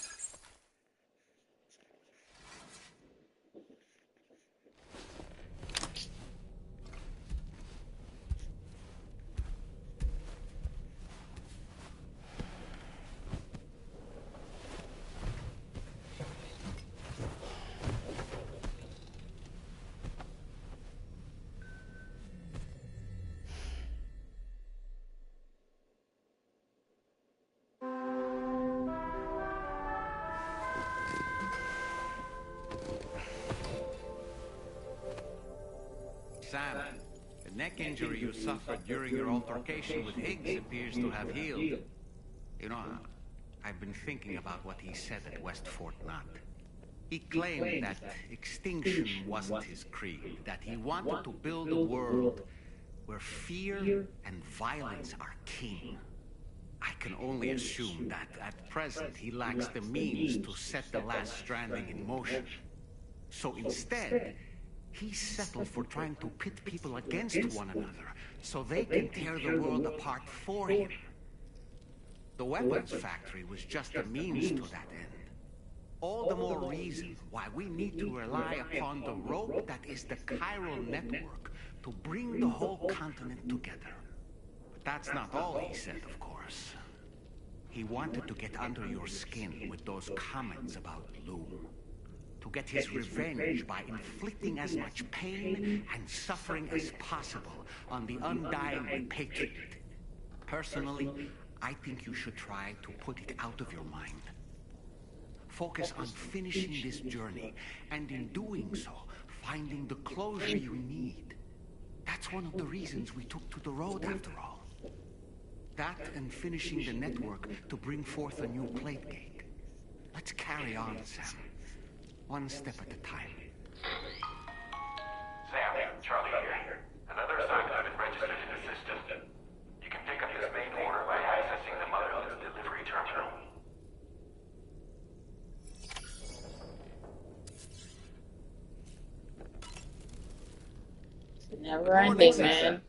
Sam, the neck injury you suffered during your altercation with Higgs appears to have healed. You know, I've been thinking about what he said at West Fort Knot. He claimed that extinction wasn't his creed, that he wanted to build a world where fear and violence are king. I can only assume that at present he lacks the means to set the last Stranding in motion. So instead, he settled for trying to pit people against one another so they can tear the world apart for him. The weapons factory was just a means to that end. All the more reason why we need to rely upon the rope that is the chiral network to bring the whole continent together. But that's not all he said, of course. He wanted to get under your skin with those comments about Loom. To get his revenge by inflicting as much pain and suffering as possible on the undying repatriated. Personally, I think you should try to put it out of your mind. Focus on finishing this journey, and in doing so, finding the closure you need. That's one of the reasons we took to the road, after all. That and finishing the network to bring forth a new plate gate. Let's carry on, Sam. One step at a time. Sam, Charlie here. Another assignment has been registered in the system. You can pick up this main order by accessing the mother's delivery terminal. Never ending, man.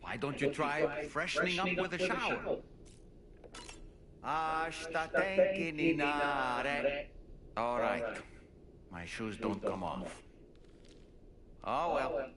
Why don't you try freshening up with a shower? All right. My shoes don't come off. Oh well.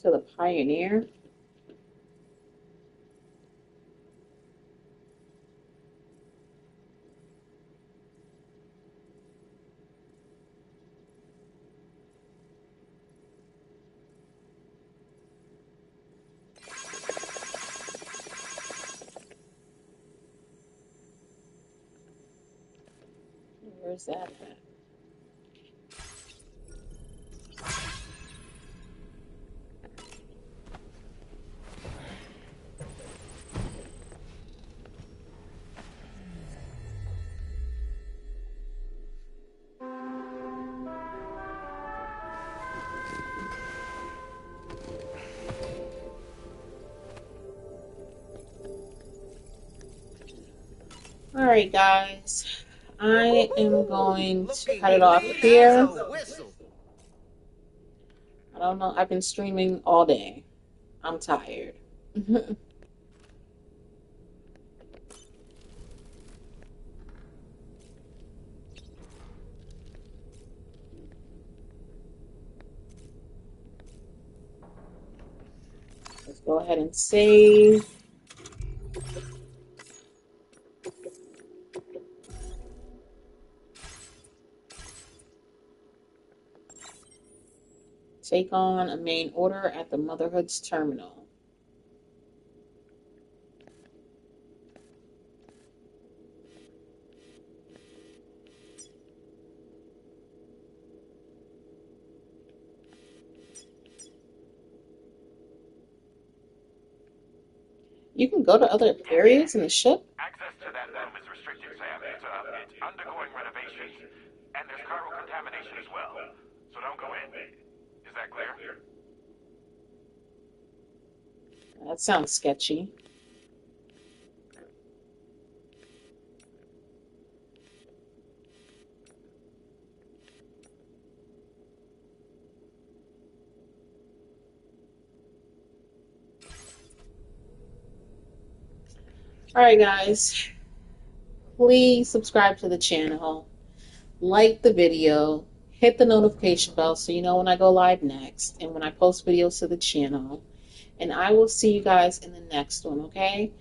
To the Pioneer. Where's that at? Alright, guys. I am going to cut it off here. I don't know. I've been streaming all day. I'm tired. Let's go ahead and save. Take on a main order at the Motherhood's terminal. You can go to other areas in the ship? Access to that room is restricted, Sam. It's undergoing renovations, and there's chiral contamination as well. So don't go in. Is that clear? That sounds sketchy. Alright, guys. Please subscribe to the channel. Like the video. Hit the notification bell so you know when I go live next and when I post videos to the channel. And I will see you guys in the next one, okay?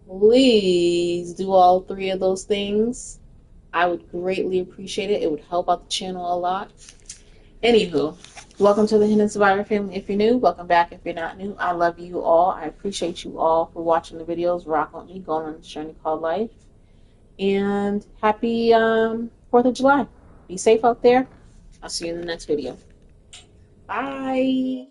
Please do all three of those things. I would greatly appreciate it. It would help out the channel a lot. Anywho, welcome to the Hidden.Survivor family if you're new. Welcome back if you're not new. I love you all. I appreciate you all for watching the videos, rocking with me, going on this journey called life. And happy 4th of July. Be safe out there. I'll see you in the next video. Bye.